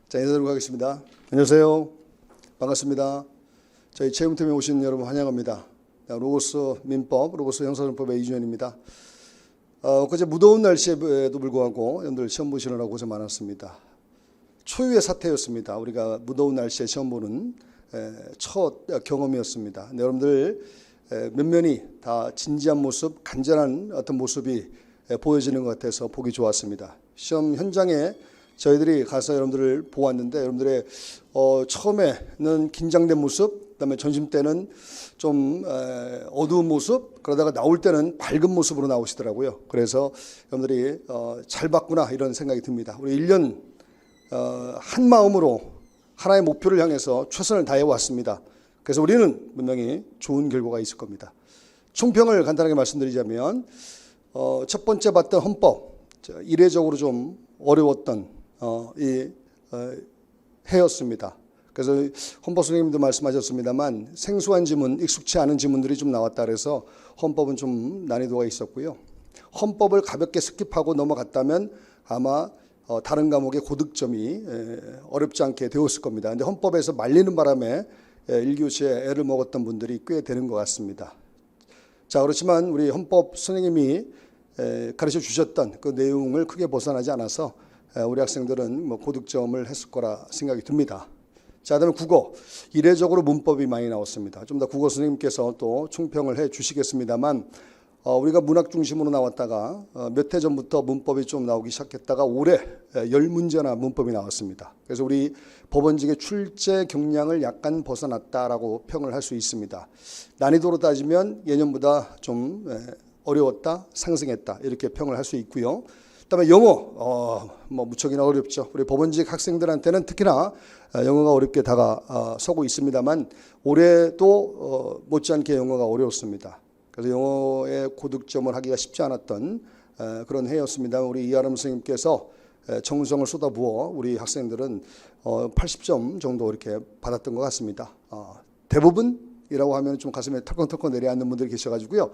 자, 인사드리고 가겠습니다. 안녕하세요. 반갑습니다. 저희 체험팀에 오신 여러분 환영합니다. 로고스 민법, 로고스 형사정법의 이준현입니다. 그제 무더운 날씨에도 불구하고 여러분들 시험 보시느라고 고생 많았습니다. 초유의 사태였습니다. 우리가 무더운 날씨에 시험 보는 첫 경험이었습니다. 여러분들 면면이 다 진지한 모습, 간절한 어떤 모습이 보여지는 것 같아서 보기 좋았습니다. 시험 현장에 저희들이 가서 여러분들을 보았는데 여러분들의 처음에는 긴장된 모습, 그다음에 점심 때는 좀 어두운 모습, 그러다가 나올 때는 밝은 모습으로 나오시더라고요. 그래서 여러분들이 잘 봤구나 이런 생각이 듭니다. 우리 1년 한 마음으로 하나의 목표를 향해서 최선을 다해 왔습니다. 그래서 우리는 분명히 좋은 결과가 있을 겁니다. 총평을 간단하게 말씀드리자면 첫 번째 봤던 헌법, 이례적으로 좀 어려웠던 해였습니다. 그래서 헌법 선생님도 말씀하셨습니다만 생소한 지문, 익숙치 않은 지문들이 좀 나왔다 그래서 헌법은 좀 난이도가 있었고요. 헌법을 가볍게 스킵하고 넘어갔다면 아마 다른 과목의 고득점이 어렵지 않게 되었을 겁니다. 그런데 헌법에서 말리는 바람에 1교시에 애를 먹었던 분들이 꽤 되는 것 같습니다. 자, 그렇지만 우리 헌법 선생님이 가르쳐 주셨던 그 내용을 크게 벗어나지 않아서 우리 학생들은 뭐 고득점을 했을 거라 생각이 듭니다. 자, 그다음에 국어. 이례적으로 문법이 많이 나왔습니다. 좀 더 국어 선생님께서 또 총평을 해 주시겠습니다만 우리가 문학 중심으로 나왔다가 몇 해 전부터 문법이 좀 나오기 시작했다가 올해 10문제나 문법이 나왔습니다. 그래서 우리 법원직의 출제 경량을 약간 벗어났다라고 평을 할 수 있습니다. 난이도로 따지면 예년보다 좀 어려웠다, 상승했다 이렇게 평을 할 수 있고요. 그다음에 영어, 무척이나 어렵죠. 우리 법원직 학생들한테는 특히나 영어가 어렵게 다가서고 있습니다만 올해도 못지않게 영어가 어려웠습니다. 그래서 영어에 고득점을 하기가 쉽지 않았던 그런 해였습니다. 우리 이하람 선생님께서 정성을 쏟아부어 우리 학생들은 80점 정도 이렇게 받았던 것 같습니다. 대부분이라고 하면 좀 가슴에 털컹털컹 내려앉는 분들이 계셔가지고요.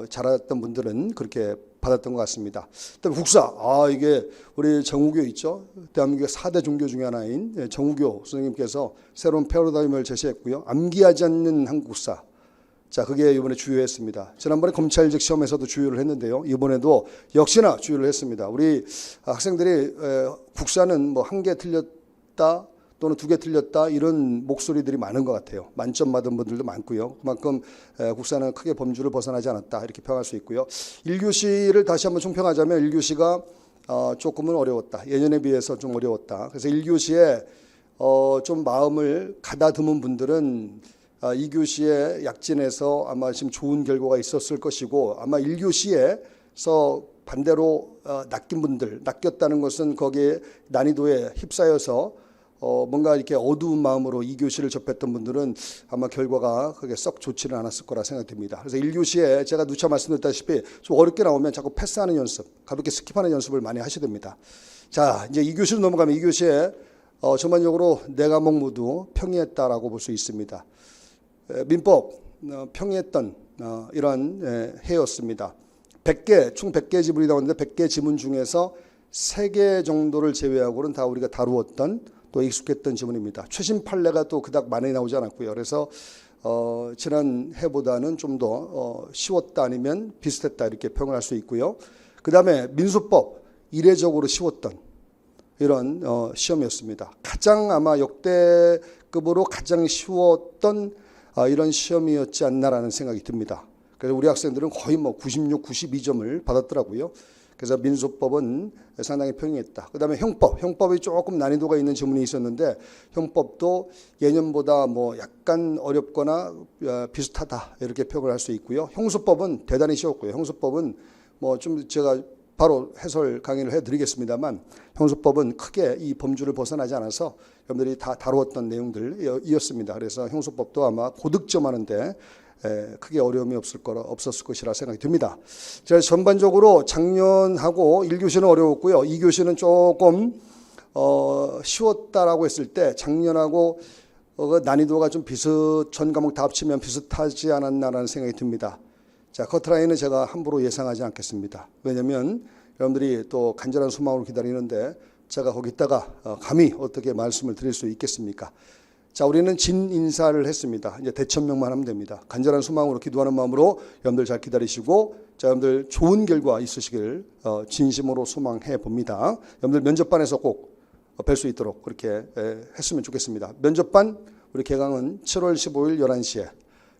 잘했던 분들은 그렇게 받았던 것 같습니다. 그다음에 국사, 이게 우리 정우교 있죠. 대한민국의 4대 종교 중에 하나인 정우교 선생님께서 새로운 패러다임을 제시했고요. 암기하지 않는 한국사. 자, 그게 이번에 주요했습니다. 지난번에 검찰직 시험에서도 주요를 했는데요. 이번에도 역시나 주요를 했습니다. 우리 학생들이 국사는 뭐 1개 틀렸다 또는 2개 틀렸다 이런 목소리들이 많은 것 같아요. 만점 받은 분들도 많고요. 그만큼 국사는 크게 범주를 벗어나지 않았다 이렇게 평할 수 있고요. 1교시를 다시 한번 총평하자면 1교시가 조금은 어려웠다. 예년에 비해서 좀 어려웠다. 그래서 1교시에 좀 마음을 가다듬은 분들은 2교시에 약진해서 아마 지금 좋은 결과가 있었을 것이고 아마 1교시에서 반대로 낚인 분들, 낚였다는 것은 거기에 난이도에 휩싸여서 뭔가 이렇게 어두운 마음으로 2교시를 접했던 분들은 아마 결과가 그게 썩 좋지는 않았을 거라 생각됩니다. 그래서 1교시에 제가 누차 말씀드렸다시피 좀 어렵게 나오면 자꾸 패스하는 연습, 가볍게 스킵하는 연습을 많이 하셔야 됩니다. 자, 이제 2교시로 넘어가면 2교시에 전반적으로 4과목 모두 평이했다라고 볼 수 있습니다. 민법 평이했던 이러한 해였습니다. 100개, 총 100개 지문이 나오는데 100개 지문 중에서 3개 정도를 제외하고는 다 우리가 다루었던 또 익숙했던 지문입니다. 최신 판례가 또 그닥 많이 나오지 않았고요. 그래서 지난 해보다는 좀 더 쉬웠다 아니면 비슷했다 이렇게 평을 할 수 있고요. 그 다음에 민수법 이례적으로 쉬웠던 이런 시험이었습니다. 가장 아마 역대급으로 가장 쉬웠던 이런 시험이었지 않나라는 생각이 듭니다. 그래서 우리 학생들은 거의 96, 92점을 받았더라고요. 그래서 민수법은 상당히 평이했다. 그 다음에 형법이 조금 난이도가 있는 지문이 있었는데 형법도 예년보다 약간 어렵거나 비슷하다 이렇게 평을 할 수 있고요. 형수법은 대단히 쉬웠고요. 형수법은 좀 제가 바로 해설 강의를 해드리겠습니다만 형수법은 크게 이 범주를 벗어나지 않아서 여러분들이 다 다루었던 내용들이었습니다. 그래서 형수법도 아마 고득점하는데 크게 어려움이 없었을 것이라 생각이 듭니다. 제가 전반적으로 작년하고 1교시는 어려웠고요. 2교시는 조금 쉬웠다라고 했을 때 작년하고 난이도가 좀 전 과목 다 합치면 비슷하지 않았나라는 생각이 듭니다. 자, 커트라인은 제가 함부로 예상하지 않겠습니다. 왜냐하면 여러분들이 또 간절한 소망으로 기다리는데 제가 거기다가 감히 어떻게 말씀을 드릴 수 있겠습니까? 자, 우리는 진인사를 했습니다. 이제 대천명만 하면 됩니다. 간절한 소망으로 기도하는 마음으로 여러분들 잘 기다리시고, 자, 여러분들 좋은 결과 있으시길 진심으로 소망해 봅니다. 여러분들 면접반에서 꼭 뵐 수 있도록 그렇게 했으면 좋겠습니다. 면접반 우리 개강은 7월 15일 11시에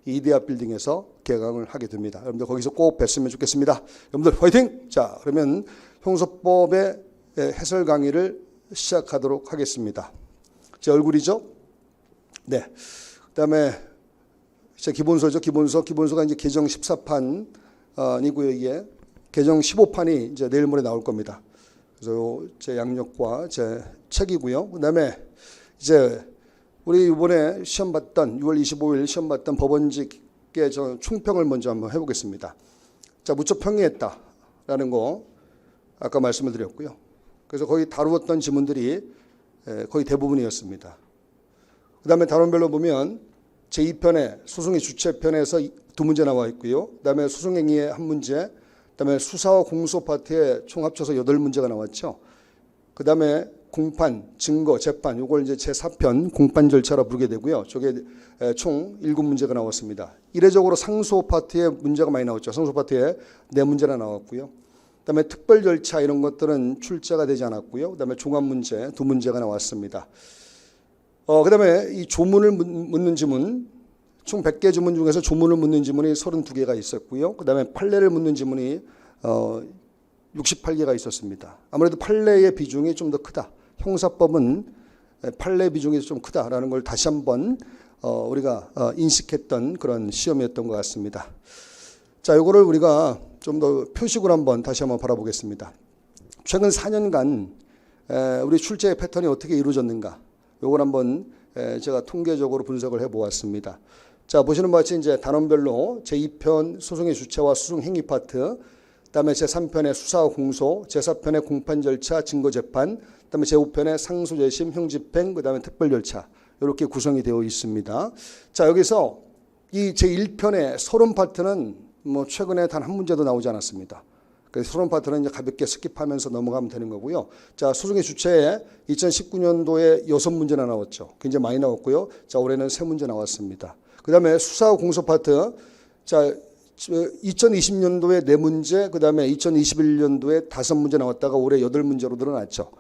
이대합 빌딩에서 개강을 하게 됩니다. 여러분들 거기서 꼭 뵀으면 좋겠습니다. 여러분들 화이팅! 자, 그러면 형소법의 해설 강의를 시작하도록 하겠습니다. 제 얼굴이죠? 네. 그다음에 제 기본서죠. 기본서가 이제 개정 14판이고요. 이게 개정 15판이 이제 내일 모레 나올 겁니다. 그래서 제 양력과 제 책이고요. 그다음에 이제 우리 이번에 시험 봤던 6월 25일 시험 봤던 법원직의 저 총평을 먼저 한번 해보겠습니다. 자, 무척 평이했다라는 거 아까 말씀을 드렸고요. 그래서 거의 다루었던 지문들이 거의 대부분이었습니다. 그 다음에 단원별로 보면 제2편에 소송의 주체편에서 2문제 나와 있고요. 그 다음에 소송행위의 1문제, 그 다음에 수사와 공소 파트에 총 합쳐서 8문제가 나왔죠. 그 다음에 공판, 증거, 재판, 요걸 이제 제4편 공판 절차라 부르게 되고요. 저게 총 7문제가 나왔습니다. 이례적으로 상소 파트에 문제가 많이 나왔죠. 상소 파트에 4문제나 나왔고요. 그다음에 특별 절차 이런 것들은 출제가 되지 않았고요. 그다음에 종합 문제 2문제가 나왔습니다. 그다음에 이 조문을 묻는 지문 총 100개 지문 중에서 조문을 묻는 지문이 32개가 있었고요. 그다음에 판례를 묻는 지문이 68개가 있었습니다. 아무래도 판례의 비중이 좀 더 크다. 형사법은 판례 비중이 좀 크다라는 걸 다시 한번 우리가 인식했던 그런 시험이었던 것 같습니다. 자, 요거를 우리가 좀 더 표식으로 다시 한번 바라보겠습니다. 최근 4년간 우리 출제의 패턴이 어떻게 이루어졌는가, 요걸 한번 제가 통계적으로 분석을 해보았습니다. 자, 보시는 바와 같이 이제 단원별로 제2편 소송의 주체와 소송 행위 파트, 그다음에 제3편의 수사와 공소, 제4편의 공판 절차, 증거 재판, 그다음에 제5편의 상소 재심, 형 집행, 그다음에 특별 절차 이렇게 구성이 되어 있습니다. 자, 여기서 이 제1편의 서론 파트는 뭐 최근에 단 한 문제도 나오지 않았습니다. 그래서 서론 파트는 이제 가볍게 스킵하면서 넘어가면 되는 거고요. 자, 소송의 주체에 2019년도에 6문제나 나왔죠. 굉장히 많이 나왔고요. 자, 올해는 3문제 나왔습니다. 그다음에 수사와 공소 파트, 자, 2020년도에 4문제, 그다음에 2021년도에 5문제 나왔다가 올해 8문제로 늘어났죠.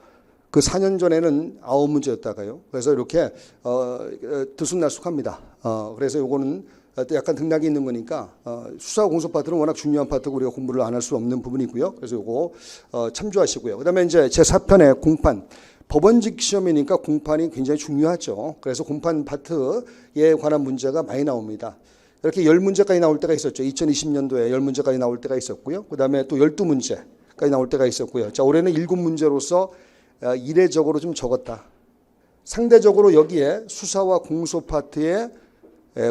그 4년 전에는 9문제였다가요. 그래서 이렇게 들쑥날쑥합니다. 그래서 요거는 약간 등락이 있는 거니까 수사 공소 파트는 워낙 중요한 파트고 우리가 공부를 안 할 수 없는 부분이고요. 그래서 요거 참조하시고요. 그다음에 이제 제4편의 공판, 법원직 시험이니까 공판이 굉장히 중요하죠. 그래서 공판 파트에 관한 문제가 많이 나옵니다. 이렇게 10문제까지 나올 때가 있었죠. 2020년도에 10문제까지 나올 때가 있었고요. 그다음에 또 12문제까지 나올 때가 있었고요. 자, 올해는 7문제로서 이례적으로 좀 적었다. 상대적으로 여기에 수사와 공소 파트에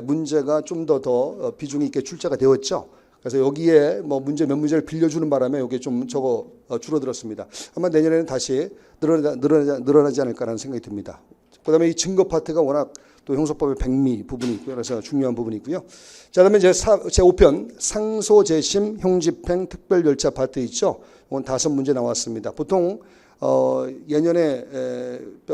문제가 좀 더 비중이 있게 출제가 되었죠. 그래서 여기에 뭐 몇 문제를 빌려주는 바람에 여기 좀 줄어들었습니다. 아마 내년에는 다시 늘어나지 않을까라는 생각이 듭니다. 그다음에 이 증거 파트가 워낙 또 형사법의 백미 부분이 있고요. 그래서 중요한 부분이 있고요. 자, 그다음에 제5편 상소 재심 형집행 특별 절차 파트 있죠. 이건 5문제 나왔습니다. 보통 예년에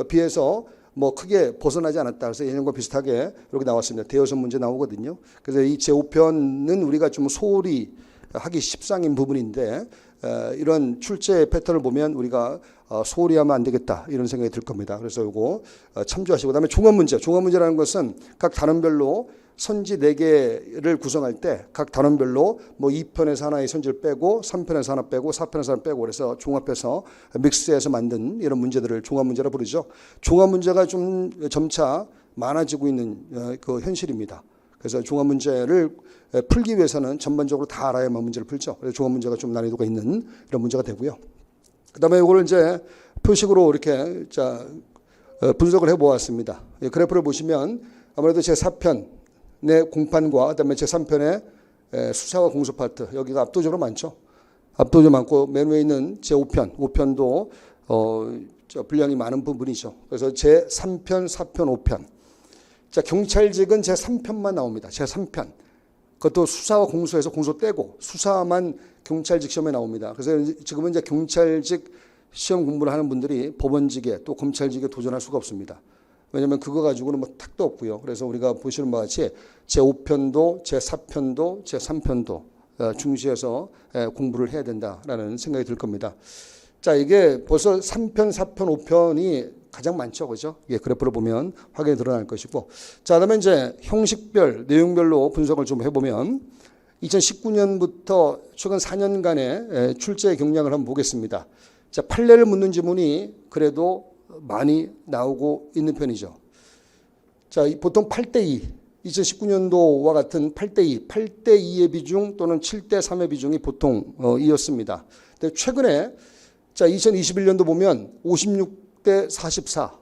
비해서 뭐 크게 벗어나지 않았다. 그래서 예년과 비슷하게 이렇게 나왔습니다. 대여섯 문제 나오거든요. 그래서 이 제5편은 우리가 좀 소홀히 하기 십상인 부분인데 이런 출제 패턴을 보면 우리가 소홀히 하면 안 되겠다 이런 생각이 들 겁니다. 그래서 이거 참조하시고, 그다음에 종합문제라는 것은 각 단원별로 선지 4개를 구성할 때 각 단원별로 뭐 2편에서 하나의 선지를 빼고 3편에서 하나 빼고 4편에서 하나 빼고 그래서 종합해서 믹스해서 만든 이런 문제들을 종합문제라 부르죠. 종합문제가 좀 점차 많아지고 있는 그 현실입니다. 그래서 종합문제를 풀기 위해서는 전반적으로 다 알아야만 문제를 풀죠. 그래서 종합문제가 좀 난이도가 있는 이런 문제가 되고요. 그다음에 이거를 이제 표식으로 이렇게 분석을 해보았습니다. 그래프를 보시면 아무래도 제4편 내 공판과 그다음에 제3편의 수사와 공소 파트 여기가 압도적으로 많죠. 압도적으로 많고 맨 위에 있는 제5편, 5편도 분량이 많은 부분이죠. 그래서 제3편, 4편, 5편. 자, 경찰직은 제3편만 나옵니다. 제3편. 그것도 수사와 공소에서 공소 떼고 수사만 경찰직 시험에 나옵니다. 그래서 지금은 이제 경찰직 시험 공부를 하는 분들이 법원직에 또 검찰직에 도전할 수가 없습니다. 왜냐하면 그거 가지고는 뭐 택도 없고요. 그래서 우리가 보시는 바와 같이 제5편도, 제4편도, 제3편도 중시해서 공부를 해야 된다라는 생각이 들 겁니다. 자, 이게 벌써 3편, 4편, 5편이 가장 많죠. 그죠? 예, 그래프로 보면 확연히 드러날 것이고. 자, 그다음에 이제 형식별, 내용별로 분석을 좀 해보면 2019년부터 최근 4년간의 출제 경향을 한번 보겠습니다. 자, 판례를 묻는 지문이 그래도 많이 나오고 있는 편이죠. 자, 보통 8대2, 2019년도와 같은 8대2, 8대2의 비중 또는 7대3의 비중이 보통 이었습니다. 근데 최근에 자, 2021년도 보면 56대 44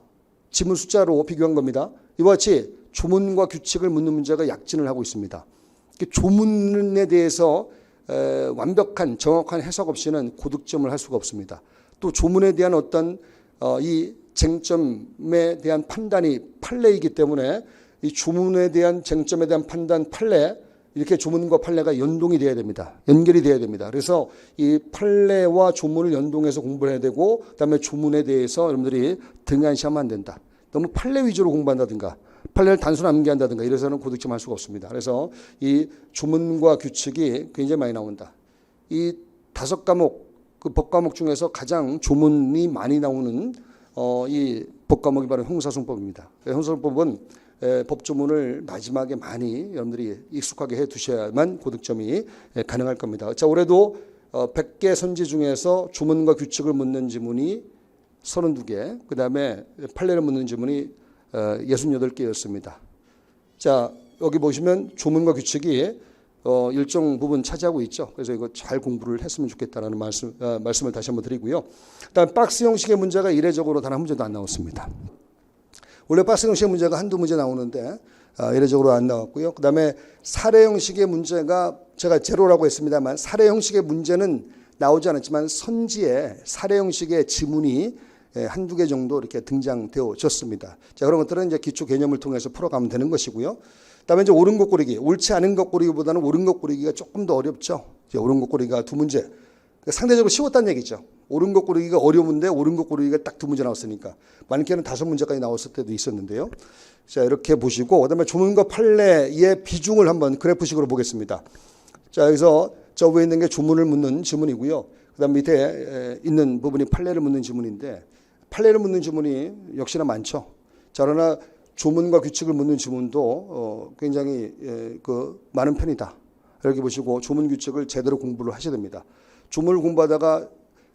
지문 숫자로 비교한 겁니다. 이와 같이 조문과 규칙을 묻는 문제가 약진을 하고 있습니다. 조문에 대해서 완벽한 정확한 해석 없이는 고득점을 할 수가 없습니다. 또 조문에 대한 어떤 이 쟁점에 대한 판단이 판례이기 때문에 이 조문에 대한 쟁점에 대한 판단 판례 이렇게 조문과 판례가 연동이 돼야 됩니다. 연결이 돼야 됩니다. 그래서 이 판례와 조문을 연동해서 공부를 해야 되고 그다음에 조문에 대해서 여러분들이 등한시하면 안 된다. 너무 판례 위주로 공부한다든가 판례를 단순 암기한다든가 이래서는 고득점할 수가 없습니다. 그래서 이 조문과 규칙이 굉장히 많이 나온다. 이 5과목 그 법과목 중에서 가장 조문이 많이 나오는 이 법과목이 바로 형사소송법입니다. 형사소송법은 법조문을 마지막에 많이 여러분들이 익숙하게 해 두셔야만 고득점이 가능할 겁니다. 자, 올해도 100개 선지 중에서 조문과 규칙을 묻는 지문이 32개, 그 다음에 판례를 묻는 지문이 68개였습니다. 자, 여기 보시면 조문과 규칙이 일정 부분 차지하고 있죠. 그래서 이거 잘 공부를 했으면 좋겠다라는 말씀을 다시 한번 드리고요. 그다음 박스 형식의 문제가 이례적으로 단 한 문제도 안 나왔습니다. 원래 박스 형식의 문제가 한두 문제 나오는데 이례적으로 안 나왔고요. 그다음에 사례 형식의 문제가 제가 제로라고 했습니다만 사례 형식의 문제는 나오지 않았지만 선지에 사례 형식의 지문이 한두 개 정도 이렇게 등장되어졌습니다. 자, 그런 것들은 이제 기초 개념을 통해서 풀어가면 되는 것이고요. 그다음에 이제 옳은 것 고르기, 옳지 않은 것 고르기보다는 옳은 것 고르기가 조금 더 어렵죠. 이제 옳은 것 고르기가 두 문제. 상대적으로 쉬웠다는 얘기죠. 옳은 것 고르기가 어려운데 옳은 것 고르기가 딱 두 문제 나왔으니까 많게는 5문제까지 나왔을 때도 있었는데요. 자, 이렇게 보시고 그다음에 조문과 판례의 비중을 한번 그래프식으로 보겠습니다. 자, 여기서 저 위에 있는 게 조문을 묻는 지문이고요. 그다음 밑에 있는 부분이 판례를 묻는 지문인데 판례를 묻는 지문이 역시나 많죠. 자, 그러나 조문과 규칙을 묻는 지문도 굉장히 많은 편이다. 이렇게 보시고 조문 규칙을 제대로 공부를 하셔야 됩니다. 조문을 공부하다가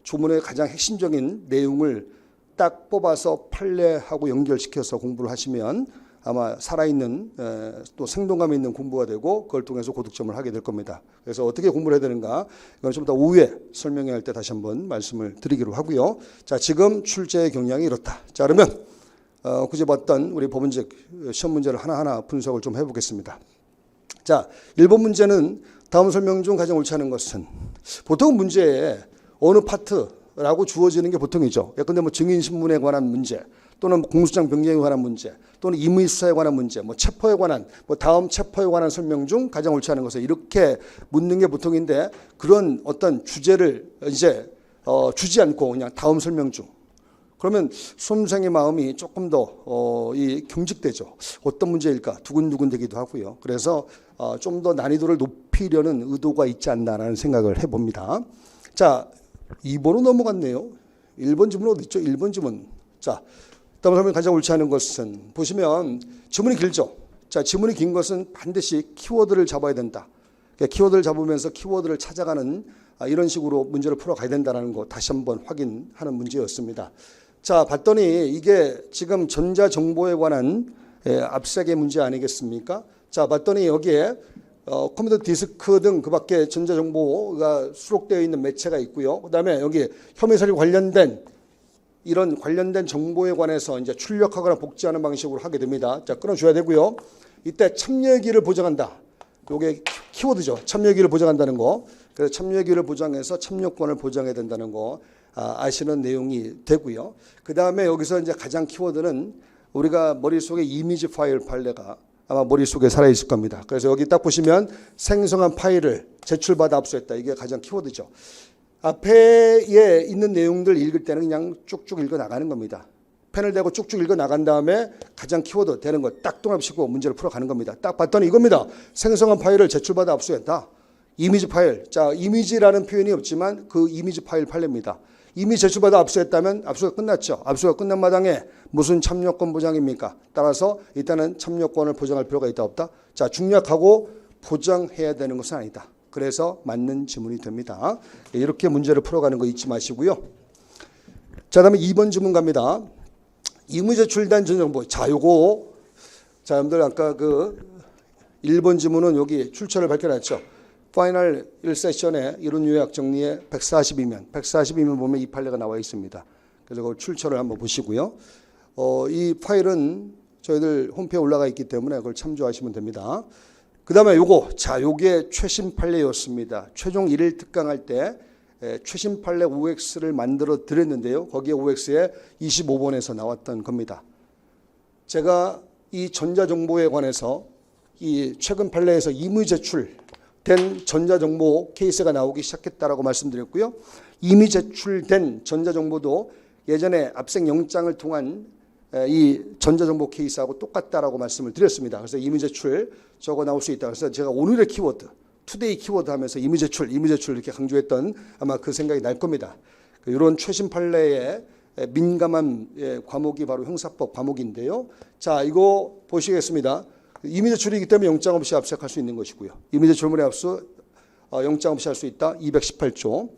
조문의 가장 핵심적인 내용을 딱 뽑아서 판례하고 연결시켜서 공부를 하시면 아마 살아있는 또 생동감 있는 공부가 되고 그걸 통해서 고득점을 하게 될 겁니다. 그래서 어떻게 공부를 해야 되는가 이건 좀 더 오후에 설명할 때 다시 한번 말씀을 드리기로 하고요. 자, 지금 출제의 경향이 이렇다. 자, 그러면 그제 봤던 우리 법원직 시험 문제를 하나하나 분석을 좀 해보겠습니다. 자, 1번 문제는 다음 설명 중 가장 옳지 않은 것은 보통 문제에 어느 파트라고 주어지는 게 보통이죠. 예컨대 뭐 증인신문에 관한 문제 또는 공소장 변경에 관한 문제 또는 임의수사에 관한 문제 뭐 체포에 관한 뭐 다음 체포에 관한 설명 중 가장 옳지 않은 것은 이렇게 묻는 게 보통인데 그런 어떤 주제를 이제 주지 않고 그냥 다음 설명 중 그러면 수험생의 마음이 조금 더 이 경직되죠. 어떤 문제일까 두근두근 되기도 하고요. 그래서 좀 더 난이도를 높이려는 의도가 있지 않나라는 생각을 해봅니다. 자, 2번으로 넘어갔네요. 1번 지문 어디 있죠? 1번 지문. 자, 다음 설명 가장 옳지 않은 것은 보시면 지문이 길죠. 자, 지문이 긴 것은 반드시 키워드를 잡아야 된다. 키워드를 잡으면서 키워드를 찾아가는 이런 식으로 문제를 풀어가야 된다는 거 다시 한번 확인하는 문제였습니다. 자, 봤더니 이게 지금 전자정보에 관한 압색의 문제 아니겠습니까? 자, 봤더니 여기에 컴퓨터 디스크 등 그 밖에 전자정보가 수록되어 있는 매체가 있고요. 그 다음에 여기 혐의 사실 관련된 이런 관련된 정보에 관해서 이제 출력하거나 복제하는 방식으로 하게 됩니다. 자, 끊어줘야 되고요. 이때 참여기를 보장한다. 요게 키워드죠. 참여기를 보장한다는 거. 그래서 참여기를 보장해서 참여권을 보장해야 된다는 거 아시는 내용이 되고요. 그 다음에 여기서 이제 가장 키워드는 우리가 머릿속에 이미지 파일 판례가 아마 머릿속에 살아있을 겁니다. 그래서 여기 딱 보시면 생성한 파일을 제출받아 압수했다. 이게 가장 키워드죠. 앞에 있는 내용들 읽을 때는 그냥 쭉쭉 읽어 나가는 겁니다. 펜을 대고 쭉쭉 읽어 나간 다음에 가장 키워드 되는 거 딱 동합시키고 문제를 풀어가는 겁니다. 딱 봤더니 이겁니다. 생성한 파일을 제출받아 압수했다. 이미지 파일. 자, 이미지라는 표현이 없지만 그 이미지 파일 판례입니다. 이미 제출받아 압수했다면 압수가 끝났죠. 압수가 끝난 마당에 무슨 참여권 보장입니까? 따라서 일단은 참여권을 보장할 필요가 있다 없다? 자, 중략하고 보장해야 되는 것은 아니다. 그래서 맞는 지문이 됩니다. 이렇게 문제를 풀어가는 거 잊지 마시고요. 자, 다음에 2번 지문 갑니다. 이미 제출된 전정보. 자, 요거 자, 여러분들 아까 그 1번 지문은 여기 출처를 밝혀놨죠. 파이널 1세션에 이론 요약 정리에 142면 보면 이 판례가 나와 있습니다. 그래서 그 출처를 한번 보시고요. 이 파일은 저희들 홈페이지에 올라가 있기 때문에 그걸 참조하시면 됩니다. 그 다음에 요거, 자, 요게 최신 판례였습니다. 최종 1일 특강할 때 최신 판례 OX를 만들어 드렸는데요. 거기에 OX에 25번에서 나왔던 겁니다. 제가 이 전자정보에 관해서 이 최근 판례에서 이미 제출된 전자정보 케이스가 나오기 시작했다라고 말씀드렸고요. 이미 제출된 전자정보도 예전에 압색 영장을 통한 이 전자정보 케이스하고 똑같다라고 말씀을 드렸습니다. 그래서 이미 제출 저거 나올 수 있다. 그래서 제가 오늘의 키워드, 투데이 키워드 하면서 이미 제출 이렇게 강조했던 아마 그 생각이 날 겁니다. 이런 최신 판례에 민감한 과목이 바로 형사법 과목인데요. 자, 이거 보시겠습니다. 이미 제출이기 때문에 영장 없이 압수할 수 있는 것이고요. 이미 제출물의 압수 영장 없이 할 수 있다. 218조.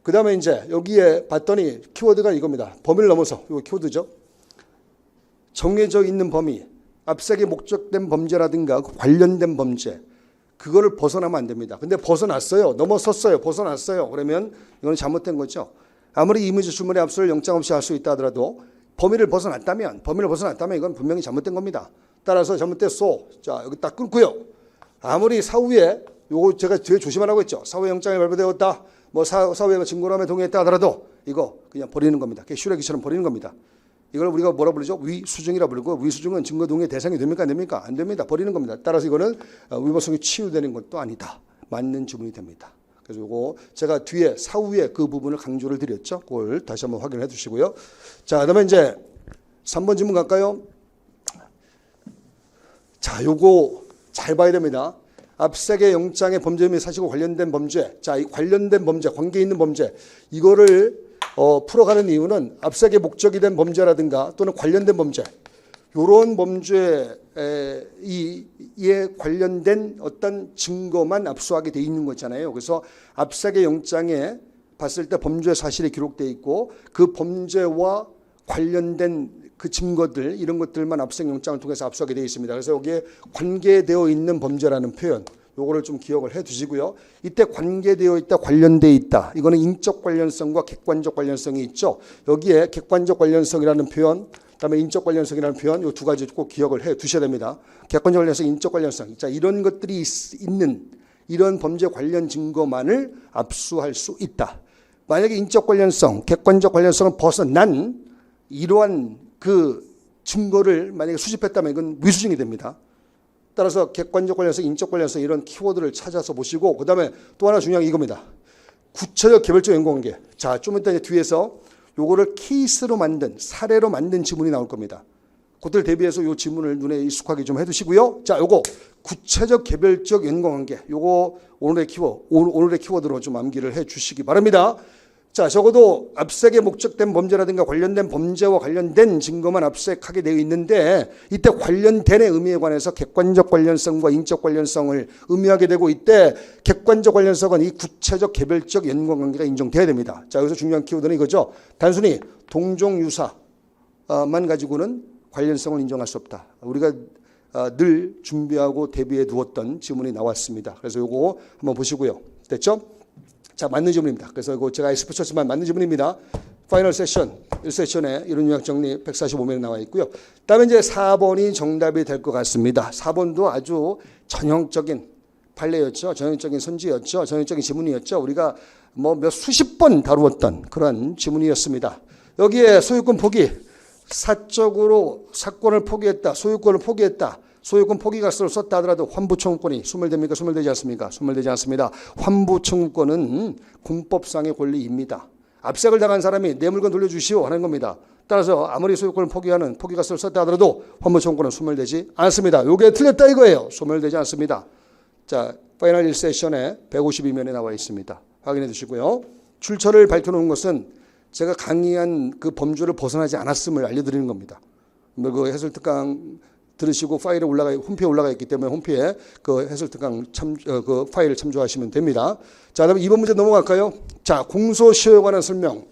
그 다음에 이제 여기에 봤더니 키워드가 이겁니다. 범위를 넘어서 이거 키워드죠. 정해져 있는 범위, 압색에 목적된 범죄라든가 관련된 범죄, 그거를 벗어나면 안 됩니다. 근데 벗어났어요. 넘어섰어요. 벗어났어요. 그러면 이건 잘못된 거죠. 아무리 이미 제출물의 압수를 영장 없이 할 수 있다 하더라도 범위를 벗어났다면 이건 분명히 잘못된 겁니다. 따라서 잘못됐어. 자, 여기 딱 끊고요. 아무리 사후에 요거 제가 뒤에 조심하라고 했죠. 사후에 영장이 발부되었다. 뭐 사후에 증거람에 동의했다 하더라도 이거 그냥 버리는 겁니다. 슈레기처럼 버리는 겁니다. 이걸 우리가 뭐라 부르죠? 위수증이라 부르고 위수증은 증거 동의 대상이 됩니까? 안 됩니까? 안 됩니다. 버리는 겁니다. 따라서 이거는 위법성이 치유되는 것도 아니다. 맞는 지문이 됩니다. 그래서 이거 제가 뒤에 사후에 그 부분을 강조를 드렸죠. 그걸 다시 한번 확인해 주시고요. 자, 그다음에 이제 3번 지문 갈까요? 자, 요거 잘 봐야 됩니다. 압색의 영장의 범죄 및 사실과 관련된 범죄. 자, 이 관련된 범죄, 관계 있는 범죄. 이거를 풀어가는 이유는 압색의 목적이 된 범죄라든가 또는 관련된 범죄. 요런 범죄에 관련된 어떤 증거만 압수하게 돼 있는 거잖아요. 그래서 압색의 영장에 봤을 때 범죄 사실이 기록돼 있고 그 범죄와 관련된 그 증거들 이런 것들만 압색 영장을 통해서 압수하게 되어 있습니다. 그래서 여기에 관계되어 있는 범죄라는 표현 요거를 좀 기억을 해 두시고요. 이때 관계되어 있다, 관련되어 있다. 이거는 인적 관련성과 객관적 관련성이 있죠. 여기에 객관적 관련성이라는 표현, 그다음에 인적 관련성이라는 표현 요 두 가지 꼭 기억을 해 두셔야 됩니다. 객관적 관련성, 인적 관련성. 자, 이런 것들이 있는 이런 범죄 관련 증거만을 압수할 수 있다. 만약에 인적 관련성, 객관적 관련성을 벗어난 이러한 그 증거를 만약에 수집했다면 이건 위수증이 됩니다. 따라서 객관적 관련성, 인적 관련성 이런 키워드를 찾아서 보시고 그다음에 또 하나 중요한 게 이겁니다. 구체적 개별적 연관관계. 자, 좀 이따 뒤에서 요거를 케이스로 만든 사례로 만든 지문이 나올 겁니다. 그들 대비해서 요 지문을 눈에 익숙하게 좀 해두시고요. 자, 요거 구체적 개별적 연관관계. 요거 오늘의 키워드로 좀 암기를 해주시기 바랍니다. 자, 적어도 압색에 목적된 범죄라든가 관련된 범죄와 관련된 증거만 압색하게 되어 있는데 이때 관련된의 의미에 관해서 객관적 관련성과 인적 관련성을 의미하게 되고 이때 객관적 관련성은 이 구체적 개별적 연관관계가 인정돼야 됩니다. 자, 여기서 중요한 키워드는 이거죠. 단순히 동종유사만 가지고는 관련성을 인정할 수 없다. 우리가 늘 준비하고 대비해 두었던 지문이 나왔습니다. 그래서 이거 한번 보시고요. 됐죠? 자, 맞는 지문입니다. 그래서 이거 제가 X 붙였지만 맞는 지문입니다. 파이널 세션, 1세션에 이론 요약 정리 145면에 나와 있고요. 그다음에 이제 4번이 정답이 될 것 같습니다. 4번도 아주 전형적인 판례였죠. 전형적인 선지였죠. 전형적인 지문이었죠. 우리가 뭐 수십 번 다루었던 그런 지문이었습니다. 여기에 소유권 포기, 사적으로 사건을 포기했다, 소유권을 포기했다. 소유권 포기가설을 썼다 하더라도 환부청구권이 소멸됩니까? 소멸되지 않습니까? 소멸되지 않습니다. 환부청구권은 공법상의 권리입니다. 압색을 당한 사람이 내 물건 돌려주시오 하는 겁니다. 따라서 아무리 소유권을 포기하는 포기가설을 썼다 하더라도 환부청구권은 소멸되지 않습니다. 이게 틀렸다 이거예요. 소멸되지 않습니다. 자, 파이널 1세션에 152면에 나와 있습니다. 확인해 주시고요. 출처를 밝혀놓은 것은 제가 강의한 그 범주를 벗어나지 않았음을 알려드리는 겁니다. 그 해설특강 들으시고 파일에 홈페이지에 올라가 있기 때문에 홈페이지에 그 해설특강 그 파일을 참조하시면 됩니다. 자, 그다음에 2번 문제 넘어갈까요? 자, 공소시효에 관한 설명.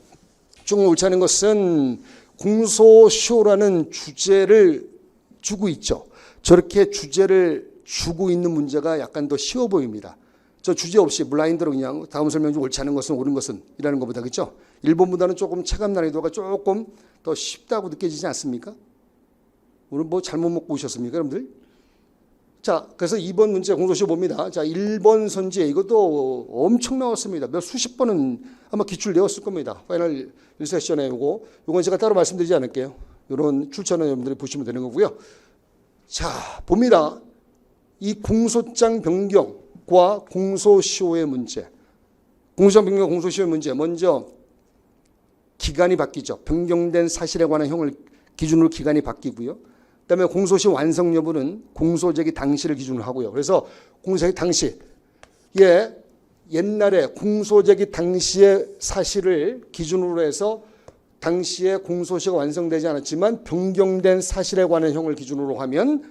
좀 옳지 않은 것은 공소시효라는 주제를 주고 있죠. 저렇게 주제를 주고 있는 문제가 약간 더 쉬워 보입니다. 저 주제 없이 블라인드로 그냥 다음 설명 중 옳지 않은 것은 옳은 것은 이라는 것보다 그렇죠? 1번보다는 조금 체감 난이도가 조금 더 쉽다고 느껴지지 않습니까? 오늘 뭐 잘못 먹고 오셨습니까, 여러분들? 자, 그래서 2번 문제 공소시효 봅니다. 자, 1번 선지에 이것도 엄청 나왔습니다. 몇 수십 번은 아마 기출되었을 겁니다. 파이널 1세션에 요건 제가 따로 말씀드리지 않을게요. 이런 출처는 여러분들이 보시면 되는 거고요. 자, 봅니다. 이 공소장 변경과 공소시효의 문제. 공소장 변경과 공소시효의 문제. 먼저 기간이 바뀌죠. 변경된 사실에 관한 형을 기준으로 기간이 바뀌고요. 그다음에 공소시효 완성 여부는 공소제기 당시를 기준으로 하고요. 그래서 공소제기 당시, 옛날에 공소제기 당시의 사실을 기준으로 해서 당시에 공소시효가 완성되지 않았지만 변경된 사실에 관한 형을 기준으로 하면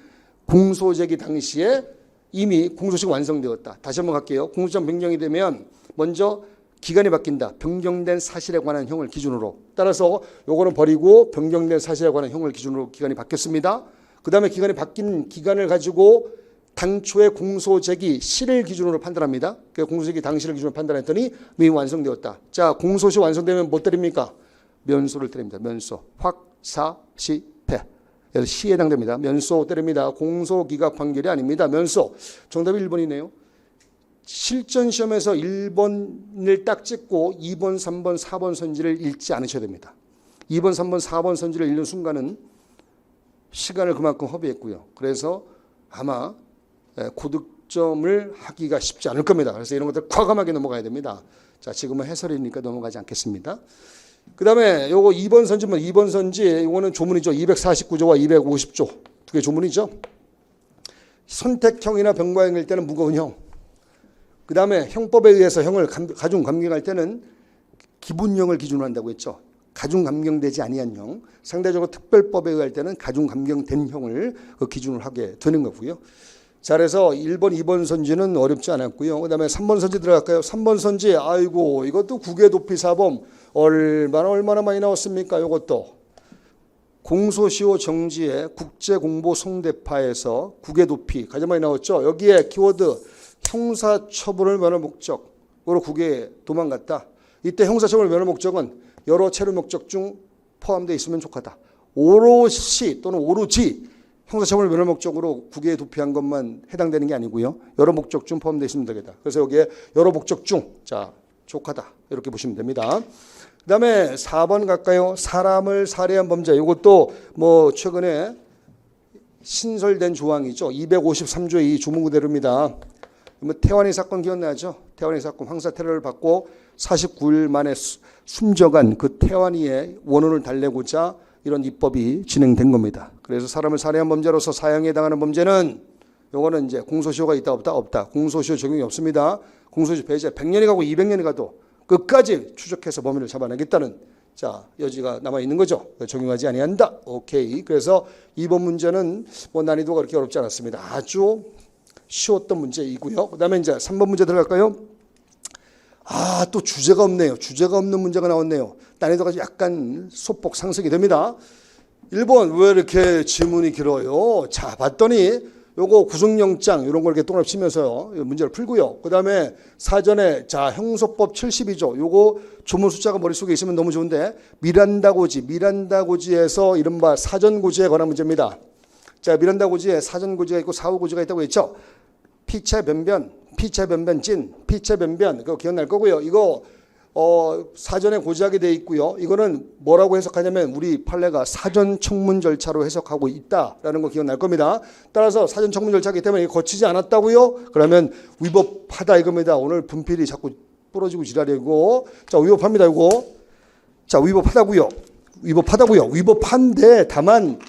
공소제기 당시에 이미 공소시효가 완성되었다. 다시 한번 갈게요. 공소장 변경이 되면 먼저 기간이 바뀐다. 변경된 사실에 관한 형을 기준으로. 따라서 요거는 버리고 변경된 사실에 관한 형을 기준으로 기간이 바뀌었습니다. 그 다음에 기간이 바뀐 기간을 가지고 당초의 공소제기 시를 기준으로 판단합니다. 그 공소제기 당시를 기준으로 판단했더니 이미 완성되었다. 자, 공소시효 완성되면 뭐 때립니까? 면소를 때립니다. 면소. 확사시패. 그래서 시에 해당됩니다. 면소 때립니다. 공소기각 판결이 아닙니다. 면소. 정답이 1번이네요. 실전 시험에서 1번을 딱 찍고 2번, 3번, 4번 선지를 읽지 않으셔야 됩니다. 2번, 3번, 4번 선지를 읽는 순간은 시간을 그만큼 허비했고요. 그래서 아마 고득점을 하기가 쉽지 않을 겁니다. 그래서 이런 것들 과감하게 넘어가야 됩니다. 자, 지금은 해설이니까 넘어가지 않겠습니다. 그 다음에 요거 2번 선지면 2번 선지, 요거는 조문이죠. 249조와 250조. 두 개 조문이죠. 선택형이나 병과형일 때는 무거운 형. 그 다음에 형법에 의해서 형을 가중 감경할 때는 기본형을 기준으로 한다고 했죠. 가중 감경되지 아니한 형. 상대적으로 특별법에 의할 때는 가중 감경된 형을 기준으로 하게 되는 거고요. 자, 그래서 1번, 2번 선지는 어렵지 않았고요. 그 다음에 3번 선지 들어갈까요? 3번 선지, 아이고, 이것도 국외 도피 사범 얼마나 많이 나왔습니까? 이것도 공소시효 정지에 국제공보 송대파에서 국외 도피 가장 많이 나왔죠. 여기에 키워드 형사처분을 면할 목적으로 국외에 도망갔다. 이때 형사처분을 면할 목적은 여러 체류 목적 중 포함되어 있으면 족하다. 오롯이 또는 오로지 형사처분을 면할 목적으로 국외에 도피한 것만 해당되는 게 아니고요. 여러 목적 중 포함되어 있으면 되겠다. 그래서 여기에 여러 목적 중, 자, 족하다. 이렇게 보시면 됩니다. 그 다음에 4번 갈까요? 사람을 살해한 범죄. 이것도 뭐 최근에 신설된 조항이죠. 253조의 이 조문 그대로입니다. 태완이 사건 기억나죠? 태완이 사건 황사 테러를 받고 49일 만에 숨져간 그 태완이의 원혼을 달래고자 이런 입법이 진행된 겁니다. 그래서 사람을 살해한 범죄로서 사형에 해당하는 범죄는 요거는 이제 공소시효가 있다 없다 없다. 공소시효 적용이 없습니다. 공소시효 배제 100년이 가고 200년이 가도 끝까지 추적해서 범인을 잡아내겠다는 자 여지가 남아 있는 거죠. 적용하지 아니한다. 오케이. 그래서 이번 문제는 뭐 난이도가 그렇게 어렵지 않았습니다. 아주 쉬웠던 문제이고요. 그다음에 이제 3번 문제 들어갈까요? 아, 또 주제가 없네요. 주제가 없는 문제가 나왔네요. 난이도가 약간 소폭 상승이 됩니다. 1번 왜 이렇게 지문이 길어요? 자, 봤더니 요거 구속영장 이런 걸 이렇게 동그랗게 치면서 문제를 풀고요. 그다음에 사전에 자 형소법 72조 요거 조문 숫자가 머릿속에 있으면 너무 좋은데 미란다 고지에서 이른바 사전 고지에 관한 문제입니다. 자, 미란다 고지에 사전 고지가 있고 사후 고지가 있다고 했죠. 피체 변변 찐, 피체 변변 그거 기억날 거고요. 이거 사전에 고지하게 돼 있고요. 이거는 뭐라고 해석하냐면 우리 판례가 사전 청문 절차로 해석하고 있다라는 거 기억날 겁니다. 따라서 사전 청문 절차이기 때문에 이거 거치지 않았다고요? 그러면 위법하다 이겁니다. 오늘 분필이 자꾸 부러지고 지랄이고. 자, 위법합니다. 이거. 자, 위법하다고요. 위법한데 다만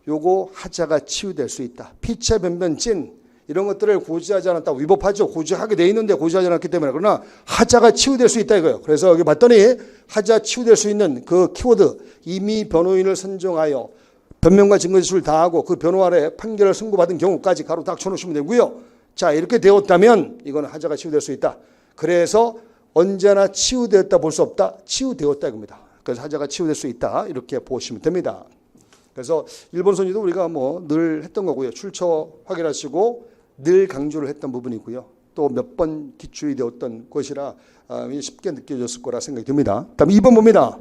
요거 하자가 치유될 수 있다. 피체 변변찐 이런 것들을 고지하지 않았다. 위법하죠. 고지하게 돼 있는데 고지하지 않았기 때문에. 그러나 하자가 치유될 수 있다 이거예요. 그래서 여기 봤더니 하자 치유될 수 있는 그 키워드 이미 변호인을 선정하여 변명과 증거 제출을 다하고 그 변호 아래 판결을 선고받은 경우까지 가로 딱 쳐놓으시면 되고요. 자, 이렇게 되었다면 이거는 하자가 치유될 수 있다. 그래서 언제나 치유되었다 볼 수 없다. 치유되었다 이겁니다. 그래서 하자가 치유될 수 있다. 이렇게 보시면 됩니다. 그래서 일본 선지도 우리가 뭐 늘 했던 거고요. 출처 확인하시고 늘 강조를 했던 부분이고요. 또 몇 번 기출이 되었던 것이라 쉽게 느껴졌을 거라 생각이 듭니다. 다음 2번 봅니다.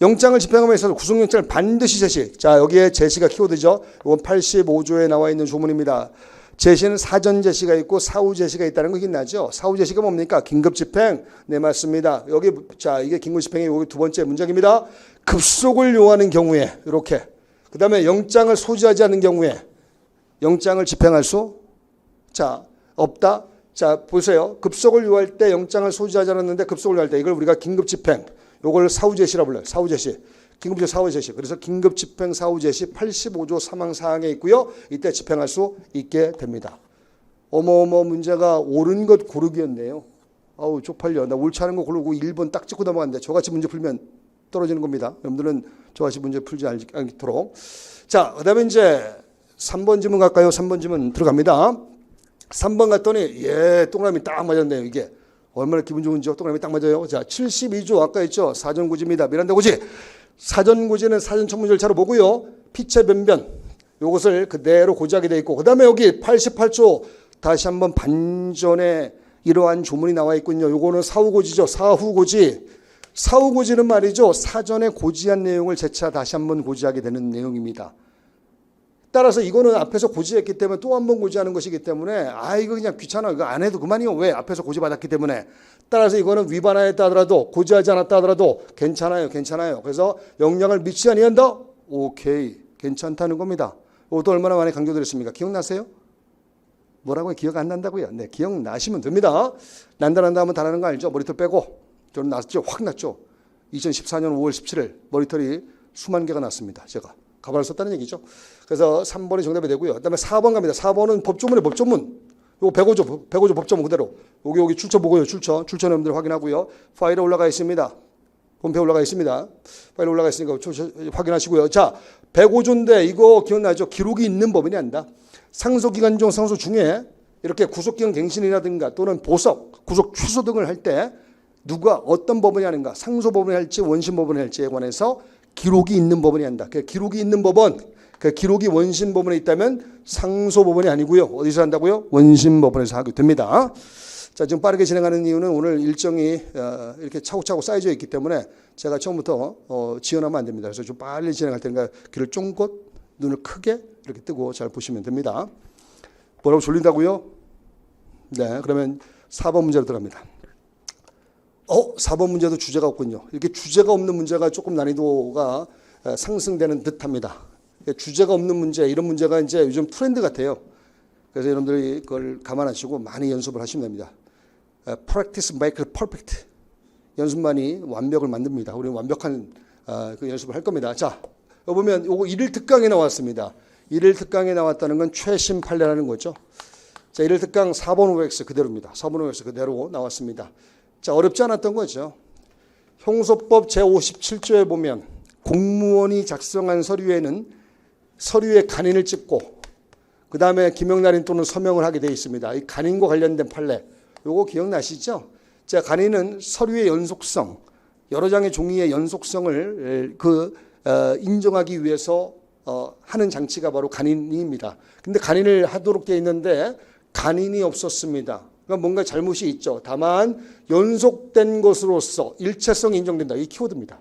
영장을 집행함에 있어서 구속영장을 반드시 제시. 자, 여기에 제시가 키워드죠. 이건 85조에 나와 있는 조문입니다. 제시는 사전 제시가 있고 사후 제시가 있다는 거 기억나죠? 사후 제시가 뭡니까? 긴급 집행. 네, 맞습니다. 여기 자, 이게 긴급 집행의 여기 두 번째 문장입니다. 급속을 요하는 경우에 이렇게. 그다음에 영장을 소지하지 않는 경우에 영장을 집행할 수 자, 없다. 자, 보세요. 급속을 요할 때 영장을 소지하지 않았는데 급속을 요할 때 이걸 우리가 긴급 집행. 요걸 사후 제시라 불러요. 사후 제시. 긴급 집행 사후 제시. 그래서 긴급 집행 사후 제시 85조 사망 사항에 있고요. 이때 집행할 수 있게 됩니다. 어머어머 문제가 옳은 것 고르기였네요. 아우 쪽팔려. 나 옳지 않은 거 고르고 1번 딱 찍고 넘어갔는데 저같이 문제 풀면 떨어지는 겁니다. 여러분들은 저같이 문제 풀지 않도록. 자, 그다음에 이제 3번 지문 갈까요? 3번 지문 들어갑니다. 3번 갔더니 동그라미 딱 맞았네요. 이게 얼마나 기분 좋은지요. 동그라미 딱 맞아요. 자, 72조 아까 있죠. 사전고지입니다. 미란다 고지. 사전고지는 사전 청문 절차로 보고요. 피체 변변 요것을 그대로 고지하게 돼 있고 그다음에 여기 88조 다시 한번 반전에 이러한 조문이 나와 있군요. 요거는 사후고지죠. 사후고지. 사후고지는 말이죠. 사전에 고지한 내용을 재차 다시 한번 고지하게 되는 내용입니다. 따라서 이거는 앞에서 고지했기 때문에 또 한 번 고지하는 것이기 때문에 이거 그냥 귀찮아. 이거 안 해도 그만이요. 왜? 앞에서 고지받았기 때문에. 따라서 이거는 위반하였다 하더라도 고지하지 않았다 하더라도 괜찮아요. 그래서 영향을 미치지 아니한다? 오케이. 괜찮다는 겁니다. 이것도 얼마나 많이 강조드렸습니까? 기억나세요? 뭐라고요? 기억 안 난다고요? 네, 기억나시면 됩니다. 난다 하면 다라는 거 알죠? 머리털 빼고. 저는 났죠? 확 났죠? 2014년 5월 17일 머리털이 수만 개가 났습니다. 제가. 가발을 썼다는 얘기죠. 그래서 3번이 정답이 되고요. 그다음에 4번 갑니다. 4번은 법조문에 법조문. 요거 105조 법조문 그대로. 여기 출처 보고요. 출처 여러분들 확인하고요. 파일에 올라가 있습니다. 홈페이지에 올라가 있습니다. 파일에 올라가 있으니까 확인하시고요. 자, 105조인데 이거 기억나죠? 기록이 있는 법원이 아니다. 상소기간 중 상소 중에 이렇게 구속기간 갱신이라든가 또는 보석, 구속 취소 등을 할 때 누가 어떤 법원이 하는가, 상소법원이 할지 원심법원이 할지에 관해서 기록이 있는 법원이 한다. 그 기록이 있는 법원, 그 기록이 원심법원에 있다면 상소법원이 아니고요. 어디서 한다고요? 원심법원에서 하게 됩니다. 자, 지금 빠르게 진행하는 이유는 오늘 일정이 이렇게 차곡차곡 쌓여져 있기 때문에 제가 처음부터 지연하면 안 됩니다. 그래서 좀 빨리 진행할 테니까 귀를 쫑긋, 눈을 크게 이렇게 뜨고 잘 보시면 됩니다. 뭐라고 졸린다고요? 네, 그러면 4번 문제로 들어갑니다. 4번 문제도 주제가 없군요. 이렇게 주제가 없는 문제가 조금 난이도가 상승되는 듯합니다. 주제가 없는 문제, 이런 문제가 이제 요즘 트렌드 같아요. 그래서 여러분들이 그걸 감안하시고 많이 연습을 하시면 됩니다. Practice makes perfect. 연습만이 완벽을 만듭니다. 우리는 완벽한 그 연습을 할 겁니다. 자, 여기 보면 요거 1일 특강에 나왔습니다. 1일 특강에 나왔다는 건 최신 판례라는 거죠. 자, 1일 특강 4번 OX 그대로입니다. 4번 OX 그대로 나왔습니다. 자, 어렵지 않았던 거죠. 형소법 제57조에 보면 공무원이 작성한 서류에는 서류에 간인을 찍고 그 다음에 기명날인 또는 서명을 하게 되어 있습니다. 이 간인과 관련된 판례, 요거 기억나시죠? 자, 간인은 서류의 연속성, 여러 장의 종이의 연속성을 인정하기 위해서 하는 장치가 바로 간인입니다. 근데 간인을 하도록 되어 있는데 간인이 없었습니다. 그러니까 뭔가 잘못이 있죠. 다만 연속된 것으로서 일체성이 인정된다. 이 키워드입니다.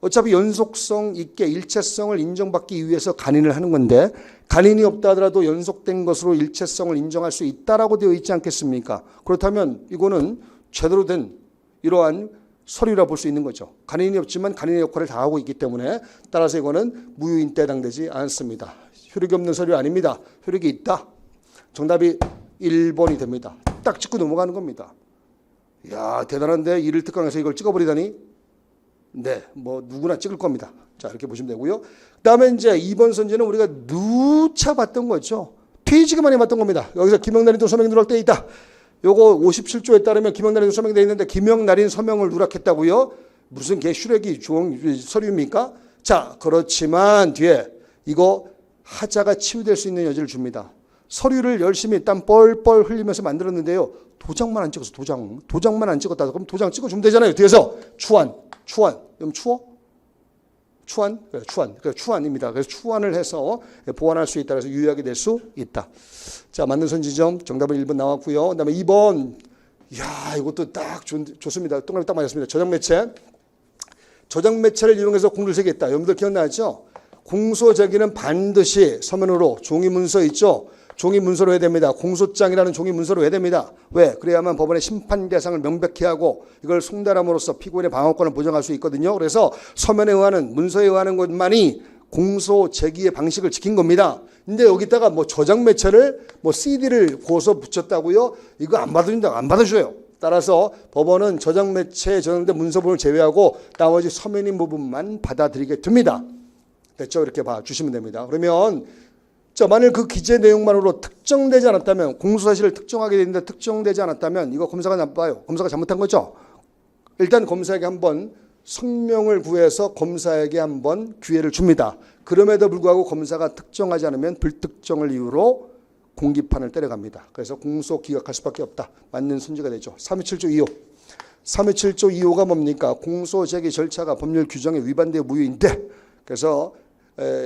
어차피 연속성 있게 일체성을 인정받기 위해서 간인을 하는 건데 간인이 없다 하더라도 연속된 것으로 일체성을 인정할 수 있다라고 되어 있지 않겠습니까? 그렇다면 이거는 제대로 된 이러한 서류라 볼 수 있는 거죠. 간인이 없지만 간인의 역할을 다 하고 있기 때문에 따라서 이거는 무효인때 해당되지 않습니다. 효력이 없는 서류 아닙니다. 효력이 있다. 정답이 1번이 됩니다. 딱 찍고 넘어가는 겁니다. 이야, 대단한데 일을 특강해서 이걸 찍어버리다니. 네, 뭐 누구나 찍을 겁니다. 자, 이렇게 보시면 되고요. 그 다음에 이제 2번 선지는 우리가 누차 봤던 거죠. 퇴직이 많이 봤던 겁니다. 여기서 김영란이도 서명 누락돼 있다. 요거 57조에 따르면 김영란이도 서명돼 있는데 김영란인 서명을 누락했다고요? 무슨 개슈렉이 서류입니까? 자, 그렇지만 뒤에 이거 하자가 치유될 수 있는 여지를 줍니다. 서류를 열심히 땀 뻘뻘 흘리면서 만들었는데요. 도장만 안 찍어서 도장만 안 찍었다. 그럼 도장 찍어주면 되잖아요. 뒤에서 추안. 그럼 추안? 그래, 추안입니다. 그래서 추안을 해서 보완할 수 있다. 그래서 유효하게 될 수 있다. 자, 맞는 선지점 정답은 1번 나왔고요. 그 다음에 2번. 이야, 이것도 딱 좋습니다. 동그라미 딱 맞았습니다. 저장 매체를 이용해서 공소를 제기했다. 여러분들 기억나죠? 공소 제기는 반드시 서면으로 종이 문서 있죠? 종이 문서로 해야 됩니다. 공소장이라는 종이 문서로 해야 됩니다. 왜? 그래야만 법원의 심판 대상을 명백히 하고 이걸 송달함으로써 피고인의 방어권을 보장할 수 있거든요. 그래서 서면에 의하는 문서에 의하는 것만이 공소 제기의 방식을 지킨 겁니다. 근데 여기다가 뭐 저장 매체를 뭐 CD를 고서 붙였다고요? 이거 안 받아준다. 안 받아줘요. 따라서 법원은 저장 매체에 저장된 문서본을 제외하고 나머지 서면인 부분만 받아들이게 됩니다. 됐죠? 이렇게 봐주시면 됩니다. 그러면 자, 만일 그 기재 내용만으로 특정되지 않았다면, 공소사실을 특정하게 되는데 특정되지 않았다면 이거 검사가 나빠요. 검사가 잘못한 거죠. 일단 검사에게 한번 성명을 구해서 검사에게 한번 기회를 줍니다. 그럼에도 불구하고 검사가 특정하지 않으면 불특정을 이유로 공기판을 때려갑니다. 그래서 공소 기각할 수밖에 없다. 맞는 순지가 되죠. 327조 2호. 327조 2호가 뭡니까? 공소 제기 절차가 법률 규정에 위반되어 무효인데, 그래서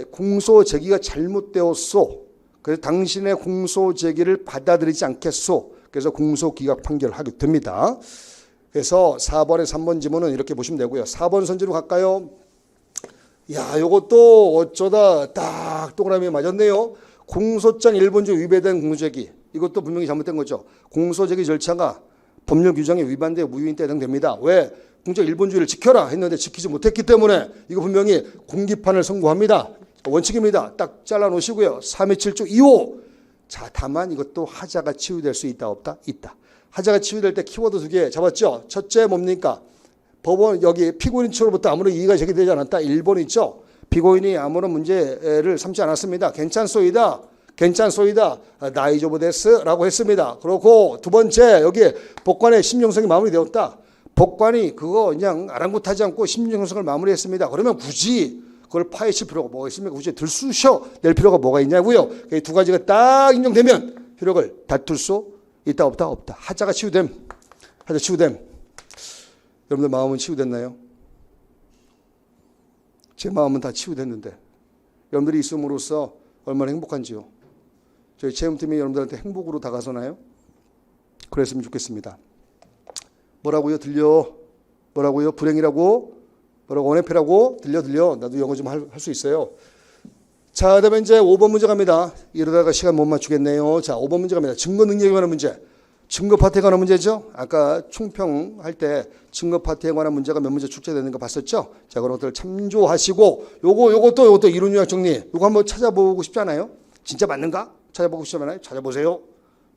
공소 제기가 잘못되었소. 그래서 당신의 공소 제기를 받아들이지 않겠소. 그래서 공소 기각 판결을 하게 됩니다. 그래서 4번에 3번 지문은 이렇게 보시면 되고요. 4번 선지로 갈까요? 야, 요것도 어쩌다 딱 동그라미에 맞았네요. 공소장 1번조 위배된 공소제기. 이것도 분명히 잘못된 거죠. 공소제기 절차가 법률 규정에 위반되어 무효인 때 해당됩니다. 왜? 공소장 1번주의를 지켜라 했는데 지키지 못했기 때문에 이거 분명히 공기판을 선고합니다. 원칙입니다. 딱 잘라놓으시고요. 327조 2호. 자, 다만 이것도 하자가 치유될 수 있다 없다? 있다. 하자가 치유될 때 키워드 2개 잡았죠. 첫째 뭡니까? 법원 여기 피고인 측으로부터 아무런 이의가 제기되지 않았다. 1번 있죠. 피고인이 아무런 문제를 삼지 않았습니다. 괜찮소이다. 나이조부데스라고 했습니다. 그렇고 두 번째 여기 법관의 심정성이 마무리되었다. 법관이 그거 그냥 아랑곳하지 않고 심정성을 마무리했습니다. 그러면 굳이 그걸 파헤칠 필요가 뭐가 있습니까? 굳이 들쑤셔 낼 필요가 뭐가 있냐고요. 두 가지가 딱 인정되면 효력을 다툴 수 있다 없다? 없다. 하자가 치유됨. 하자 치유됨. 여러분들 마음은 치유됐나요? 제 마음은 다 치유됐는데 여러분들이 있음으로써 얼마나 행복한지요. 저희 체험팀이 여러분들한테 행복으로 다가서나요? 그랬으면 좋겠습니다. 뭐라고요? 들려? 뭐라고요? 불행이라고? 뭐라고? 원해패라고? 들려? 나도 영어 좀 할 수 있어요. 자, 그다음에 이제 5번 문제 갑니다. 이러다가 시간 못 맞추겠네요. 자, 5번 문제 갑니다. 증거 능력에 관한 문제. 증거 파트에 관한 문제죠. 아까 총평할 때 증거 파트에 관한 문제가 몇 문제 출제되는 거 봤었죠. 자, 그런 것들 참조하시고 요것도 이론 요약 정리. 요거 한번 찾아보고 싶지 않아요? 진짜 맞는가? 찾아보고 싶지 않아요? 찾아보세요.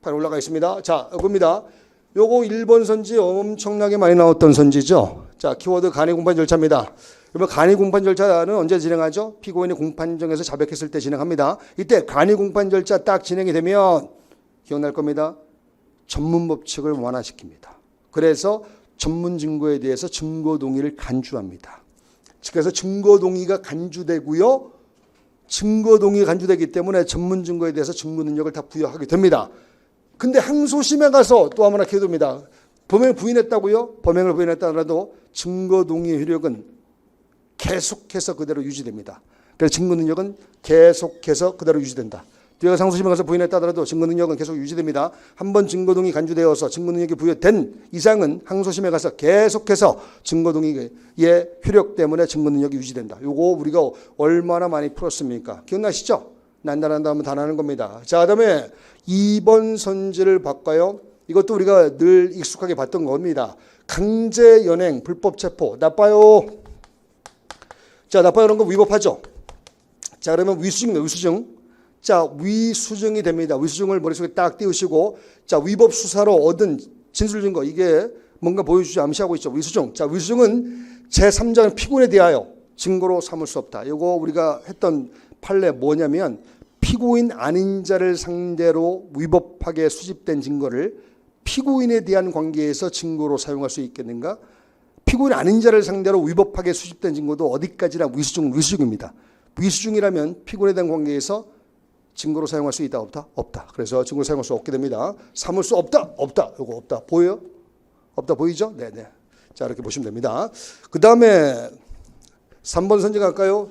팔 올라가 있습니다. 자, 이겁니다. 요거 1번 선지 엄청나게 많이 나왔던 선지죠. 자, 키워드 간이 공판 절차입니다. 그러면 간이 공판 절차는 언제 진행하죠? 피고인이 공판정에서 자백했을 때 진행합니다. 이때 간이 공판 절차 딱 진행이 되면 기억날 겁니다. 전문 법칙을 완화시킵니다. 그래서 전문 증거에 대해서 증거 동의를 간주합니다. 그래서 증거 동의가 간주되고요. 증거 동의가 간주되기 때문에 전문 증거에 대해서 증거 능력을 다 부여하게 됩니다. 근데 항소심에 가서 또 아무나 기회됩니다. 범행을 부인했다고요? 범행을 부인했다라도 증거 동의의 효력은 계속해서 그대로 유지됩니다. 그래서 증거 능력은 계속해서 그대로 유지된다. 뒤에 상소심에 가서 부인했다더라도 증거 능력은 계속 유지됩니다. 한번 증거 동의 간주되어서 증거 능력이 부여된 이상은 항소심에 가서 계속해서 증거 동의의 효력 때문에 증거 능력이 유지된다. 요거 우리가 얼마나 많이 풀었습니까? 기억나시죠? 난다 하면 다 나는 겁니다. 자, 그다음에 2번 선지를 바꿔요. 이것도 우리가 늘 익숙하게 봤던 겁니다. 강제 연행, 불법 체포, 나빠요. 자, 나빠요. 이런 거 위법하죠. 자, 그러면 위수증입니다. 위수증. 자, 위수증이 됩니다. 위수증을 머릿속에 딱 띄우시고, 자, 위법 수사로 얻은 진술 증거, 이게 뭔가 보여주지 암시하고 있죠. 위수증. 자, 위수증은 제3자는 피고인에 대하여 증거로 삼을 수 없다. 이거 우리가 했던 판례 뭐냐면, 피고인 아닌 자를 상대로 위법하게 수집된 증거를 피고인에 대한 관계에서 증거로 사용할 수 있겠는가? 피고인 아닌 자를 상대로 위법하게 수집된 증거도 어디까지나 위수증입니다. 위수증이라면 피고인에 대한 관계에서 증거로 사용할 수 있다, 없다? 없다. 그래서 증거로 사용할 수 없게 됩니다. 삼을 수 없다, 없다. 이거 없다. 보여요? 없다 보이죠? 네네. 자, 이렇게 보시면 됩니다. 그 다음에 3번 선지 갈까요?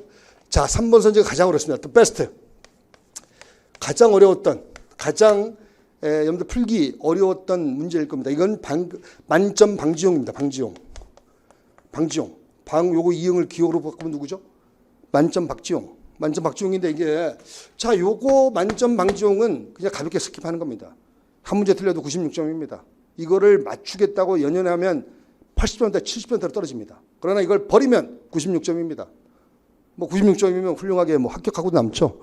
자, 3번 선지가 가장 어렵습니다. The best. 가장 어려웠던, 가장 여러분들 풀기 어려웠던 문제일 겁니다. 이건 만점 방지용입니다. 방지용. 요거 이응을 기호로 바꾸면 누구죠? 만점 박지용. 만점 박지용인데 이게, 자, 요거 만점 방지용은 그냥 가볍게 스킵하는 겁니다. 한 문제 틀려도 96점입니다. 이거를 맞추겠다고 연연하면 80점대, 70점대로 떨어집니다. 그러나 이걸 버리면 96점입니다. 뭐 96점이면 훌륭하게 뭐 합격하고 남죠.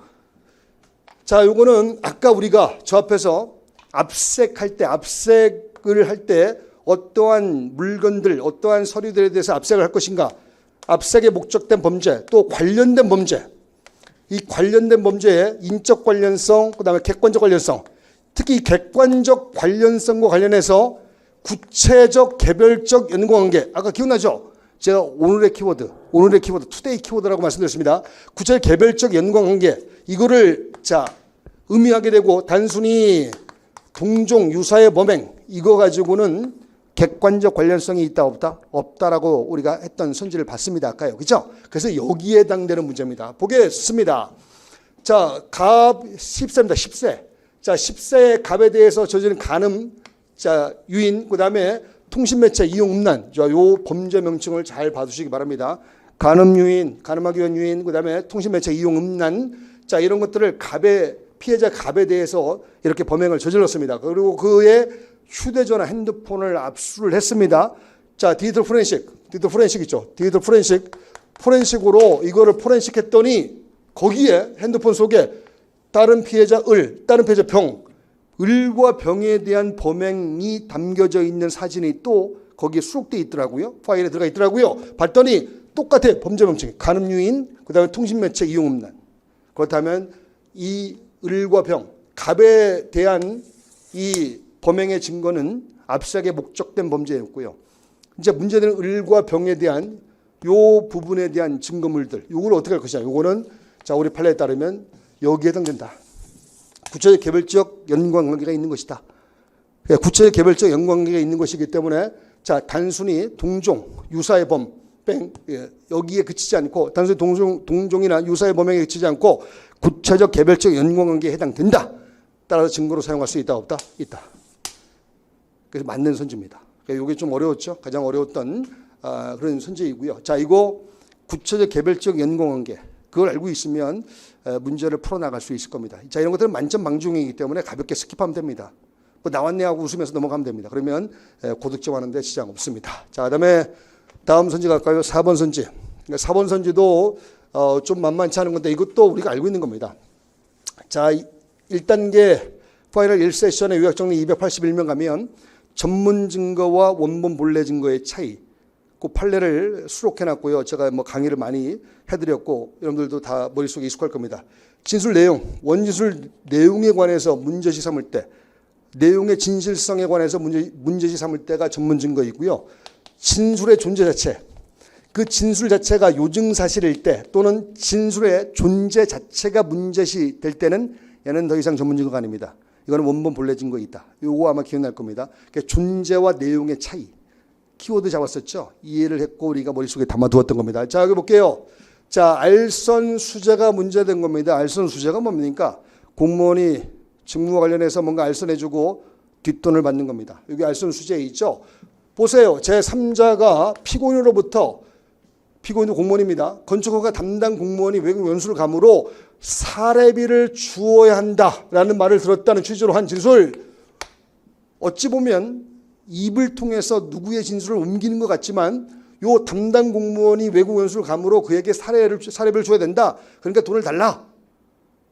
자, 요거는 아까 우리가 저 앞에서 압색을 할 때 어떠한 물건들, 어떠한 서류들에 대해서 압색을 할 것인가, 압색에 목적된 범죄, 또 관련된 범죄, 이 관련된 범죄의 인적 관련성, 그 다음에 객관적 관련성, 특히 객관적 관련성과 관련해서 구체적, 개별적 연관관계, 아까 기억나죠? 제가 오늘의 키워드, 투데이 키워드라고 말씀드렸습니다. 구체적, 개별적 연관관계, 이거를 자 의미하게 되고 단순히 동종, 유사의 범행, 이거 가지고는 객관적 관련성이 있다, 없다? 없다라고 우리가 했던 선지를 봤습니다. 아까요. 그죠? 그래서 여기에 해당되는 문제입니다. 보겠습니다. 자, 갑 10세입니다. 10세. 자, 10세의 갑에 대해서 저지른 간음, 자, 유인, 그 다음에 통신매체 이용 음란. 자, 요 범죄 명칭을 잘 봐두시기 바랍니다. 간음 유인, 간음하기 위한 유인, 그 다음에 통신매체 이용 음란. 자, 이런 것들을 피해자 갑에 대해서 이렇게 범행을 저질렀습니다. 그리고 그의 휴대전화, 핸드폰을 압수를 했습니다. 자, 디지털 포렌식 있죠. 디지털 포렌식으로 이거를 포렌식 했더니 거기에 핸드폰 속에 다른 피해자 병, 을과 병에 대한 범행이 담겨져 있는 사진이 또 거기에 수록되어 있더라고요. 파일에 들어가 있더라고요. 봤더니 똑같아요. 범죄 명칭. 간음 유인, 그 다음에 통신매체 이용 음란. 그렇다면 이 을과 병, 갑에 대한 이 범행의 증거는 압수하게 목적된 범죄였고요. 이제 문제되는 을과 병에 대한 요 부분에 대한 증거물들, 요걸 어떻게 할 것이냐. 요거는 자, 우리 판례에 따르면 여기에 해당된다. 구체적 개별적 연관관계가 있는 것이다. 구체적 개별적 연관관계가 있는 것이기 때문에 자, 단순히 동종, 유사의 여기에 그치지 않고 단순히 동종이나 유사의 범행에 그치지 않고 구체적 개별적 연관관계에 해당된다. 따라서 증거로 사용할 수 있다, 없다? 있다. 그래서 맞는 선지입니다. 이게 좀 어려웠죠. 가장 어려웠던 그런 선지이고요. 자, 이거 구체적 개별적 연관관계, 그걸 알고 있으면 문제를 풀어나갈 수 있을 겁니다. 자, 이런 것들은 만점 방지용이기 때문에 가볍게 스킵하면 됩니다. 뭐 나왔네 하고 웃으면서 넘어가면 됩니다. 그러면 고득점 하는데 지장 없습니다. 자, 그다음에 다음 선지 갈까요? 4번 선지. 4번 선지도 좀 만만치 않은 건데 이것도 우리가 알고 있는 겁니다. 자, 1단계 파이널 1세션의 요약정리 281명 가면 전문 증거와 원본 본래 증거의 차이, 그 판례를 수록해놨고요. 제가 뭐 강의를 많이 해드렸고 여러분들도 다 머릿속에 익숙할 겁니다. 진술 내용, 원진술 내용에 관해서 문제시 삼을 때, 내용의 진실성에 관해서 문제시 삼을 때가 전문 증거이고요. 진술의 존재 자체, 그 진술 자체가 요증사실일 때 또는 진술의 존재 자체가 문제시 될 때는 얘는 더 이상 전문 증거가 아닙니다. 이거는 원본 본래 증거가 있다. 이거 아마 기억날 겁니다. 존재와 내용의 차이. 키워드 잡았었죠. 이해를 했고 우리가 머릿속에 담아두었던 겁니다. 자, 여기 볼게요. 자, 알선 수재가 문제된 겁니다. 알선 수재가 뭡니까? 공무원이 직무와 관련해서 뭔가 알선해주고 뒷돈을 받는 겁니다. 여기 알선 수재 있죠. 보세요. 제3자가 피고인도 공무원입니다. 건축허가 담당 공무원이 외국 연수를 감으로 사례비를 주어야 한다라는 말을 들었다는 취지로 한 진술. 어찌 보면 입을 통해서 누구의 진술을 옮기는 것 같지만 요 담당 공무원이 외국 연수를 감으로 그에게 사례를 줘야 된다. 그러니까 돈을 달라.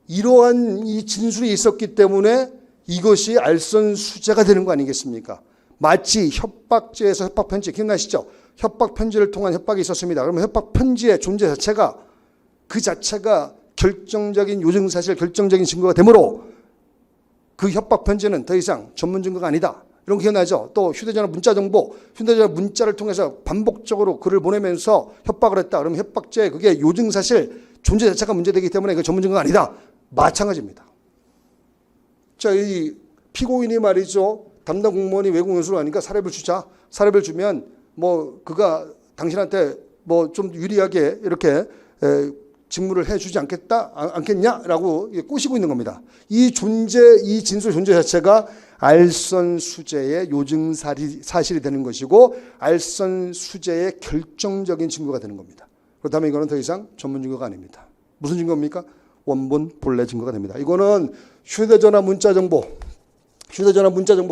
이러한 이 진술이 있었기 때문에 이것이 알선수재가 되는 거 아니겠습니까? 마치 협박죄에서 협박편지 기억나시죠? 협박편지를 통한 협박이 있었습니다. 그러면 협박편지의 존재 자체가 그 자체가 결정적인 요증사실, 결정적인 증거가 되므로 그 협박편지는 더 이상 전문 증거가 아니다. 이런 거 기억나죠? 또 휴대전화 문자 정보, 휴대전화 문자를 통해서 반복적으로 글을 보내면서 협박을 했다. 그러면 협박죄 그게 요증사실 존재 자체가 문제되기 때문에 그 전문 증거가 아니다. 마찬가지입니다. 자, 이 피고인이 말이죠. 담당 공무원이 외국 연수를 하니까 사례를 주자. 사례를 주면 뭐 그가 당신한테 뭐 좀 유리하게 이렇게 직무를 해주지 않겠냐라고 꼬시고 있는 겁니다. 이 진술 존재 자체가 알선수재의 요증사실이 되는 것이고 알선수재의 결정적인 증거가 되는 겁니다. 그렇다면 이거는 더 이상 전문 증거가 아닙니다. 무슨 증거입니까? 원본 본래 증거가 됩니다. 이거는 휴대전화 문자 정보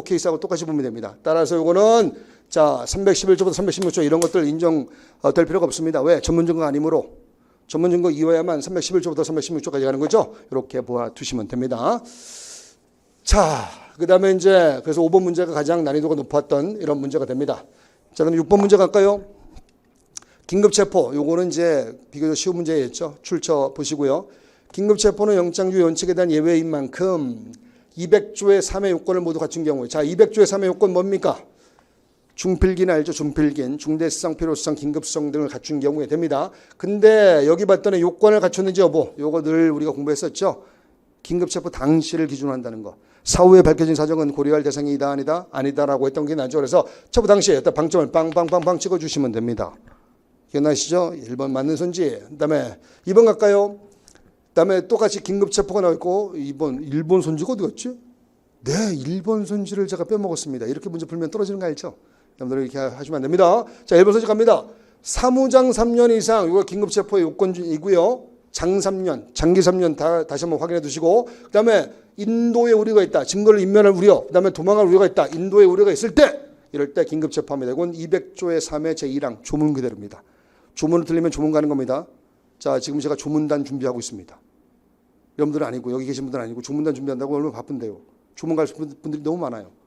케이스하고 똑같이 보면 됩니다. 따라서 이거는 자 311조부터 316조 이런 것들 인정될 필요가 없습니다. 왜? 전문 증거가 아니므로. 전문 증거 이어야만 311조부터 316조까지 가는 거죠. 이렇게 보아두시면 됩니다. 자, 그 다음에 이제 그래서 5번 문제가 가장 난이도가 높았던 이런 문제가 됩니다. 자, 그럼 6번 문제 갈까요? 긴급체포. 요거는 이제 비교적 쉬운 문제였죠. 출처 보시고요. 긴급체포는 영장주의 원칙에 대한 예외인 만큼 200조의 3의 요건을 모두 갖춘 경우에 자, 200조의 3의 요건 뭡니까? 중필긴 알죠? 중필긴, 중대성, 필요성, 긴급성 등을 갖춘 경우에 됩니다. 근데 여기 봤더니 요건을 갖췄는지 여부, 요거 늘 우리가 공부했었죠? 긴급체포 당시를 기준으로 한다는 거. 사후에 밝혀진 사정은 고려할 대상이다, 아니다, 아니다라고 했던 게 나죠. 그래서 체포 당시에 일단 방점을 빵빵빵빵 찍어주시면 됩니다. 기억나시죠? 1번 맞는 선지. 그 다음에 2번 갈까요? 그 다음에 똑같이 긴급체포가 나와있고 2번, 일본 선지가 어디 갔지? 네, 1번 선지를 제가 빼먹었습니다. 이렇게 문제 풀면 떨어지는 거 알죠? 여러분들 이렇게 하시면 안 됩니다. 자, 1번 선지 갑니다. 사무장 3년 이상, 이거 긴급체포의 요건이고요. 장 3년, 장기 3년 다시 한번 확인해 두시고, 그 다음에 인도에 우려가 있다. 증거를 인멸할 우려, 그 다음에 도망할 우려가 있다. 인도에 우려가 있을 때, 이럴 때 긴급체포합니다. 이건 200조의 3의 제1항 조문 그대로입니다. 조문을 틀리면 조문 가는 겁니다. 자, 지금 제가 조문단 준비하고 있습니다. 여러분들은 아니고, 여기 계신 분들은 아니고, 조문단 준비한다고 얼마나 바쁜데요. 조문 갈 분들이 너무 많아요.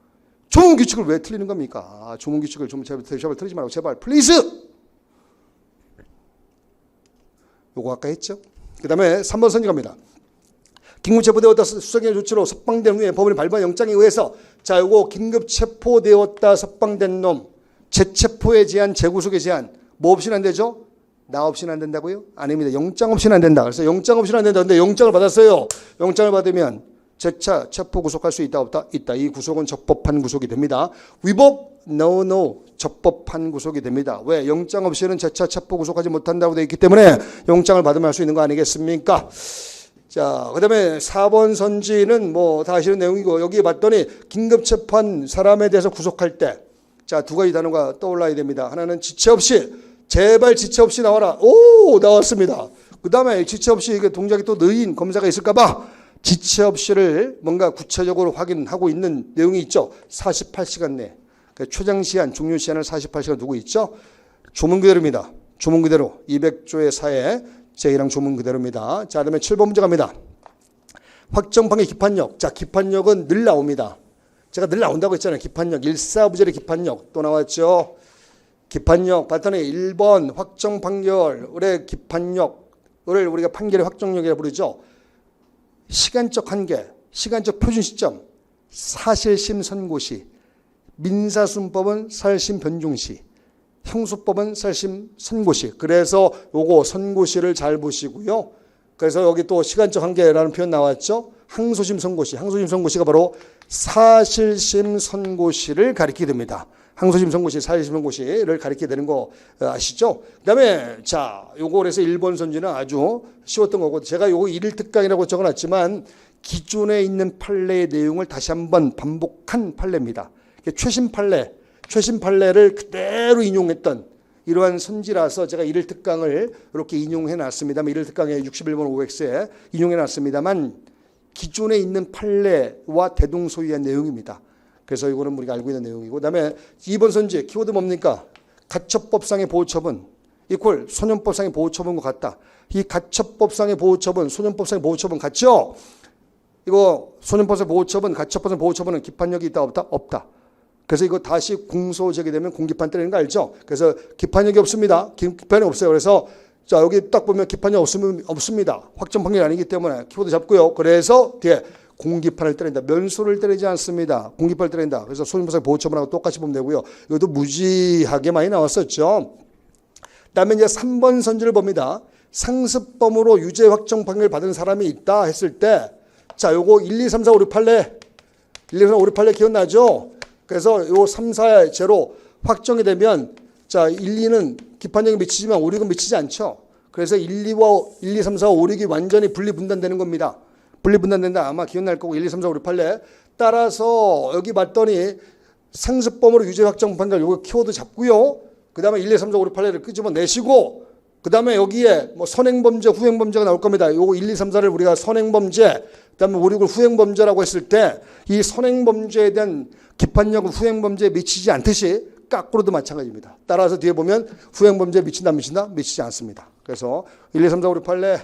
조문 규칙을 왜 틀리는 겁니까? 조문 규칙을 좀 제발 틀리지 말고 제발 플리즈. 요거 아까 했죠. 그 다음에 3번 선지 갑니다. 긴급체포되었다 수사기관 조치로 석방된 후에 법원이 발부한 영장에 의해서 자, 요거 긴급체포되었다 석방된 놈 재체포에 제한 재구속에 제한 뭐 없이는 안 되죠? 나 없이는 안 된다고요? 아닙니다. 영장 없이는 안 된다. 그래서 영장 없이는 안 된다. 근데 영장을 받았어요. 영장을 받으면 재차 체포 구속할 수 있다 없다? 있다. 이 구속은 적법한 구속이 됩니다. 위법? No. 적법한 구속이 됩니다. 왜? 영장 없이는 재차 체포 구속하지 못한다고 되어 있기 때문에 영장을 받으면 할 수 있는 거 아니겠습니까? 자, 그 다음에 4번 선지는 뭐 다 아시는 내용이고 여기에 봤더니 긴급 체포한 사람에 대해서 구속할 때 자, 두 가지 단어가 떠올라야 됩니다. 하나는 지체 없이 제발 지체 없이 나와라. 오, 나왔습니다. 그 다음에 지체 없이 이게 동작이 또 느린 검사가 있을까봐 지체 없이를 뭔가 구체적으로 확인하고 있는 내용이 있죠. 48시간 내. 최장시한, 종료시한을 48시간 두고 있죠. 조문 그대로입니다. 조문 그대로. 200조의 4에 제1항 조문 그대로입니다. 자, 그다음에 7번 문제 갑니다. 확정판의 기판력. 자, 기판력은 늘 나옵니다. 제가 늘 나온다고 했잖아요. 기판력. 일사부절의 기판력. 또 나왔죠. 기판력. 봤더니 1번 확정 판결의 기판력을 우리가 판결의 확정력이라고 부르죠. 시간적 한계, 시간적 표준 시점, 사실심 선고시, 민사순법은 사실심 변종시, 형수법은 사실심 선고시. 그래서 요거 선고시를 잘 보시고요. 그래서 여기 또 시간적 한계라는 표현 나왔죠. 항소심 선고시, 항소심 선고시가 바로 사실심 선고시를 가리키게 됩니다. 항소심 선고시, 사실심 선고시를 가리키게 되는 거 아시죠? 그 다음에 자, 요거 그래서 1번 선지는 아주 쉬웠던 거고 제가 요거 1일 특강이라고 적어놨지만 기존에 있는 판례의 내용을 다시 한번 반복한 판례입니다. 최신 판례를 그대로 인용했던 이러한 선지라서 제가 1일 특강을 이렇게 인용해 놨습니다만 1일 특강에 61번 OX에 인용해 놨습니다만 기존에 있는 판례와 대동소이한 내용입니다. 그래서 이거는 우리가 알고 있는 내용이고, 그다음에 2번 선지 키워드 뭡니까? 가처법상의 보호처분 이퀄 소년법상의 보호처분과 같다. 이 가처법상의 보호처분, 소년법상의 보호처분 같죠? 이거 소년법상의 보호처분, 가처법상의 보호처분은 기판력이 있다 없다? 없다. 그래서 이거 다시 공소 제기되면 공기판 때리는 거 알죠? 그래서 기판력이 없습니다. 기판이 없어요. 그래서 자 여기 딱 보면 기판이 없습니다. 확정 판결이 아니기 때문에 키워드 잡고요. 그래서 뒤에 공기판을 때린다. 면소를 때리지 않습니다. 공기판을 때린다. 그래서 소년법상의 보호처분하고 똑같이 보면 되고요. 이것도 무지하게 많이 나왔었죠. 그다음에 이제 3번 선지를 봅니다. 상습범으로 유죄 확정 판결을 받은 사람이 있다 했을 때, 자, 요거 1, 2, 3, 4, 5, 6, 8례, 1, 2, 3, 4, 5, 6, 8례 기억나죠? 그래서 요 3, 4의 죄로 확정이 되면, 자, 1, 2는 기판력이 미치지만 5, 6은 미치지 않죠. 그래서 1, 2, 3, 4, 5, 6이 완전히 분리분단되는 겁니다. 분리분단된다. 아마 기억날 거고 1, 2, 3, 4, 5, 6, 8례. 따라서 여기 봤더니 상습범으로 유죄 확정 판결 요거 키워드 잡고요. 그 다음에 1, 2, 3, 4, 5, 6, 8례를 끄집어내시고, 그 다음에 여기에 뭐 선행범죄, 후행범죄가 나올 겁니다. 요거 1, 2, 3, 4를 우리가 선행범죄, 그 다음에 5, 6을 후행범죄라고 했을 때, 이 선행범죄에 대한 기판력은 후행범죄에 미치지 않듯이 거꾸로도 마찬가지입니다. 따라서 뒤에 보면 후행범죄에 미친다, 미친다? 미치지 않습니다. 그래서 1, 2, 3, 4, 5, 6, 8례,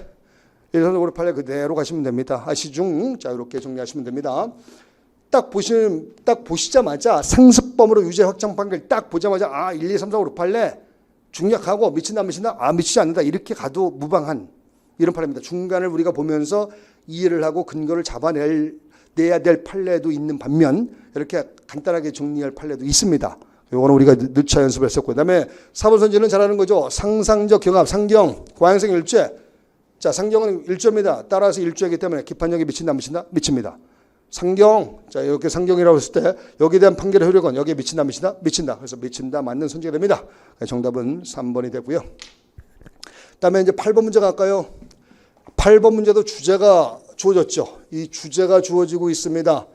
1, 2, 3, 4, 5, 6, 8례 그대로 가시면 됩니다. 아시중? 자, 이렇게 정리하시면 됩니다. 딱 보시자마자 상습범으로 유죄 확정 판결 딱 보자마자 아 1, 2, 3, 4, 5, 6, 8례 중략하고 미친다 미친다 아 미치지 않는다 이렇게 가도 무방한 이런 판례입니다. 중간을 우리가 보면서 이해를 하고 근거를 잡아내야 될 판례도 있는 반면 이렇게 간단하게 정리할 판례도 있습니다. 이거는 우리가 늦차 연습을 했었고, 그다음에 4번 선지는 잘하는 거죠. 상상적 경합 상경 과행성 일죄. 자, 상경은 일조입니다. 따라서 일조이기 때문에 기판력이 미친다 미친다 미칩니다. 상경, 자 이렇게 상경이라고 했을 때 여기에 대한 판결의 효력은 여기에 미친다 미친다 미친다. 그래서 미친다 맞는 선지가 됩니다. 정답은 3번이 되고요. 그다음에 이제 8번 문제 갈까요? 8번 문제도 주제가 주어졌죠. 이 주제가 주어지고 있습니다.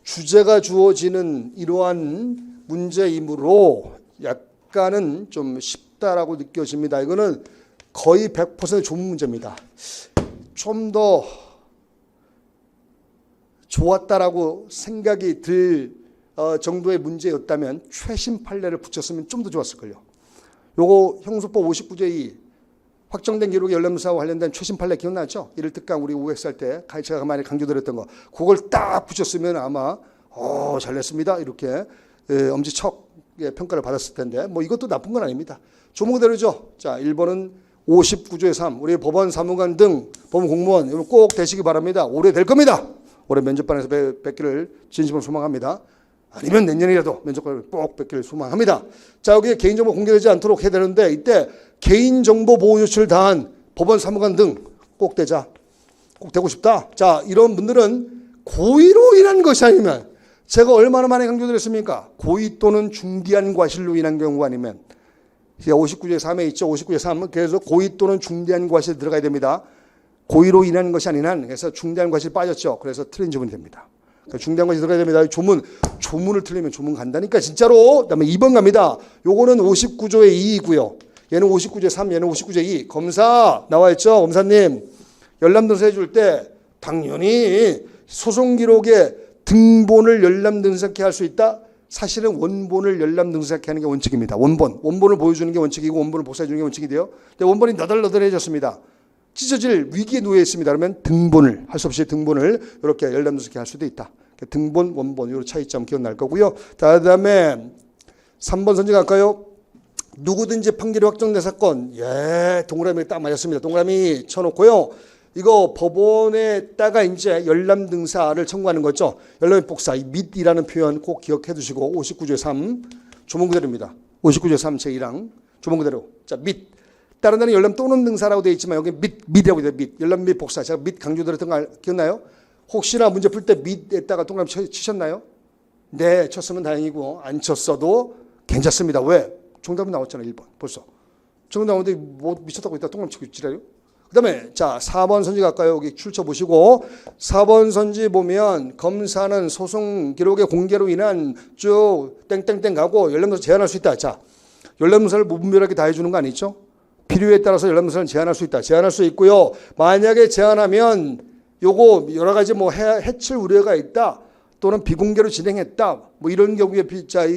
주제가 주어지는 이러한 문제이므로 약간은 좀 쉽다라고 느껴집니다. 이거는 거의 100% 좋은 문제입니다. 좀 더 좋았다라고 생각이 들 정도의 문제였다면 최신 판례를 붙였으면 좀 더 좋았을걸요. 요거 형소법 59조 2 확정된 기록의 연lem사와 관련된 최신 판례 기억나죠? 이를 특강 우리 OX 할 때 제가 많이 강조드렸던 거 그걸 딱 붙였으면 아마 잘냈습니다 이렇게 엄지척 평가를 받았을 텐데 뭐 이것도 나쁜 건 아닙니다. 조목대로죠. 자 1번은 59조의 3 우리 법원 사무관 등 법원 공무원 이거 꼭 되시기 바랍니다. 올해 될 겁니다. 올해 면접반에서 뵙기를 진심으로 소망합니다. 아니면 내년이라도 면접관을 꼭 뵙기를 소망합니다. 자 여기에 개인정보 공개되지 않도록 해야 되는데 이때 개인정보 보호 조치를 다한 법원 사무관 등 꼭 되자. 꼭 되고 싶다. 자 이런 분들은 고의로 인한 것이 아니면 제가 얼마나 많이 강조드렸습니까? 고의 또는 중대한 과실로 인한 경우가 아니면 59조의 3에 있죠. 59조의 3 그래서 고의 또는 중대한 과실 들어가야 됩니다. 고의로 인한 것이 아닌 한 그래서 중대한 과실이 빠졌죠. 그래서 틀린 지문이 됩니다. 중대한 것이 들어가야 됩니다. 조문을 틀리면 조문 간다니까 진짜로. 그다음에 2번 갑니다. 요거는 59조의 2이고요. 얘는 59조의 3, 얘는 59조의 2. 검사 나와 있죠. 검사님 열람등사 해줄 때 당연히 소송 기록에 등본을 열람등사케 할 수 있다. 사실은 원본을 열람등사케 하는 게 원칙입니다. 원본을 보여주는 게 원칙이고 원본을 복사해 주는 게 원칙이 돼요. 근데 원본이 너덜너덜해졌습니다. 찢어질 위기에 놓여 있습니다. 그러면 등본을 할 수 없이 등본을 이렇게 열람등사케 할 수도 있다. 등본, 원본 이 차이점 기억날 거고요. 다음에 3번 선지 갈까요? 누구든지 판결이 확정된 사건. 예, 동그라미 딱 맞았습니다. 동그라미 쳐놓고요. 이거 법원에다가 이제 열람등사를 청구하는 거죠. 열람의 복사, 이 밋이라는 표현 꼭 기억해 두시고 59조의 3 조문 그대로입니다. 59조의 3 제1항 조문 그대로. 자, 밋. 다른 데는 열람 또는 등사라고 되어 있지만 여기 밋이라고 되어 있어요. 밋. 열람 및 복사. 제가 밋 강조드렸던 거 기억나요? 혹시나 문제 풀 때 밋에다가 동그라미 치셨나요? 네, 쳤으면 다행이고 안 쳤어도 괜찮습니다. 왜? 정답은 나왔잖아요. 1번 벌써. 정답 나오는데 뭐 미쳤다고 있다 동그라미 치고 있지래요? 그 다음에 자 4번 선지 갈까요? 여기 출처 보시고 4번 선지 보면 검사는 소송 기록의 공개로 인한 쭉 땡땡땡 가고 열람등사 제한할 수 있다. 자 열람등사를 무분별하게 다 해주는 거 아니죠? 필요에 따라서 열람등사는 제한할 수 있다. 제한할 수 있고요. 만약에 제한하면 요거 여러 가지 뭐 해칠 우려가 있다. 또는 비공개로 진행했다. 뭐 이런 경우에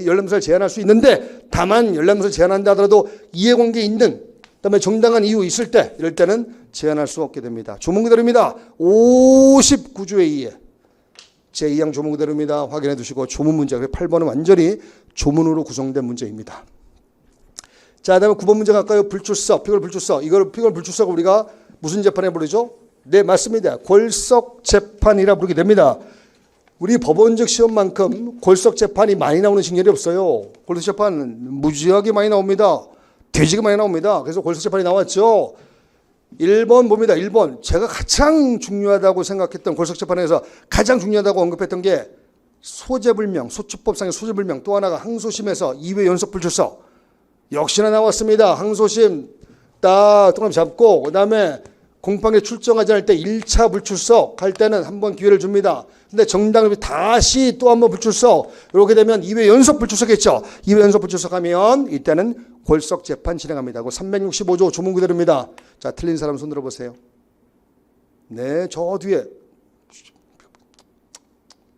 열람사를 제한할 수 있는데, 다만 열람사를 제한한다 하더라도 이해관계 있는, 그다음에 정당한 이유 있을 때, 이럴 때는 제한할 수 없게 됩니다. 조문 그대로입니다. 59조의 2에 제2항 조문 그대로입니다. 확인해 두시고 조문 문제, 8번은 완전히 조문으로 구성된 문제입니다. 자, 그다음에 9번 문제 갈까요? 불출석, 피고인 불출석. 이걸 피고인 불출석을 우리가 무슨 재판에 부르죠? 네, 맞습니다. 골석 재판이라 부르게 됩니다. 우리 법원적 시험만큼 골석 재판이 많이 나오는 직렬이 없어요. 골석 재판 무지하게 많이 나옵니다. 되지게 많이 나옵니다. 그래서 골석 재판이 나왔죠. 1번 봅니다. 1번. 제가 가장 중요하다고 생각했던 골석 재판에서 가장 중요하다고 언급했던 게 소재불명, 소추법상의 소재불명, 또 하나가 항소심에서 2회 연속 불출석. 역시나 나왔습니다. 항소심 딱 동그라미 잡고, 그 다음에 공판에 출정하지 않을 때 1차 불출석 할 때는 한 번 기회를 줍니다. 근데 정당을 다시 또 한 번 불출석, 이렇게 되면 2회 연속 불출석했죠. 2회 연속 불출석하면 이때는 골석 재판 진행합니다. 365조 조문 그대로입니다. 자, 틀린 사람 손 들어보세요. 네, 저 뒤에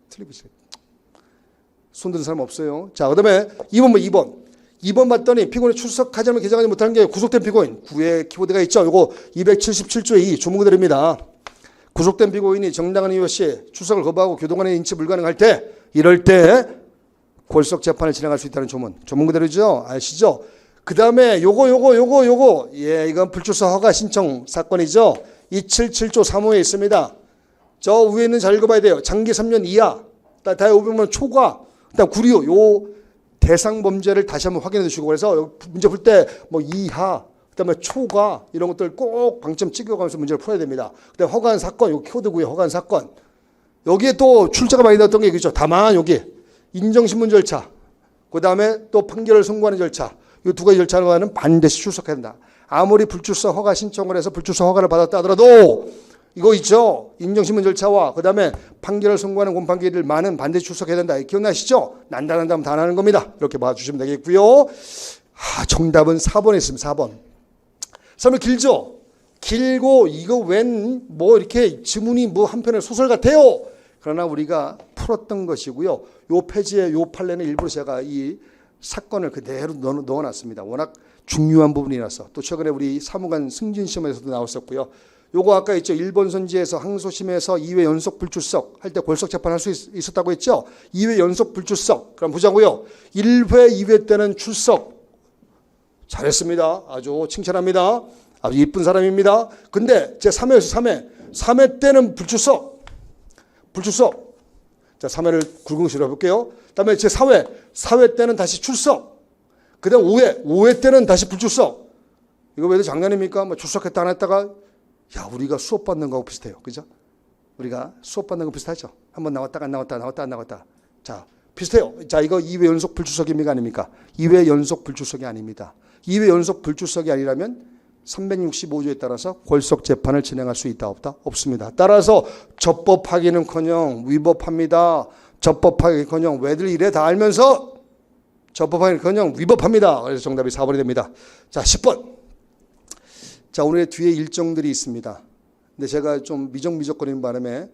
틀리세요. 손 드는 사람 없어요. 자, 그다음에 2번 뭐 2번 봤더니 피고인이 출석하지 않으면 개정하지 못하는 게 구속된 피고인. 9회 키워드가 있죠. 이거 277조의 2 조문 그대로입니다. 구속된 피고인이 정당한 이유 없이 출석을 거부하고 교도관의 인치 불가능할 때, 이럴 때 골석 재판을 진행할 수 있다는 조문 그대로죠. 아시죠? 그 다음에 요거 예, 이건 불출석 허가 신청 사건이죠. 277조 3호에 있습니다. 저 위에 있는 잘 읽어봐야 돼요. 장기 3년 이하, 다에 보면 초과, 그다음 구류, 요 대상 범죄를 다시 한번 확인해 주시고, 그래서 문제 풀 때 뭐 이하, 그다음에 초과 이런 것들 꼭 방점 찍어가면서 문제를 풀어야 됩니다. 그다음에 허가한 사건, 요 키워드고요. 허가한 사건. 여기에 또 출제가 많이 나왔던 게 있죠. 다만 여기 인정신문 절차, 그다음에 또 판결을 선고하는 절차, 이 두 가지 절차는 반드시 출석해야 된다. 아무리 불출석 허가 신청을 해서 불출석 허가를 받았다 하더라도 이거 있죠. 인정신문 절차와 그다음에 판결을 선고하는 공판기일만은 반드시 출석해야 된다. 기억나시죠? 난다면 다 나는 겁니다. 이렇게 봐주시면 되겠고요. 정답은 4번에 있습니다. 4번. 3번 길죠? 길고 이거 웬 뭐 이렇게 지문이 뭐 한편의 소설 같아요. 그러나 우리가 풀었던 것이고요. 요 페이지에 요 판례는 일부러 제가 이 사건을 그대로 넣어놨습니다. 워낙 중요한 부분이라서. 또 최근에 우리 사무관 승진 시험에서도 나왔었고요. 요거 아까 있죠. 1번 선지에서 항소심에서 2회 연속 불출석 할 때 골석 재판할 수 있었다고 했죠. 2회 연속 불출석. 그럼 보자고요. 1회, 2회 때는 출석. 잘했습니다. 아주 칭찬합니다. 아주 이쁜 사람입니다. 근데 제 3회에서 3회 때는 불출석. 자, 3회를 굵은글씨로 해볼게요. 그다음에 제 4회 때는 다시 출석. 그다음 5회 때는 다시 불출석. 이거 왜 장난입니까? 뭐 출석했다 안 했다가, 야, 우리가 수업 받는 거하고 비슷해요. 그죠? 우리가 수업 받는 거 비슷하죠? 한번 나왔다가 안 나왔다, 나왔다 안 나왔다. 자, 비슷해요. 자, 이거 2회 연속 불출석입니까? 아닙니까? 2회 연속 불출석이 아닙니다. 2회 연속 불출석이 아니라면 365조에 따라서 골석 재판을 진행할 수 있다 없다? 없습니다. 따라서 적법하기는커녕 위법합니다. 적법하기는커녕 왜들 이래 다 알면서 적법하기는커녕 위법합니다. 그래서 정답이 4번이 됩니다. 자, 10번. 자, 오늘 뒤에 일정들이 있습니다. 근데 제가 좀 미적거리는 바람에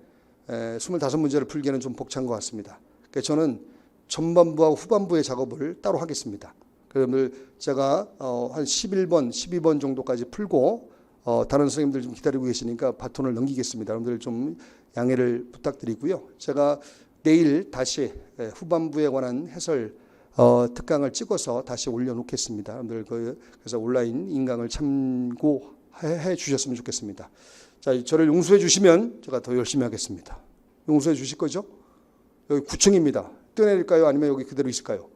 25문제를 풀기에는 좀 벅찬 것 같습니다. 그래서 저는 전반부하고 후반부의 작업을 따로 하겠습니다. 여러분들 제가 한 11번, 12번 정도까지 풀고 다른 선생님들 좀 기다리고 계시니까 바톤을 넘기겠습니다. 여러분들 좀 양해를 부탁드리고요. 제가 내일 다시 후반부에 관한 해설 특강을 찍어서 다시 올려놓겠습니다. 여러분들 그래서 온라인 인강을 참고해 주셨으면 좋겠습니다. 자, 저를 용서해 주시면 제가 더 열심히 하겠습니다. 용서해 주실 거죠? 여기 9층입니다. 뛰어내릴까요? 아니면 여기 그대로 있을까요?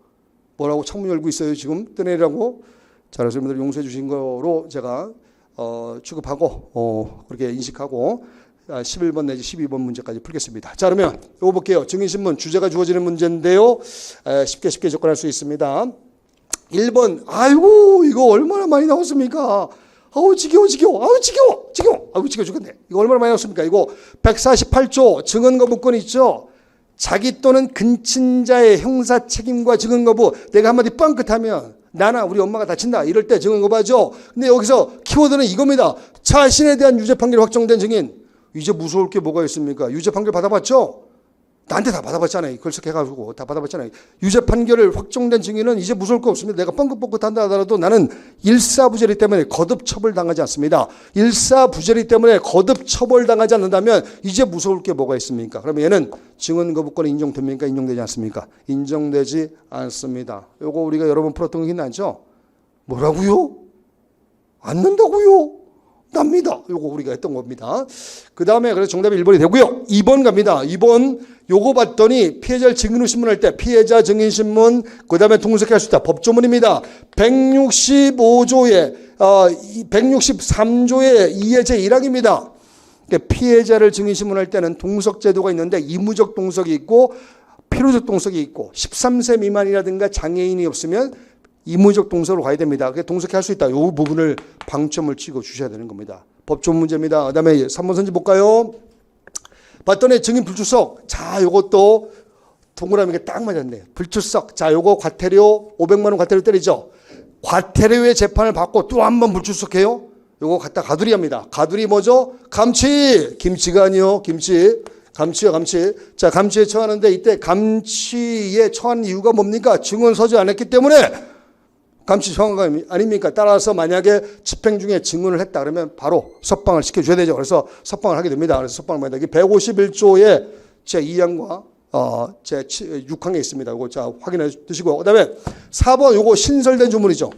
뭐라고 창문 열고 있어요 지금? 뛰어내리라고? 자, 그래서 여러분들 용서해 주신 거로 제가 취급하고 그렇게 인식하고 11번 내지 12번 문제까지 풀겠습니다. 자, 그러면 이거 볼게요. 증인신문 주제가 주어지는 문제인데요. 쉽게 접근할 수 있습니다. 1번. 아이고, 이거 얼마나 많이 나왔습니까? 아우, 지겨워. 아우, 지겨워 죽겠네. 이거 얼마나 많이 나왔습니까? 이거 148조 증언거부권 있죠? 자기 또는 근친자의 형사 책임과 증언거부. 내가 한마디 뻥끗하면 나나 우리 엄마가 다친다. 이럴 때 증언거부하죠. 근데 여기서 키워드는 이겁니다. 자신에 대한 유죄 판결이 확정된 증인. 이제 무서울 게 뭐가 있습니까? 유죄 판결 받아봤죠? 나한테 다 받아봤잖아요. 결석해가지고 다 받아봤잖아요. 유죄 판결을 확정된 증인은 이제 무서울 거 없습니다. 내가 뻥긋뻥긋한다 하더라도 나는 일사부재리 때문에 거듭 처벌당하지 않습니다. 일사부재리 때문에 거듭 처벌당하지 않는다면 이제 무서울 게 뭐가 있습니까? 그러면 얘는 증언 거부권이 인정됩니까? 인정되지 않습니까? 인정되지 않습니다. 요거 우리가 여러 번 풀었던 거 기억나죠? 뭐라고요? 않는다고요? 납니다. 요거 우리가 했던 겁니다. 그 다음에 그래서 정답이 1번이 되고요. 2번 갑니다. 2번 요거 봤더니 피해자를 증인으로 신문할 때 피해자 증인 신문 그 다음에 동석할 수 있다. 법조문입니다. 165조의 163조의 2의 제1항입니다. 피해자를 증인 신문할 때는 동석 제도가 있는데 의무적 동석이 있고 필요적 동석이 있고 13세 미만이라든가 장애인이 없으면 의무적 동석으로 가야 됩니다. 동석해 할 수 있다. 이 부분을 방점을 찍어 주셔야 되는 겁니다. 법조 문제입니다. 그 다음에 3번 선지 볼까요? 봤더니 증인 불출석. 자, 요것도 동그라미가 딱 맞았네. 불출석. 자, 요거 과태료 500만 원 과태료 때리죠. 과태료의 재판을 받고 또 한 번 불출석해요. 요거 갖다 가두리 합니다. 가두리 뭐죠? 감치. 김치가 아니요. 김치. 감치요, 감치. 자, 감치에 처하는데 이때 감치에 처한 이유가 뭡니까? 증언 서지 않았기 때문에 감치 처한 거 아닙니까? 따라서 만약에 집행 중에 증언을 했다 그러면 바로 석방을 시켜줘야 되죠. 그래서 석방을 하게 됩니다. 그래서 석방을 받는다. 이게 151조의 제2항과 제6항에 있습니다. 이거 자 확인해 두시고. 그 다음에 4번 요거 신설된 주문이죠.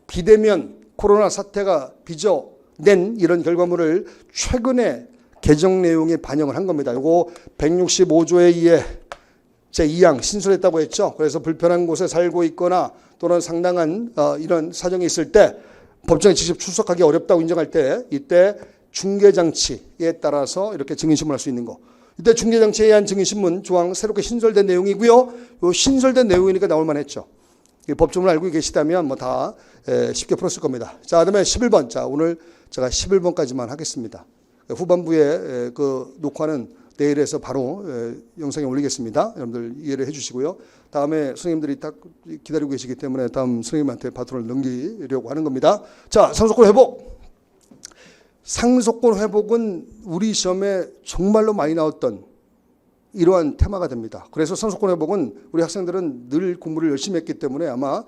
비대면 코로나 사태가 빚어낸 이런 결과물을 최근에 개정 내용에 반영을 한 겁니다. 요거 165조에 의해 제2항 신설했다고 했죠. 그래서 불편한 곳에 살고 있거나 또는 상당한 이런 사정이 있을 때 법정에 직접 출석하기 어렵다고 인정할 때 이때 중개장치에 따라서 이렇게 증인신문할 수 있는 거. 이때 중개장치에 의한 증인신문 조항 새롭게 신설된 내용이고요. 요 신설된 내용이니까 나올 만했죠. 법조문을 알고 계시다면 뭐 다 쉽게 풀었을 겁니다. 자, 그다음에 11번. 자, 오늘 제가 11번까지만 하겠습니다. 후반부에 그 녹화는 내일에서 바로 영상에 올리겠습니다. 여러분들 이해를 해주시고요. 다음에 선생님들이 딱 기다리고 계시기 때문에 다음 선생님한테 바톤을 넘기려고 하는 겁니다. 자, 상속권 회복. 상속권 회복은 우리 시험에 정말로 많이 나왔던 이러한 테마가 됩니다. 그래서 상속권 회복은 우리 학생들은 늘 공부를 열심히 했기 때문에 아마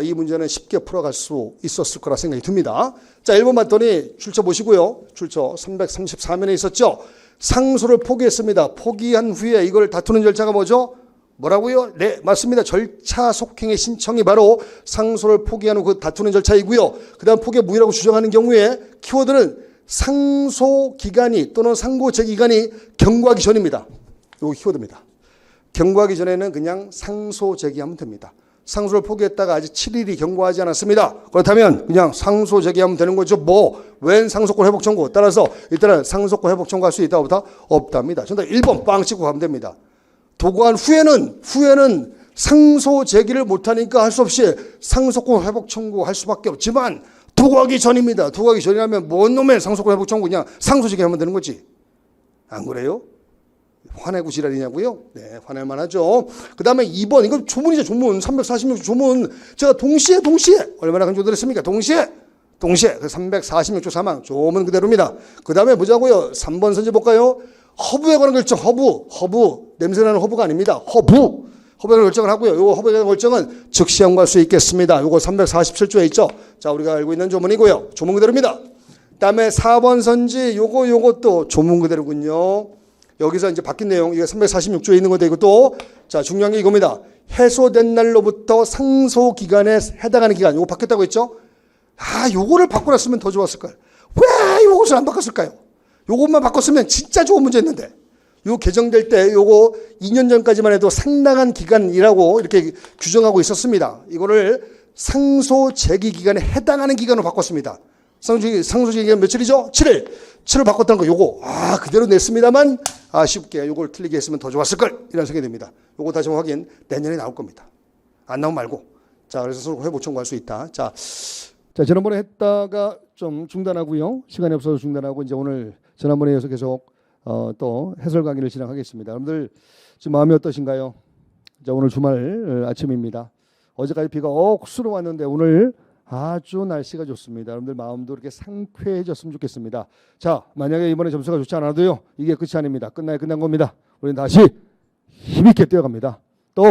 이 문제는 쉽게 풀어갈 수 있었을 거라 생각이 듭니다. 자, 1번 봤더니 출처 보시고요. 출처 334면에 있었죠. 상소를 포기했습니다. 포기한 후에 이걸 다투는 절차가 뭐죠? 뭐라고요? 네, 맞습니다. 절차 속행의 신청이 바로 상소를 포기한 후 그 다투는 절차이고요. 그 다음 포기 무효라고 주장하는 경우에 키워드는 상소 기간이 또는 상고 제기간이 경고하기 전입니다. 이거 키워드입니다. 경고하기 전에는 그냥 상소 제기하면 됩니다. 상소를 포기했다가 아직 7일이 경고하지 않았습니다. 그렇다면 그냥 상소 제기하면 되는 거죠. 뭐? 웬 상속권 회복 청구? 따라서 일단은 상속권 회복 청구할 수 있다보다 없답니다. 정답 1번 빵 찍고 가면 됩니다. 도구한 후에는 상소 제기를 못하니까 할 수 없이 상속권 회복 청구할 수밖에 없지만 도구하기 전입니다. 도구하기 전이라면 뭔 놈의 상속권 회복 청구 그냥 상소 제기하면 되는 거지. 안 그래요? 화내고 지랄이냐고요? 네, 화낼만 하죠. 그 다음에 2번, 이건 조문이죠, 조문. 346조 조문. 제가 동시에, 얼마나 강조드렸습니까? 동시에. 그래서 346조 사망. 조문 그대로입니다. 그 다음에 보자고요. 3번 선지 볼까요? 허브에 관한 결정, 허브. 냄새나는 허브가 아닙니다. 허브에 관한 결정을 하고요. 요거 허브에 관한 결정은 즉시 연구할 수 있겠습니다. 요거 347조에 있죠. 자, 우리가 알고 있는 조문이고요. 조문 그대로입니다. 그 다음에 4번 선지, 요것도 조문 그대로군요. 여기서 이제 바뀐 내용, 이게 346조에 있는 건데 이것도, 자, 중요한 게 이겁니다. 해소된 날로부터 상소 기간에 해당하는 기간, 요거 바뀌었다고 했죠? 요거를 바꿔놨으면 더 좋았을까요? 왜 요것을 안 바꿨을까요? 요것만 바꿨으면 진짜 좋은 문제였는데. 요 개정될 때 요거 2년 전까지만 해도 상당한 기간이라고 이렇게 규정하고 있었습니다. 이거를 상소 제기 기간에 해당하는 기간으로 바꿨습니다. 상소 제기 기간 며칠이죠? 7을 바꿨다는 거 요거 그대로 냈습니다만 아쉽게 요걸 틀리게 했으면 더 좋았을걸 이런 생각이 듭니다. 요거 다시 확인 내년에 나올 겁니다. 안 나오면 말고. 자, 그래서 서로 회복 청구할 수 있다. 자, 지난번에 했다가 좀 중단하고요. 시간이 없어서 중단하고 이제 오늘 지난번에 이어서 계속 또 해설 강의를 진행하겠습니다. 여러분들 지금 마음이 어떠신가요? 자, 오늘 주말 아침입니다. 어제까지 비가 억수로 왔는데 오늘 아주 날씨가 좋습니다. 여러분들 마음도 이렇게 상쾌해졌으면 좋겠습니다. 자, 만약에 이번에 점수가 좋지 않아도요. 이게 끝이 아닙니다. 끝난 겁니다. 우리는 다시 힘있게 뛰어갑니다. 또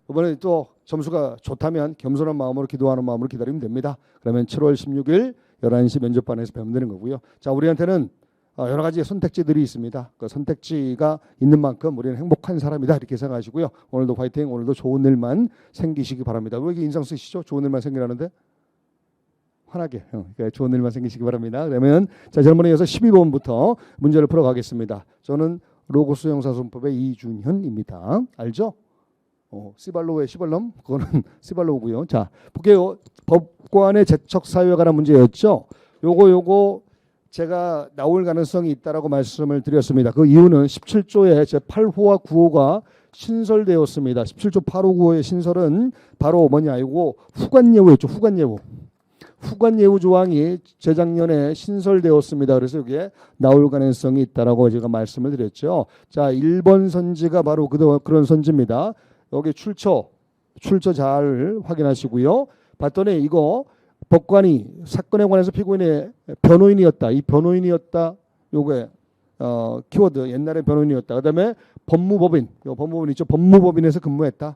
이번에 또 점수가 좋다면 겸손한 마음으로 기도하는 마음으로 기다리면 됩니다. 그러면 7월 16일 11시 면접반에서 배우면 되는 거고요. 자, 우리한테는 여러 가지 선택지들이 있습니다. 그 선택지가 있는 만큼 우리는 행복한 사람이다 이렇게 생각하시고요. 오늘도 화이팅, 오늘도 좋은 일만 생기시기 바랍니다. 왜 이렇게 인상 쓰시죠? 좋은 일만 생기라는데? 환하게 좋은 일만 생기시기 바랍니다. 그러면 자, 질문에 이어서 12번부터 문제를 풀어가겠습니다. 저는 로고스 형사소송법의 이준현입니다. 알죠? 시발로의 시발놈? 그거는 시발로고요. 자, 볼게요. 법관의 재척 사유에 관한 문제였죠. 요거 제가 나올 가능성이 있다라고 말씀을 드렸습니다. 그 이유는 17조의 제8호와 9호가 신설되었습니다. 17조 8호 9호의 신설은 바로 뭐냐, 이거 후관예우였죠. 후관예우 조항이 재작년에 신설되었습니다. 그래서 여기에 나올 가능성이 있다라고 제가 말씀을 드렸죠. 자, 1번 선지가 바로 그런 선지입니다. 여기 출처 잘 확인하시고요. 봤더니 이거 법관이 사건에 관해서 피고인의 변호인이었다. 이 변호인이었다. 요게 키워드 옛날에 변호인이었다. 그다음에 법무법인 있죠. 법무법인에서 근무했다.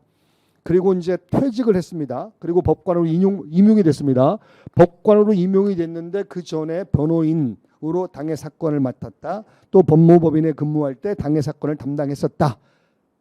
그리고 이제 퇴직을 했습니다. 그리고 법관으로 임용이 됐습니다. 법관으로 임용이 됐는데 그 전에 변호인으로 당해 사건을 맡았다. 또 법무법인에 근무할 때 당해 사건을 담당했었다.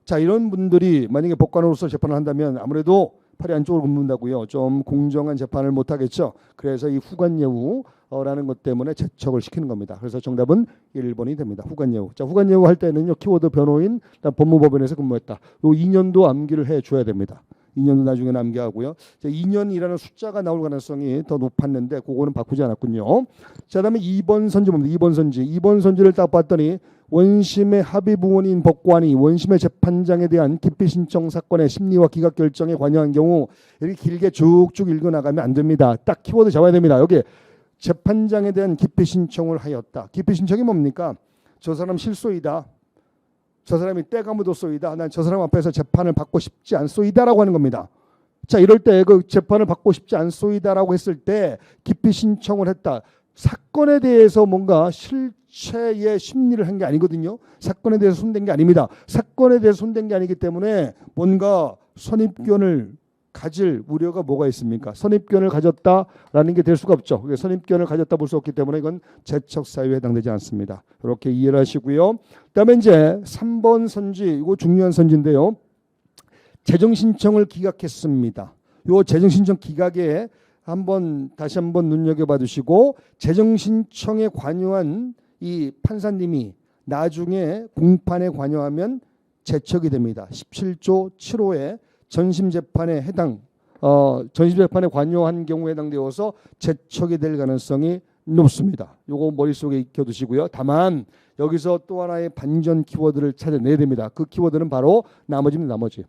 자, 이런 분들이 만약에 법관으로서 재판을 한다면 아무래도 팔이 안쪽으로 굽는다고요. 좀 공정한 재판을 못 하겠죠. 그래서 이 후관예우라는 것 때문에 재척을 시키는 겁니다. 그래서 정답은 1번이 됩니다. 후관예우. 자, 후관예우 할 때는요. 키워드 변호인, 법무법인에서 근무했다. 요 2년도 암기를 해 줘야 됩니다. 2년도 나중에 암기하고요. 자, 2년이라는 숫자가 나올 가능성이 더 높았는데 그거는 바꾸지 않았군요. 자, 그다음에 2번 선지 봅니다. 2번 선지를 딱 봤더니 원심의 합의 부원인 법관이 원심의 재판장에 대한 기피 신청 사건의 심리와 기각 결정에 관여한 경우 이렇게 길게 쭉쭉 읽어 나가면 안 됩니다. 딱 키워드 잡아야 됩니다. 여기 재판장에 대한 기피 신청을 하였다. 기피 신청이 뭡니까? 저 사람 실소이다. 저 사람이 때가 묻었소이다. 난 저 사람 앞에서 재판을 받고 싶지 않소이다라고 하는 겁니다. 자, 이럴 때 그 재판을 받고 싶지 않소이다라고 했을 때 기피 신청을 했다. 사건에 대해서 뭔가 실체의 심리를 한 게 아니거든요. 사건에 대해서 손댄 게 아닙니다. 사건에 대해서 손댄 게 아니기 때문에 뭔가 선입견을 가질 우려가 뭐가 있습니까? 선입견을 가졌다라는 게 될 수가 없죠. 선입견을 가졌다 볼 수 없기 때문에 이건 재척 사유에 해당되지 않습니다. 이렇게 이해를 하시고요. 그다음에 이제 3번 선지, 이거 중요한 선지인데요. 재정 신청을 기각했습니다. 요 재정 신청 기각에 다시 한번 눈여겨봐 주시고, 재정 신청에 관여한 이 판사님이 나중에 공판에 관여하면 재척이 됩니다. 17조 7호에 전심재판에 전심재판에 관여한 경우에 해당되어서 재척이 될 가능성이 높습니다. 요거 머릿속에 익혀두시고요. 다만 여기서 또 하나의 반전 키워드를 찾아내야 됩니다. 그 키워드는 바로 나머지입니다. 나머지.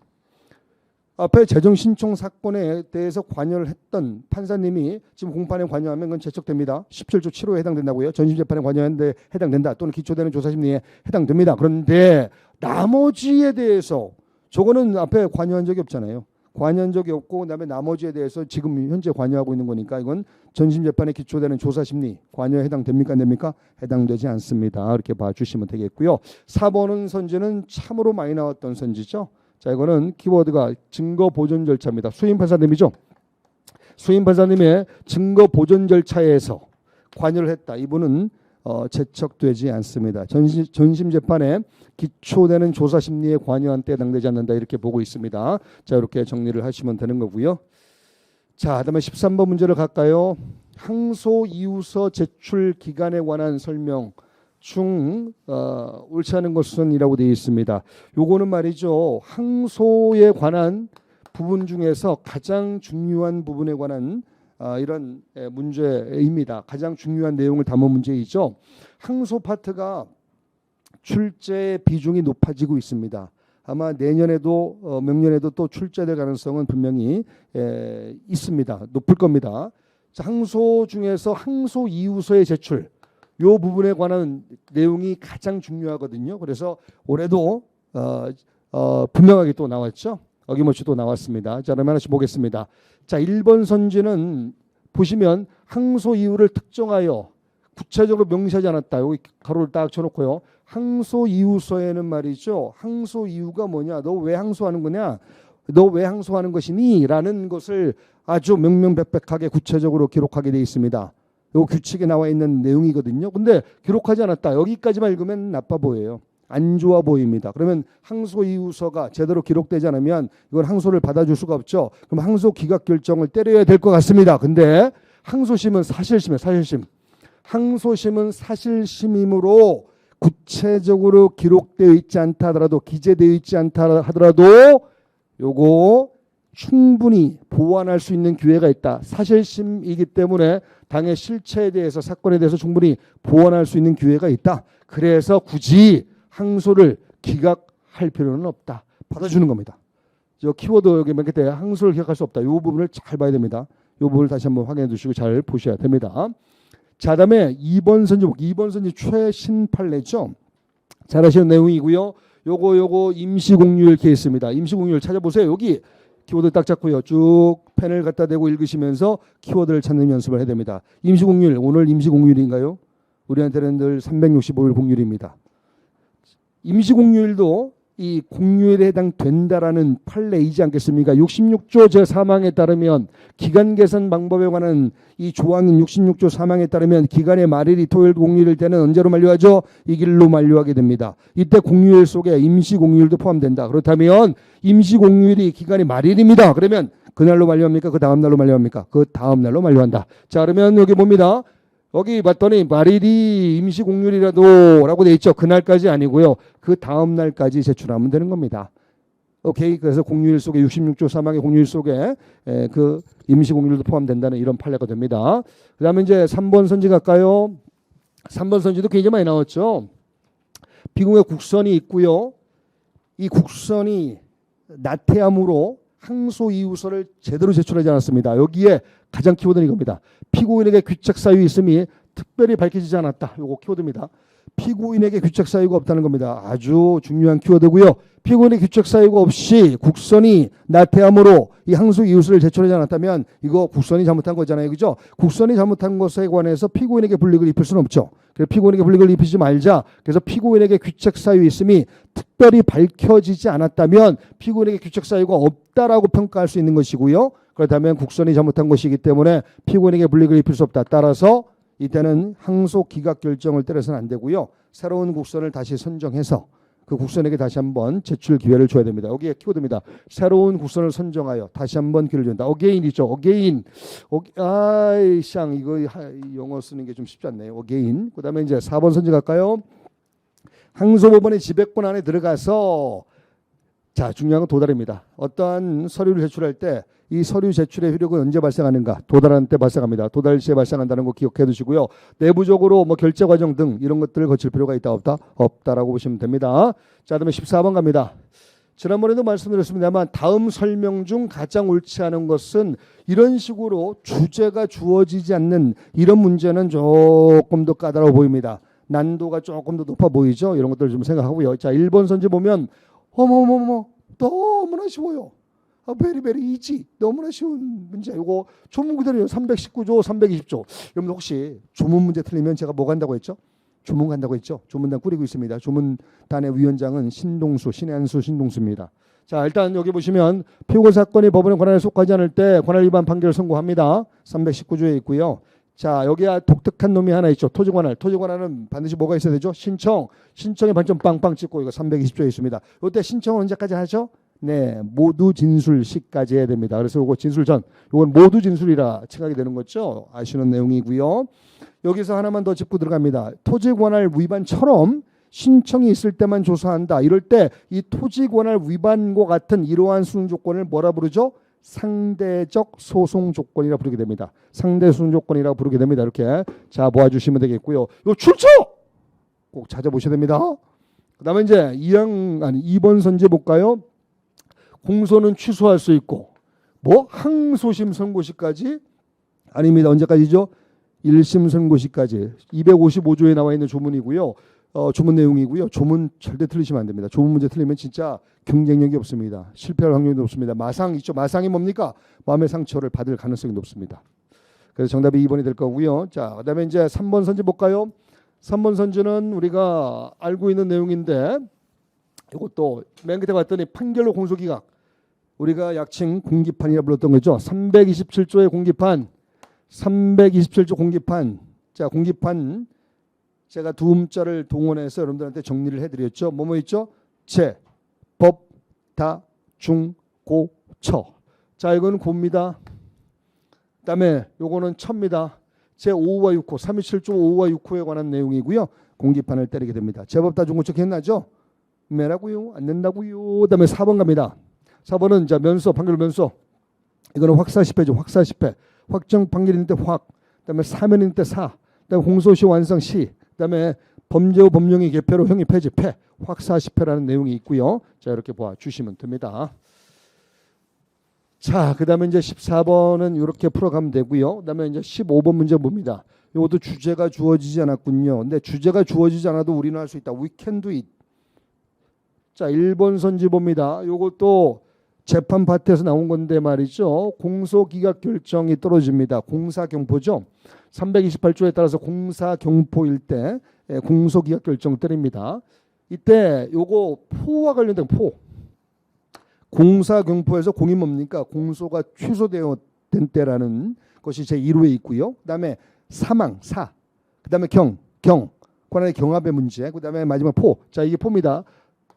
앞에 재정 신청 사건에 대해서 관여를 했던 판사님이 지금 공판에 관여하면 그건 재척됩니다. 17조 7호에 해당된다고요. 전심재판에 관여하는데 해당된다. 또는 기초되는 조사심리에 해당됩니다. 그런데 나머지에 대해서 저거는 앞에 관여한 적이 없잖아요. 관여한 적이 없고 그다음에 나머지에 대해서 지금 현재 관여하고 있는 거니까 이건 전심재판에 기초되는 조사심리 관여에 해당됩니까? 안 됩니까? 해당되지 않습니다. 이렇게 봐주시면 되겠고요. 4번은 선지는 참으로 많이 나왔던 선지죠. 자, 이거는 키워드가 증거 보존 절차입니다. 수임 판사님이죠. 수임 판사님의 증거 보존 절차에서 관여를 했다. 이분은 재척되지 않습니다. 전심 재판에 기초되는 조사 심리에 관여한 때 해당되지 않는다. 이렇게 보고 있습니다. 자, 이렇게 정리를 하시면 되는 거고요. 자, 그다음에 13번 문제를 갈까요? 항소 이유서 제출 기간에 관한 설명 중 옳지 않은 것은 이라고 되어 있습니다. 요거는 말이죠. 항소에 관한 부분 중에서 가장 중요한 부분에 관한 이런 문제입니다. 가장 중요한 내용을 담은 문제이죠. 항소 파트가 출제 비중이 높아지고 있습니다. 아마 내년에도 명년에도 또 출제될 가능성은 분명히 있습니다. 높을 겁니다. 자, 항소 중에서 항소 이유서의 제출 요 부분에 관한 내용이 가장 중요하거든요. 그래서 올해도 분명하게 또 나왔죠. 어김없이 또 나왔습니다. 자, 그럼 하나씩 보겠습니다. 자, 1번 선지는 보시면 항소 이유를 특정하여 구체적으로 명시하지 않았다. 여기 가로를 딱 쳐놓고요. 항소 이유서에는 말이죠. 항소 이유가 뭐냐? 너 왜 항소하는 거냐? 너 왜 항소하는 것이니? 라는 것을 아주 명명백백하게 구체적으로 기록하게 되어 있습니다. 요 규칙에 나와 있는 내용이거든요. 근데 기록하지 않았다. 여기까지만 읽으면 나빠 보여요. 안 좋아 보입니다. 그러면 항소 이유서가 제대로 기록되지 않으면 이건 항소를 받아줄 수가 없죠. 그럼 항소 기각 결정을 때려야 될 것 같습니다. 근데 항소심은 사실심이에요. 사실심. 항소심은 사실심이므로 구체적으로 기록되어 있지 않다 하더라도, 기재되어 있지 않다 하더라도 요거 충분히 보완할 수 있는 기회가 있다. 사실심이기 때문에 당의 실체에 대해서, 사건에 대해서 충분히 보완할 수 있는 기회가 있다. 그래서 굳이 항소를 기각할 필요는 없다. 받아주는 겁니다. 저 키워드 여기 몇 개 때 항소를 기각할 수 없다. 이 부분을 잘 봐야 됩니다. 이 부분을 다시 한번 확인해 두시고 잘 보셔야 됩니다. 자, 다음에 2번 선지복. 2번 선지 최신 판례죠. 잘 아시는 내용이고요. 요거 임시공휴일 케이스입니다. 임시공휴일 찾아보세요. 여기 키워드 딱 잡고요. 쭉 펜을 갖다 대고 읽으시면서 키워드를 찾는 연습을 해야 됩니다. 임시공휴일, 오늘 임시공휴일인가요? 우리한테는 늘 365일 공휴일입니다. 임시공휴일도 이 공휴일에 해당된다라는 판례이지 않겠습니까? 66조 제3항에 따르면 기간 계산 방법에 관한 이 조항인 66조 3항에 따르면 기간의 말일이 토요일 공휴일일 때는 언제로 만료하죠? 이 길로 만료하게 됩니다. 이때 공휴일 속에 임시공휴일도 포함된다. 그렇다면 임시공휴일이 기간의 말일입니다. 그러면 그날로 만료합니까? 그 다음 날로 만료합니까? 그 다음 날로 만료한다. 자, 그러면 여기 봅니다. 여기 봤더니 말일이 임시공휴일이라도 라고 돼 있죠. 그날까지 아니고요. 그 다음 날까지 제출하면 되는 겁니다. 오케이. 그래서 공휴일 속에 66조 3항의 공휴일 속에 그 임시공휴일도 포함된다는 이런 판례가 됩니다. 그 다음에 이제 3번 선지 갈까요? 3번 선지도 굉장히 많이 나왔죠. 비공의 국선이 있고요. 이 국선이 나태함으로 항소 이유서를 제대로 제출하지 않았습니다. 여기에 가장 키워드는 이겁니다. 피고인에게 귀책 사유 있음이 특별히 밝혀지지 않았다. 이거 키워드입니다. 피고인에게 귀책 사유가 없다는 겁니다. 아주 중요한 키워드고요. 피고인의 귀책 사유가 없이 국선이 나태함으로 이 항소 이유서를 제출하지 않았다면 이거 국선이 잘못한 거잖아요. 그죠? 국선이 잘못한 것에 관해서 피고인에게 불이익을 입힐 수는 없죠. 그래서 피고인에게 불이익을 입히지 말자. 그래서 피고인에게 귀책 사유 있음이 특별히 밝혀지지 않았다면 피고인에게 귀책 사유가 없다라고 평가할 수 있는 것이고요. 그렇다면 국선이 잘못한 것이기 때문에 피고인에게 불이익을 입힐 수 없다. 따라서 이때는 항소 기각 결정을 때려서는 안 되고요. 새로운 국선을 다시 선정해서 그 국선에게 다시 한번 제출 기회를 줘야 됩니다. 여기에 키워드입니다. 새로운 국선을 선정하여 다시 한번 기회를 준다. 어게인이죠. 어게인. 아이샹 이거 영어 쓰는 게 좀 쉽지 않네요. 어게인. 그다음에 이제 4번 선지 갈까요? 항소법원의 지배권 안에 들어가서 자, 중요한 건 도달입니다. 어떠한 서류를 제출할 때 이 서류 제출의 효력은 언제 발생하는가? 도달하는 때 발생합니다. 도달 시에 발생한다는 거 기억해 두시고요. 내부적으로 뭐 결제 과정 등 이런 것들을 거칠 필요가 있다 없다? 없다라고 보시면 됩니다. 자, 그다음에 14번 갑니다. 지난번에도 말씀드렸습니다만 다음 설명 중 가장 옳지 않은 것은 이런 식으로 주제가 주어지지 않는 이런 문제는 조금 더 까다로워 보입니다. 난도가 조금 더 높아 보이죠? 이런 것들을 좀 생각하고요. 자, 1번 선지 보면 어머머머 너무나 쉬워요. 베리베리 이지. 너무나 쉬운 문제. 이거 조문 그대로요. 319조 320조. 여러분 혹시 조문 문제 틀리면 제가 뭐 간다고 했죠? 조문 간다고 했죠? 조문단 꾸리고 있습니다. 조문단의 위원장은 신혜한수 신동수입니다. 자, 일단 여기 보시면 피고 사건이 법원의 권한에 속하지 않을 때 권한 위반 판결을 선고합니다. 319조에 있고요. 자, 여기 독특한 놈이 하나 있죠. 토지권한. 토지권한은 반드시 뭐가 있어야 되죠? 신청의 반점 빵빵 찍고 이거 320조에 있습니다. 이때 신청은 언제까지 하죠? 네, 모두 진술 시까지 해야 됩니다. 그래서 이거 진술 전, 이건 모두 진술이라 칭하게 되는 거죠. 아시는 내용이고요. 여기서 하나만 더 짚고 들어갑니다. 토지권할 위반처럼 신청이 있을 때만 조사한다. 이럴 때 이 토지권할 위반과 같은 이러한 수능 조건을 뭐라 부르죠? 상대적 소송 조건이라 부르게 됩니다. 상대 소송 조건이라고 부르게 됩니다. 이렇게 자 모아주시면 되겠고요. 요 출처 꼭 찾아보셔야 됩니다. 그다음에 이제 2번 선지 볼까요? 공소는 취소할 수 있고 뭐 항소심 선고시까지 아닙니다. 언제까지죠? 1심 선고시까지 255조에 나와 있는 조문이고요. 조문 내용이고요. 조문 절대 틀리시면 안 됩니다. 조문 문제 틀리면 진짜 경쟁력이 없습니다. 실패할 확률이 높습니다. 마상 있죠. 마상이 뭡니까? 마음의 상처를 받을 가능성이 높습니다. 그래서 정답이 2번이 될 거고요. 자, 그다음에 이제 3번 선지 볼까요? 3번 선지는 우리가 알고 있는 내용인데 이것도 맨 끝에 봤더니 판결로 공소기각 우리가 약칭 공기판이라 불렀던 거죠. 327조의 공기판 327조 공기판. 자, 공기판 제가 두 음자를 동원해서 여러분들한테 정리를 해드렸죠. 뭐뭐 있죠? 제, 법, 다, 중, 고, 처. 자, 이거는 고입니다. 그다음에 요거는 처입니다. 제 5와 6호, 327조 5와 6호에 관한 내용이고요. 공기판을 때리게 됩니다. 제법 다 중, 고, 처 기억나죠? 매라고요? 안 된다고요? 그다음에 4번 갑니다. 4번은 자 면소, 판결 면소. 이거는 확사시패죠. 확사시패. 확정 판결일 때 확. 그다음에 사면일 때 사. 그다음에 공소시 완성 시. 그다음에 범죄 후 법령의 개폐로 형이 폐지 패. 확사시패라는 내용이 있고요. 자, 이렇게 봐 주시면 됩니다. 자, 그다음에 이제 14번은 이렇게 풀어가면 되고요. 그다음에 이제 15번 문제 봅니다. 이것도 주제가 주어지지 않았군요. 근데 주제가 주어지지 않아도 우리는 할 수 있다. We can do it. 자, 1번 선지 봅니다. 이것도 재판 파트에서 나온 건데 말이죠. 공소기각 결정이 떨어집니다. 공사경포죠. 328조에 따라서 공사경포일 때 공소기각 결정 때립니다. 이때 요거 포와 관련된 포. 공사경포에서 공이 뭡니까? 공소가 취소된 때라는 것이 제1호에 있고요. 그다음에 사망, 사. 그다음에 경, 관한의 경합의 문제. 그다음에 마지막 포. 자, 이게 포입니다.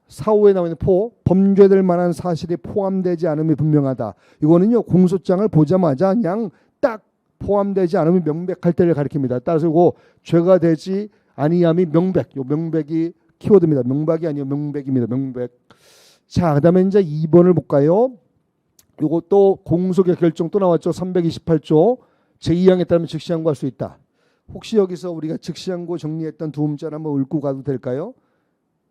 4호에 나와 있는 포, 범죄될 만한 사실이 포함되지 않음이 분명하다. 이거는요, 공소장을 보자마자 그냥 딱 포함되지 않음이 명백할 때를 가리킵니다. 따라서 이거 죄가 되지 아니함이 명백. 요 명백이 키워드입니다. 명박이 아니요 명백입니다. 명백. 자, 그다음에 이제 2번을 볼까요? 이것도 공소기각 결정 또 나왔죠. 328조 제2항에 따르면 즉시항고할 수 있다. 혹시 여기서 우리가 즉시항고 정리했던 두 음자를 한번 읊고 가도 될까요?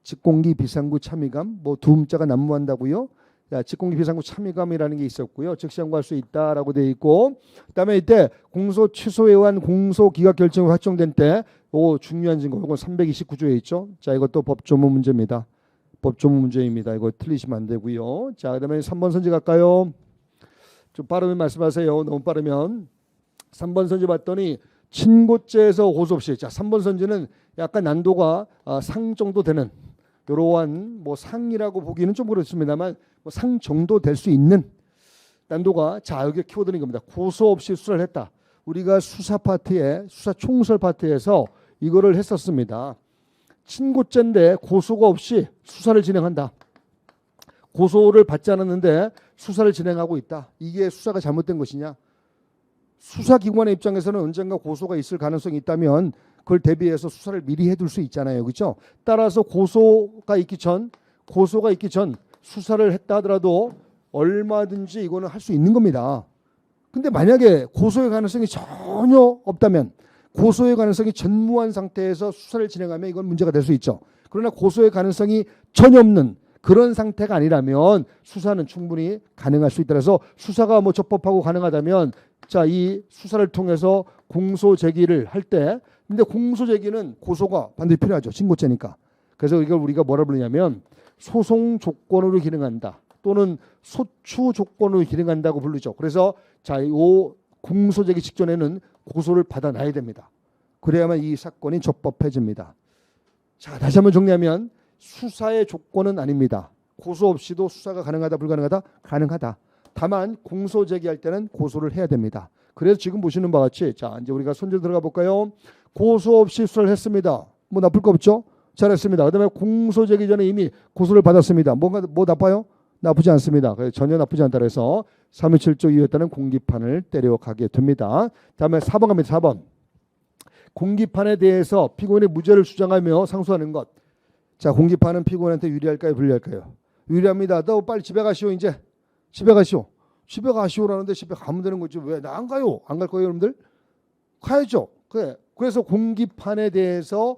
직공기 비상구 참의감 뭐 두 음자가 난무한다고요? 야, 직공기 비상구 참의감이라는 게 있었고요. 즉시항고할 수 있다라고 돼 있고, 그다음에 이때 공소 취소에 의한 공소기각 결정이 확정된 때, 오 중요한 증거, 이건 329조에 있죠. 자, 이것도 법조문 문제입니다. 법조문 문제입니다. 이거 틀리시면 안 되고요. 자, 그다음에 3번 선지 갈까요? 좀 빠르면 말씀하세요. 너무 빠르면. 3번 선지 봤더니 친고죄에서 고소 없이. 자, 3번 선지는 약간 난도가 상 정도 되는 이러한 뭐 상이라고 보기는 좀 그렇습니다만 뭐 상 정도 될 수 있는 난도가. 자, 여기 키워드는 겁니다. 고소 없이 수사를 했다. 우리가 수사 파트에 수사 총설 파트에서 이거를 했었습니다. 친고죄인데 고소가 없이 수사를 진행한다. 고소를 받지 않았는데 수사를 진행하고 있다. 이게 수사가 잘못된 것이냐? 수사기관의 입장에서는 언젠가 고소가 있을 가능성이 있다면 그걸 대비해서 수사를 미리 해둘 수 있잖아요. 그렇죠? 따라서 고소가 있기 전 수사를 했다 하더라도 얼마든지 이거는 할 수 있는 겁니다. 근데 만약에 고소의 가능성이 전혀 없다면, 고소의 가능성이 전무한 상태에서 수사를 진행하면 이건 문제가 될 수 있죠. 그러나 고소의 가능성이 전혀 없는 그런 상태가 아니라면 수사는 충분히 가능할 수 있다. 그래서 수사가 뭐 적법하고 가능하다면, 자, 이 수사를 통해서 공소 제기를 할 때, 근데 공소 제기는 고소가 반드시 필요하죠. 친고죄니까. 그래서 이걸 우리가 뭐라 부르냐면 소송 조건으로 기능한다, 또는 소추 조건으로 기능한다고 부르죠. 그래서 자, 이 공소 제기 직전에는 고소를 받아놔야 됩니다. 그래야만 이 사건이 적법해집니다. 자, 다시 한번 정리하면 수사의 조건은 아닙니다. 고소 없이도 수사가 가능하다, 불가능하다? 가능하다. 다만 공소 제기할 때는 고소를 해야 됩니다. 그래서 지금 보시는 바와 같이, 자, 이제 우리가 손절 들어가 볼까요? 고소 없이 수사를 했습니다. 뭐 나쁠 거 없죠? 잘했습니다. 그다음에 공소 제기 전에 이미 고소를 받았습니다. 뭐 나빠요? 나쁘지 않습니다. 전혀 나쁘지 않다 그래서 327조 이유에 따른 공기판을 때려가게 됩니다. 다음에 4번 갑니다. 4번. 공기판에 대해서 피고인의 무죄를 주장하며 상訴하는 것. 자, 공기판은 피고인한테 유리할까요, 불리할까요? 유리합니다. 너 빨리 집에 가시오. 이제 집에 가시오. 집에 가시오라는데 집에 가면 되는 거지. 왜 나 안 가요? 안 갈 거예요, 여러분들? 가야죠. 그래. 그래서 공기판에 대해서,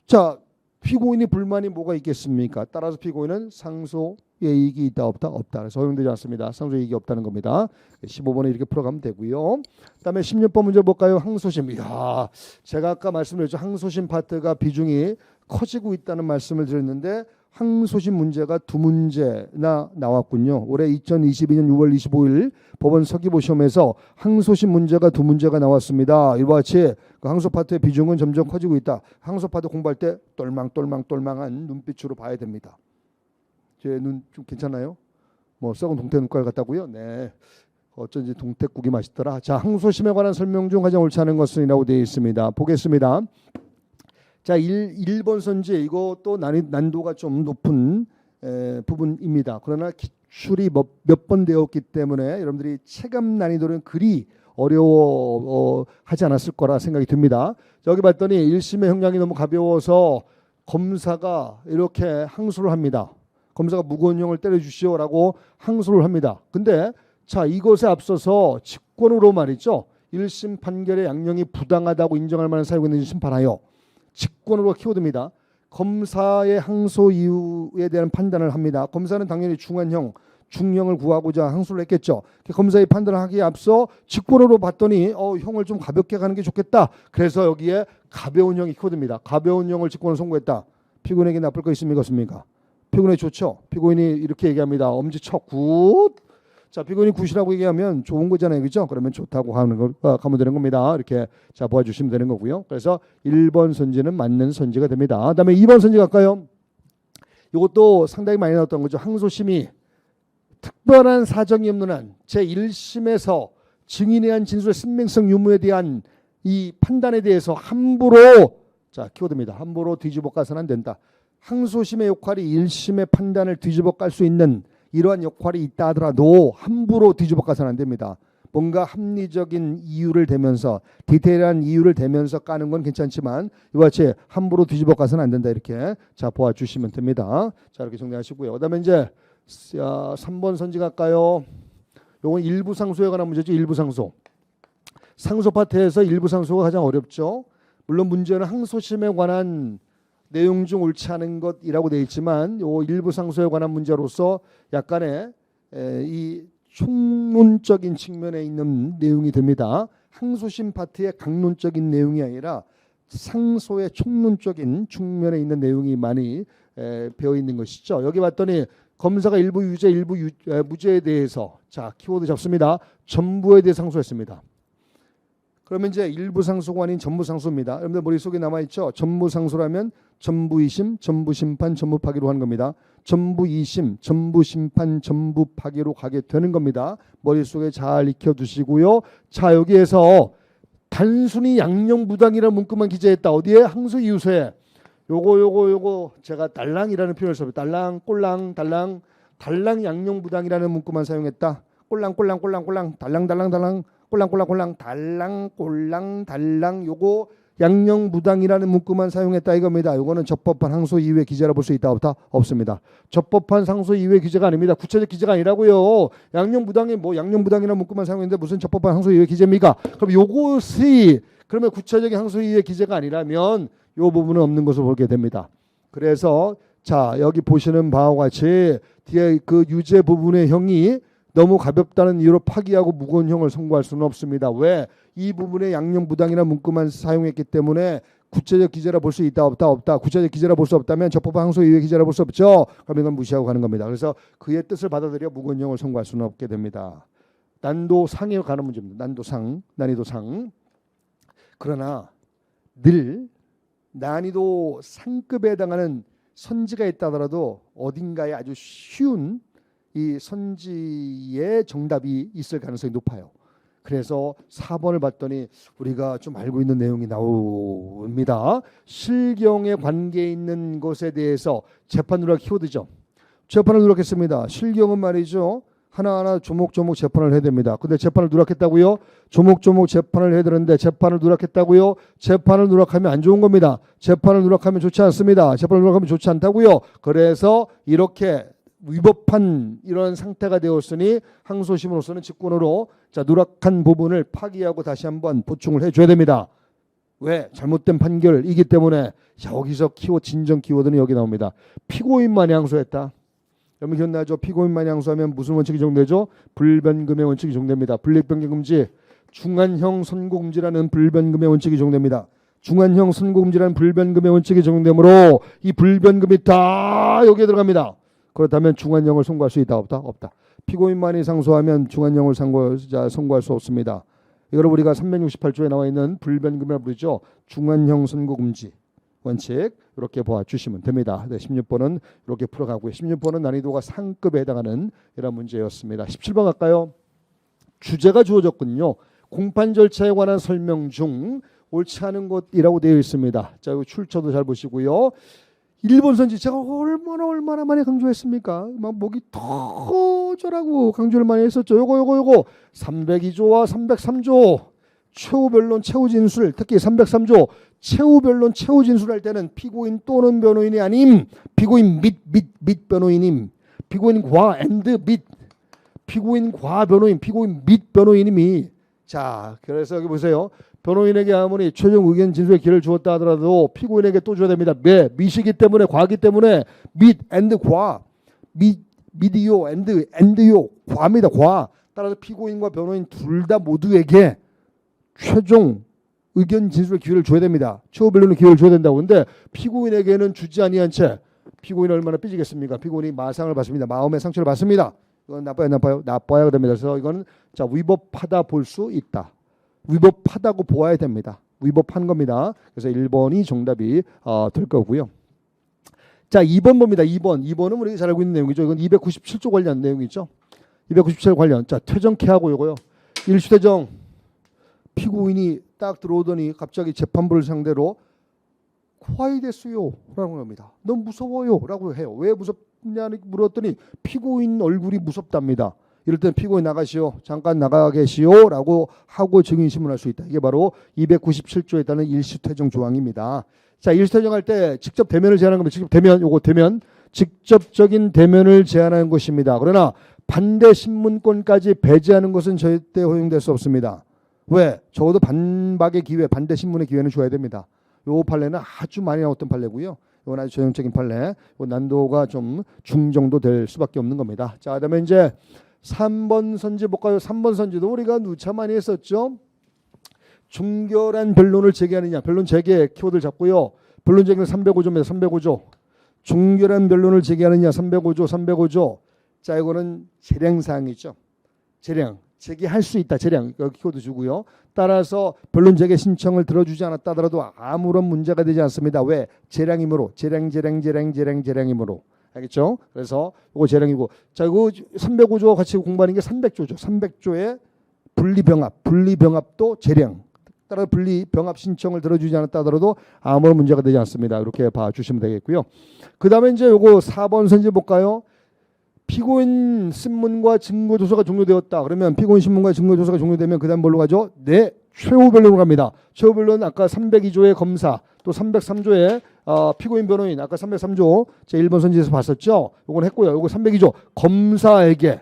자, 피고인이 불만이 뭐가 있겠습니까? 따라서 피고인은 상소의 이익이 있다, 없다? 없다. 그래서 허용되지 않습니다. 상소의 이익이 없다는 겁니다. 15번에 이렇게 풀어가면 되고요. 그다음에 16번 문제 볼까요? 항소심. 이야, 제가 아까 말씀드렸죠. 항소심 파트가 비중이 커지고 있다는 말씀을 드렸는데, 항소심 문제가 두 문제나 나왔군요. 올해 2022년 6월 25일 법원 서기보 시험에서 항소심 문제가 두 문제가 나왔습니다. 이와 같이 그 항소 파트의 비중은 점점 커지고 있다. 항소 파트 공부할 때 똘망똘망똘망한 눈빛으로 봐야 됩니다. 제 눈 좀 괜찮아요? 뭐 썩은 동태눈깔 같다고요? 네. 어쩐지 동태국이 맛있더라. 자, 항소심에 관한 설명 중 가장 옳지 않은 것은이라고 되어 있습니다. 보겠습니다. 자, 1번 선지 이것도 난도가 좀 높은 부분입니다. 그러나 기출이 몇 번 되었기 때문에 여러분들이 체감 난이도는 그리 어려워하지 않았을 거라 생각이 듭니다. 여기 봤더니 1심의 형량이 너무 가벼워서 검사가 이렇게 항소를 합니다. 검사가 무거운 형을 때려주시오라고 항소를 합니다. 근데 자, 이것에 앞서서 직권으로 말이죠. 1심 판결의 양형이 부당하다고 인정할 만한 사유가 있는지 심판하여 직권으로 키워드입니다. 검사의 항소 이유에 대한 판단을 합니다. 검사는 당연히 중한형, 중형을 구하고자 항소를 했겠죠. 검사의 판단을 하기에 앞서 직권으로 봤더니 형을 좀 가볍게 가는 게 좋겠다. 그래서 여기에 가벼운 형이 키워드입니다. 가벼운 형을 직권으로 선고했다. 피고인에게 나쁠 거 있습니까? 없습니까? 피고인이 좋죠. 피고인이 이렇게 얘기합니다. 엄지척 굿. 자, 피고인이 굿이라고 얘기하면 좋은 거잖아요, 그렇죠? 그러면 좋다고 가면 되는 겁니다. 이렇게 자 보아주시면 되는 거고요. 그래서 1번 선지는 맞는 선지가 됩니다. 그다음에 2번 선지 갈까요? 이것도 상당히 많이 나왔던 거죠. 항소심이 특별한 사정이 없는 한 제1심에서 증인에 대한 진술의 신빙성 유무에 대한 이 판단에 대해서 함부로 자 키워드입니다. 함부로 뒤집어 까서는 안 된다. 항소심의 역할이 1심의 판단을 뒤집어 깔 수 있는 이러한 역할이 있다 하더라도 함부로 뒤집어 까서는 안 됩니다. 뭔가 합리적인 이유를 대면서 디테일한 이유를 대면서 까는 건 괜찮지만 이와 같이 함부로 뒤집어 까서는 안 된다. 이렇게 자 보아주시면 됩니다. 자 이렇게 정리하시고요. 그다음에 이제 3번 선지 갈까요? 요건 일부 상소에 관한 문제죠. 일부 상소. 상소 파트에서 일부 상소가 가장 어렵죠. 물론 문제는 항소심에 관한 내용 중 옳지 않은 것이라고 되어 있지만 요 일부 상소에 관한 문제로서 약간의 이 총론적인 측면에 있는 내용이 됩니다. 항소심 파트의 강론적인 내용이 아니라 상소의 총론적인 측면에 있는 내용이 많이 배어 있는 것이죠. 여기 봤더니 검사가 일부 유죄, 일부 무죄에 대해서 자 키워드 잡습니다. 전부에 대해 상소했습니다. 그러면 이제 일부 상소가 아닌 전부 상소입니다. 여러분들 머릿속에 남아있죠? 전부 상소라면 전부 2심, 전부 심판, 전부 파기로 하는 겁니다. 전부 2심, 전부 심판, 전부 파기로 가게 되는 겁니다. 머릿속에 잘 익혀두시고요. 자 여기에서 단순히 양형부당이라는 문구만 기재했다. 어디에? 항소 이유서에. 요거 제가 달랑이라는 표현을 써요. 달랑, 꼴랑, 달랑 양형부당이라는 문구만 사용했다. 꼴랑, 달랑, 꼴랑 요거 양형부당이라는 문구만 사용했다 이겁니다. 요거는 적법한 항소 이유의 기재라 볼 수 있다 없다? 없습니다. 적법한 상소 이유의 기재가 아닙니다. 구체적 기재가 아니라고요. 양형부당이 뭐 양형부당이라는 문구만 사용했는데 무슨 적법한 항소 이유의 기재입니까? 그럼 요것이 그러면 구체적인 항소 이유의 기재가 아니라면 요 부분은 없는 것으로 보게 됩니다. 그래서 자 여기 보시는 바와 같이 뒤에 그 유죄 부분의 형이 너무 가볍다는 이유로 파기하고 무거운 형을 선고할 수는 없습니다. 왜? 이 부분에 양형부당이라는 문구만 사용했기 때문에 구체적 기재라 볼 수 있다 없다? 없다. 구체적 기재라 볼 수 없다면 적법한 항소 이유의 기재라 볼 수 없죠. 그럼 이건 무시하고 가는 겁니다. 그래서 그의 뜻을 받아들여 무거운 형을 선고할 수는 없게 됩니다. 난도상에 가는 문제입니다. 난이도상. 그러나 늘 난이도 상급에 해당하는 선지가 있다 하더라도 어딘가에 아주 쉬운 이 선지의 정답이 있을 가능성이 높아요. 그래서 4번을 봤더니 우리가 좀 알고 있는 내용이 나옵니다. 실경에 관계 있는 것에 대해서 재판 누락 키워드죠. 재판을 누락했습니다. 실경은 말이죠. 하나하나 조목조목 재판을 해야 됩니다. 근데 재판을 누락했다고요? 조목조목 재판을 해야 되는데 재판을 누락했다고요? 재판을 누락하면 안 좋은 겁니다. 재판을 누락하면 좋지 않습니다. 재판을 누락하면 좋지 않다고요. 그래서 이렇게 위법한 이런 상태가 되었으니 항소심으로서는 직권으로 자 누락한 부분을 파기하고 다시 한번 보충을 해줘야 됩니다. 왜? 잘못된 판결이기 때문에 여기서 진정 키워드는 여기 나옵니다. 피고인만이 항소했다. 여러분 기억나죠? 피고인만이 항소하면 무슨 원칙이 적용되죠? 불변금의 원칙이 적용됩니다. 불이익변경 금지, 중한형 선고 금지라는 불변금의 원칙이 적용됩니다. 중환형 선고금지라는 불변금의 원칙이 적용되므로 이 불변금이 다 여기에 들어갑니다. 그렇다면 중환형을 선고할 수 있다 없다? 없다. 피고인만이 상소하면 중환형을 선고할 수 없습니다. 이걸 우리가 368조에 나와 있는 불변금이라고 부르죠. 중환형 선고금지 원칙 이렇게 보아주시면 됩니다. 네, 16번은 이렇게 풀어가고요. 16번은 난이도가 상급에 해당하는 이런 문제였습니다. 17번 갈까요? 주제가 주어졌군요. 공판 절차에 관한 설명 중 옳지 않은 것이라고 되어 있습니다. 자, 이거 출처도 잘 보시고요. 일본 선지 제가 얼마나 많이 강조했습니까? 막 목이 터져라고 강조를 많이 했었죠. 요거 302조와 303조 최후 변론 최후 진술, 특히 303조 최후 변론 최후 진술할 때는 피고인 또는 변호인이 아님 피고인 및 변호인임, 피고인 과 앤드 및 피고인 과 변호인, 피고인 및 변호인임이. 자, 그래서 여기 보세요. 변호인에게 아무리 최종 의견 진술의 기회를 주었다 하더라도 피고인에게 또 줘야 됩니다. 밑이기 때문에, 과기 때문에 및 앤드 과, 밑이요 앤드요 과입니다. 과. 따라서 피고인과 변호인 둘 다 모두에게 최종 의견 진술의 기회를 줘야 됩니다. 최후 변론의 기회를 줘야 된다고. 근데 피고인에게는 주지 아니한 채 피고인이 얼마나 삐지겠습니까? 피고인이 마상을 받습니다. 마음의 상처를 받습니다. 이건 나빠야 됩니다. 그래서 이거는 자, 위법하다 볼 수 있다. 위법하다고 보아야 됩니다. 위법한 겁니다. 그래서 1번이 정답이 될 거고요. 자, 2번 봅니다. 2번은 우리가 잘 알고 있는 내용이죠. 이건 297조 관련 내용이죠. 297 관련. 자, 퇴정케하고 요거요. 일시퇴정. 피고인이 딱 들어오더니 갑자기 재판부를 상대로 과이 됐어요 라고 겁니다. 너무 무서워요 라고 해요. 왜 무섭냐 물었더니 피고인 얼굴이 무섭답니다. 이럴 땐 피고인 나가시오, 잠깐 나가 계시오 라고 하고 증인신문할 수 있다. 이게 바로 297조에 따른 일시퇴정 조항입니다. 자, 일시퇴정할 때 직접 대면을 제한하는 겁니다. 직접 대면, 요거 대면, 직접적인 대면을 제한하는 것입니다. 그러나 반대 신문권까지 배제하는 것은 절대 허용될 수 없습니다. 왜? 적어도 반박의 기회, 반대 신문의 기회는 줘야 됩니다. 요 판례는 아주 많이 나왔던 판례고요. 이건 아주 전형적인 판례. 요 난도가 좀 중정도 될 수밖에 없는 겁니다. 자, 그다음에 이제 3번 선지 볼까요? 3번 선지도 우리가 누차 많이 했었죠. 중결한 변론을 제기하느냐. 변론 제기의 키워드를 잡고요. 변론 제기는 305조입니다. 305조. 중결한 변론을 제기하느냐. 305조. 자, 이거는 재량사항이죠. 재량. 제기할 수 있다. 재량. 여기 키워드 주고요. 따라서 변론 제기 신청을 들어주지 않았다 하더라도 아무런 문제가 되지 않습니다. 왜? 재량이므로. 재량이므로. 알겠죠? 그래서 이거 재량이고. 자, 이거 305조와 같이 공부하는 게 300조죠. 300조의 분리병합도 재량. 따라서 분리병합 신청을 들어주지 않았다 하더라도 아무런 문제가 되지 않습니다. 이렇게 봐주시면 되겠고요. 그 다음에 이제 요거 4번 선지 볼까요? 피고인 신문과 증거조서가 종료되었다. 그러면 피고인 신문과 증거조서가 종료되면 그 다음 뭘로 가죠? 네, 최후 변론으로 갑니다. 최후 변론 아까 302조의 검사, 또 303조의 피고인 변호인, 아까 303조 제 1번 선지에서 봤었죠. 요건 했고요. 요거 302조 검사에게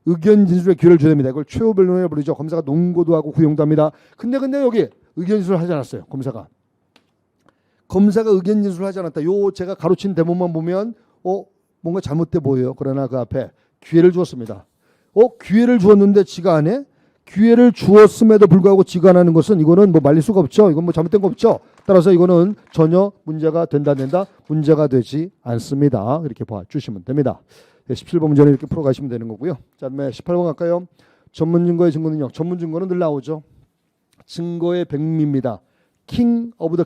의견 진술의 기회를 줘야 됩니다. 이걸 최후 변론이라고 부르죠. 검사가 논고도 하고 구형도 합니다. 근데 여기 의견 진술을 하지 않았어요. 검사가 의견 진술을 하지 않았다. 요 제가 가로친 대목만 보면 뭔가 잘못돼 보여요. 그러나 그 앞에 기회를 주었습니다. 기회를 주었는데 지가 안 해? 기회를 주었음에도 불구하고 지가 안 하는 것은 이거는 뭐 말릴 수가 없죠. 이건 뭐 잘못된 거 없죠. 따라서 이거는 전혀 문제가 된다 문제가 되지 않습니다. 이렇게 봐주시면 됩니다. 17번 문제는 이렇게 풀어가시면 되는 거고요. 자, 다음에 18번 갈까요? 전문 증거의 증거 능력. 전문 증거는 늘 나오죠. 증거의 백미입니다. king of the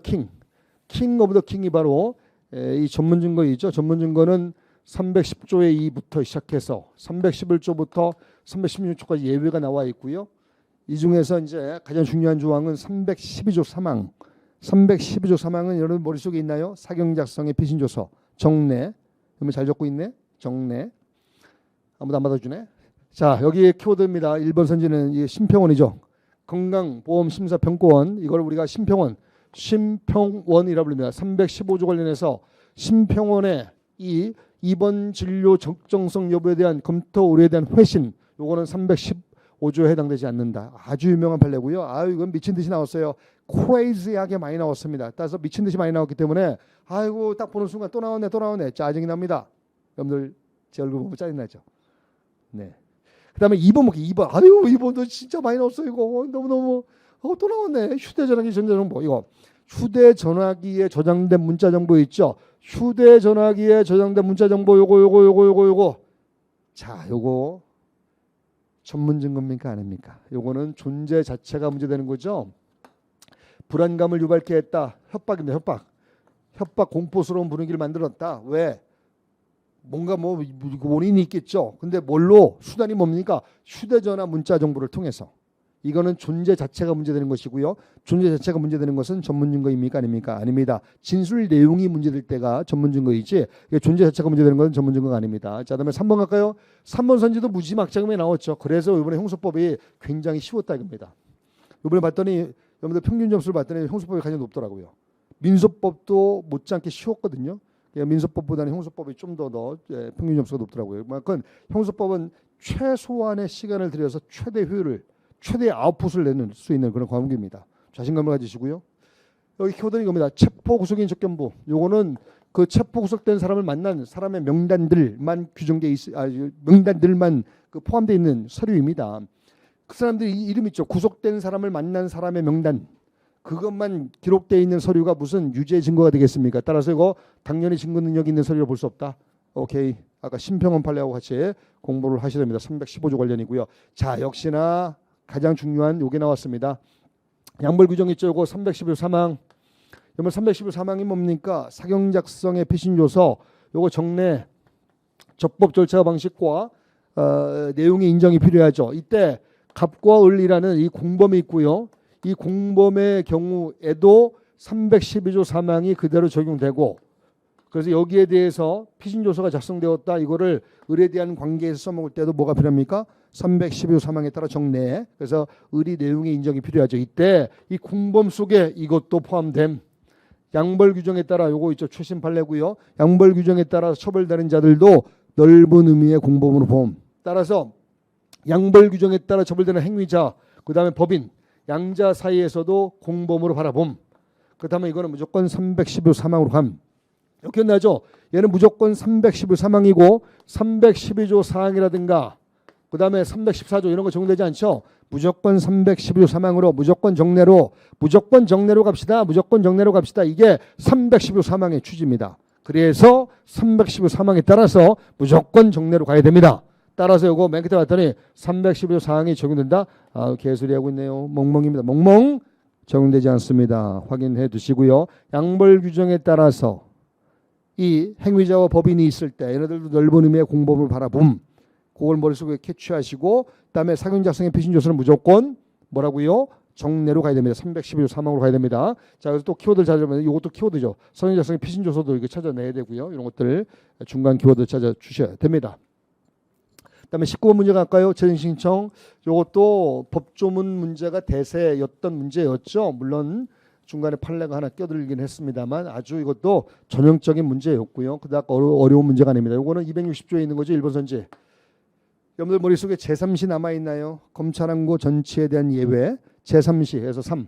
king이 바로 이 전문 증거이죠. 전문 증거는 310조의 2부터 시작해서 311조부터 316조까지 예외가 나와 있고요. 이 중에서 이제 가장 중요한 조항은 312조 사망. 312조 사망은 여러분 머릿속에 있나요? 사경 작성의 피신조서. 정례. 여러분 잘 적고 있네? 정례. 아무도 안 받아주네. 자, 여기 키워드입니다. 1번 선지는 이 심평원이죠. 건강보험심사평가원. 이걸 우리가 심평원이라고 부릅니다. 315조 관련해서 심평원의 이 입원 진료 적정성 여부에 대한 검토 의뢰에 대한 회신, 요거는 315조에 해당되지 않는다. 아주 유명한 판례고요. 이건 미친 듯이 나왔어요. 크레이지하게 많이 나왔습니다. 따라서 미친 듯이 많이 나왔기 때문에 아이고 딱 보는 순간 또 나왔네. 짜증이 납니다. 여러분들 제 얼굴 보면 짜증 나죠. 네. 그다음에 2번 볼게요. 2번. 2번도 진짜 많이 나왔어요. 이거 너무 또 나왔네. 휴대전화기 전자정보 이거. 휴대전화기에 저장된 문자 정보 있죠. 휴대전화기에 저장된 문자 정보 요거. 자, 요거 전문 증거입니까 아닙니까? 요거는 존재 자체가 문제되는 거죠. 불안감을 유발케 했다. 협박입니다. 협박 공포스러운 분위기를 만들었다. 왜? 뭔가 뭐 원인이 있겠죠. 근데 뭘로? 수단이 뭡니까? 휴대전화 문자 정보를 통해서. 이거는 존재 자체가 문제되는 것이고요. 존재 자체가 문제되는 것은 전문 증거입니까 아닙니까? 아닙니다. 진술 내용이 문제될 때가 전문 증거이지 존재 자체가 문제되는 것은 전문 증거가 아닙니다. 자, 그다음에 3번 갈까요? 3번 선지도 무지막지하게 나왔죠. 그래서 이번에 형소법이 굉장히 쉬웠다 이겁니다. 이번에 봤더니 여러분들 평균 점수를 봤더니 형소법이 가장 높더라고요. 민소법도 못지않게 쉬웠거든요. 민소법보다는 형소법이 좀 더 평균 점수가 높더라고요. 그만큼 형소법은 최소한의 시간을 들여서 최대 효율을 최대의 아웃풋을 내는 수 있는 그런 과목입니다. 자신감을 가지시고요. 여기 키워드는 이겁니다. 체포 구속인 접견부. 요거는 그 체포 구속된 사람을 만난 사람의 명단들만 명단들만 그 포함되어 있는 서류입니다. 그 사람들이 이름 있죠. 구속된 사람을 만난 사람의 명단. 그것만 기록되어 있는 서류가 무슨 유죄 증거가 되겠습니까? 따라서 이거 당연히 증거 능력이 있는 서류를 볼 수 없다. 오케이. 아까 심평원 판례하고 같이 공부를 하셔야 됩니다. 315조 관련이고요. 자, 역시나 가장 중요한 요게 나왔습니다. 양벌 규정 있죠. 요거 311 사망. 여러분 311 사망이 뭡니까? 사경 작성의 피신조서. 요거 정례 적법 절차 방식과 내용의 인정이 필요하죠. 이때 갑과 을이라는 이 공범이 있고요. 이 공범의 경우에도 312조 사망이 그대로 적용되고 그래서 여기에 대해서 피신조서가 작성되었다. 이거를 을에 대한 관계에서 써먹을 때도 뭐가 필요합니까? 312조 사망에 따라 정례. 그래서 을이 내용의 인정이 필요하죠. 이때 이 공범 속에 이것도 포함됨. 양벌 규정에 따라 요거 있죠. 최신 판례고요. 양벌 규정에 따라 처벌되는 자들도 넓은 의미의 공범으로 봄. 따라서 양벌 규정에 따라 처벌되는 행위자, 그 다음에 법인, 양자 사이에서도 공범으로 바라봄. 그 다음에 이거는 무조건 312조 사망으로 감. 이렇게 나죠. 얘는 무조건 312조 사망이고 312조 사항이라든가 그 다음에 314조 이런 거 적용되지 않죠. 무조건 312조 사망으로 무조건 정례로 갑시다. 무조건 정례로 갑시다. 이게 312조 사망의 취지입니다. 그래서 312조 사망에 따라서 무조건 정례로 가야 됩니다. 따라서 이거 맨 끝에 봤더니 312조 사항이 적용된다. 개소리 하고 있네요. 멍멍입니다. 멍멍 적용되지 않습니다. 확인해 두시고요. 양벌 규정에 따라서 이 행위자와 법인이 있을 때 얘네들도 넓은 의미의 공범을 바라봄. 그걸 머릿속에 캐치하시고 그다음에 사경 작성의 피신조서는 무조건 뭐라고요? 정례로 가야 됩니다. 312조 사망으로 가야 됩니다. 자, 그래서 또 키워드를 찾아보면 이것도 키워드죠. 사경 작성의 피신조서도 이거 찾아내야 되고요. 이런 것들 중간 키워드 찾아주셔야 됩니다. 그다음에 19번 문제 갈까요? 재정신청. 이것도 법조문 문제가 대세였던 문제였죠. 물론 중간에 판례가 하나 껴들긴 했습니다만 아주 이것도 전형적인 문제였고요. 그닥 어려운 문제가 아닙니다. 이거는 260조에 있는 거죠. 1번 선지. 여러분들 머릿속에 제3시 남아있나요? 검찰항고 전치에 대한 예외. 제3시에서 3.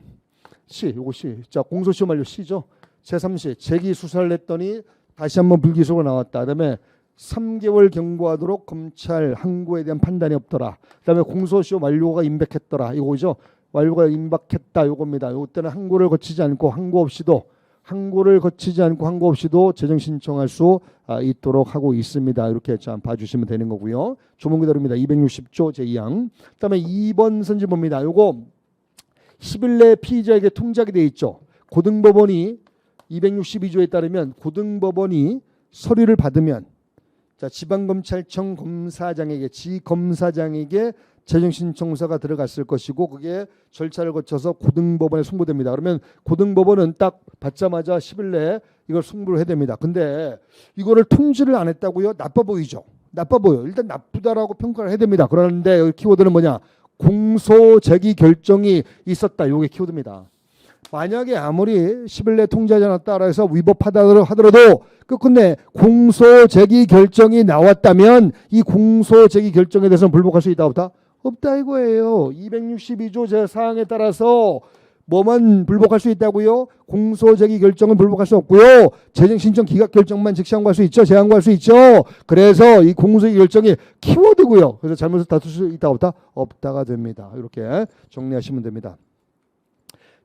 시, 요거 시. 자, 공소시효 만료 시죠. 제3시. 재기 수사를 했더니 다시 한번 불기소가 나왔다. 그다음에 3개월 경고하도록 검찰 항고에 대한 판단이 없더라. 그다음에 공소시효 만료가 임박했더라. 이거죠. 완료가 임박했다. 요겁니다. 요때는 항고를 거치지 않고 항고 없이도 재정 신청할 수 있도록 하고 있습니다. 이렇게 좀 봐주시면 되는 거고요. 조문 그대로입니다. 260조 제2항. 그다음에 2번 선지 봅니다. 요거 10일 내에 피의자에게 통지하게 돼 있죠. 고등법원이 262조에 따르면 고등법원이 서류를 받으면 자, 지방검찰청 검사장에게 지검사장에게 재정신청서가 들어갔을 것이고 그게 절차를 거쳐서 고등법원에 송부됩니다. 그러면 고등법원은 딱 받자마자 10일 내에 이걸 송부를 해야 됩니다. 근데 이거를 통지를 안 했다고요? 나빠 보이죠. 나빠 보여. 일단 나쁘다라고 평가를 해야 됩니다. 그런데 여기 키워드는 뭐냐? 공소 제기 결정이 있었다. 이게 키워드입니다. 만약에 아무리 10일 내에 통지하지 않았다 해서 위법하다 하더라도 끝끝내 공소 제기 결정이 나왔다면 이 공소 제기 결정에 대해서는 불복할 수 있다 없다? 없다 이거예요. 262조 제4항에 따라서 뭐만 불복할 수 있다고요? 공소 제기 결정은 불복할 수 없고요. 재정 신청 기각 결정만 즉시 항고할 수 있죠. 재항고할 수 있죠. 그래서 이 공소 제기 결정이 키워드고요. 그래서 잘못해서 다툴 수 있다 없다? 없다가 됩니다. 이렇게 정리하시면 됩니다.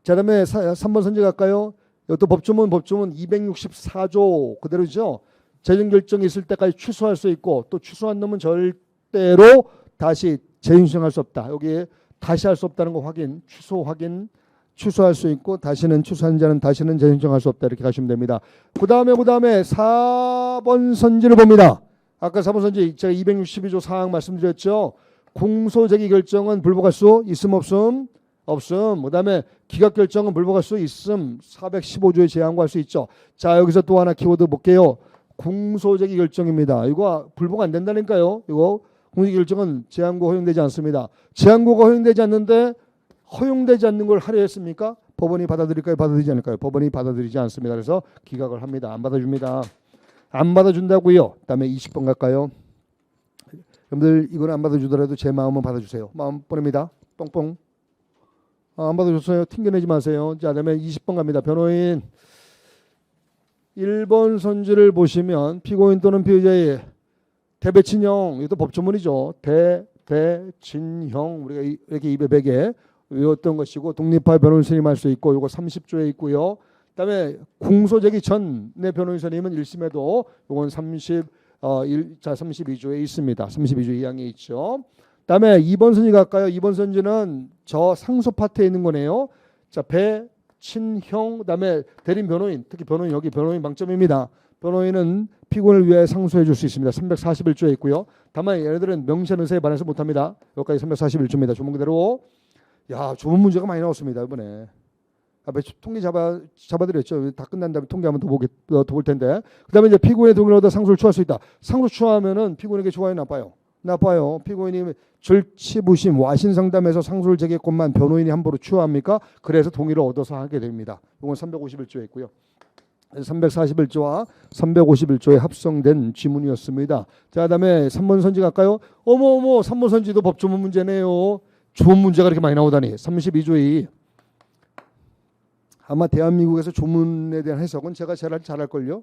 자, 다음에 3번 선지 갈까요? 이것도 법조문 264조 그대로죠. 재정 결정이 있을 때까지 취소할 수 있고 또 취소한 놈은 절대로 다시 재신청할 수 없다. 여기 다시 할 수 없다는 거 확인, 취소할 수 있고 다시는 취소한 자는 다시는 재신청할 수 없다. 이렇게 가시면 됩니다. 그 다음에 4번 선지를 봅니다. 아까 4번 선지 제가 262조 사항 말씀드렸죠. 공소제기 결정은 불복할 수 있음 없음? 없음. 그 다음에 기각 결정은 불복할 수 있음. 415조에 제한구할 수 있죠. 자, 여기서 또 하나 키워드 볼게요. 공소제기 결정입니다. 이거 불복 안 된다니까요. 이거 공소제기 결정은 제한구 허용되지 않습니다. 제한구가 허용되지 않는데 허용되지 않는 걸 하려 했습니까? 법원이 받아들일까요? 받아들이지 않을까요? 법원이 받아들이지 않습니다. 그래서 기각을 합니다. 안 받아줍니다. 안 받아준다고요. 그다음에 20번 갈까요? 여러분들 이건 안 받아주더라도 제 마음은 받아주세요. 마음 보냅니다. 뻥뻥. 안 받아줬어요. 튕겨내지 마세요. 자, 그다음에 20번 갑니다. 변호인 1번 선지를 보시면 피고인 또는 피의자의 대배친형, 이것도 법조문이죠. 대배친형 우리가 이렇게 입에 베게 외웠던 것이고 독립할 변호인 선임할 수 있고 이거 30조에 있고요. 그다음에 공소제기 전의 변호인 선임은 1심에도 이건 32조에 있습니다. 32조 2항에 있죠. 그다음에 2번 선지 갈까요? 2번 선지는 저 상소 파트에 있는 거네요. 자, 배친형 그다음에 대림 변호인, 특히 변호인 여기 변호인 방점입니다. 변호인은 피고인을 위해 상소해 줄 수 있습니다. 341조에 있고요. 다만 얘네들은 명시한 의사에 반해서 못합니다. 여기까지 341조입니다. 조문 그대로. 야, 조문 문제가 많이 나왔습니다 이번에. 앞에 통계 잡아드렸죠. 다 끝난 다음에 통계 한번 더 볼 텐데. 그다음에 이제 피고인의 동의를 얻어 상소를 취할 수 있다. 상소 취하면은 피고인에게 좋아요, 나빠요? 나빠요. 피고인이 절치부심 와신 상담에서 상소를 제기했건만 변호인이 함부로 취하합니까? 그래서 동의를 얻어서 하게 됩니다. 이건 351조에 있고요. 341조와 351조에 합성된 지문이었습니다. 자, 그다음에 3번 선지 갈까요? 어머 3번 선지도 법조문 문제네요. 조문 문제가 이렇게 많이 나오다니. 32조에 아마 대한민국에서 조문에 대한 해석은 제가 제일 잘할걸요.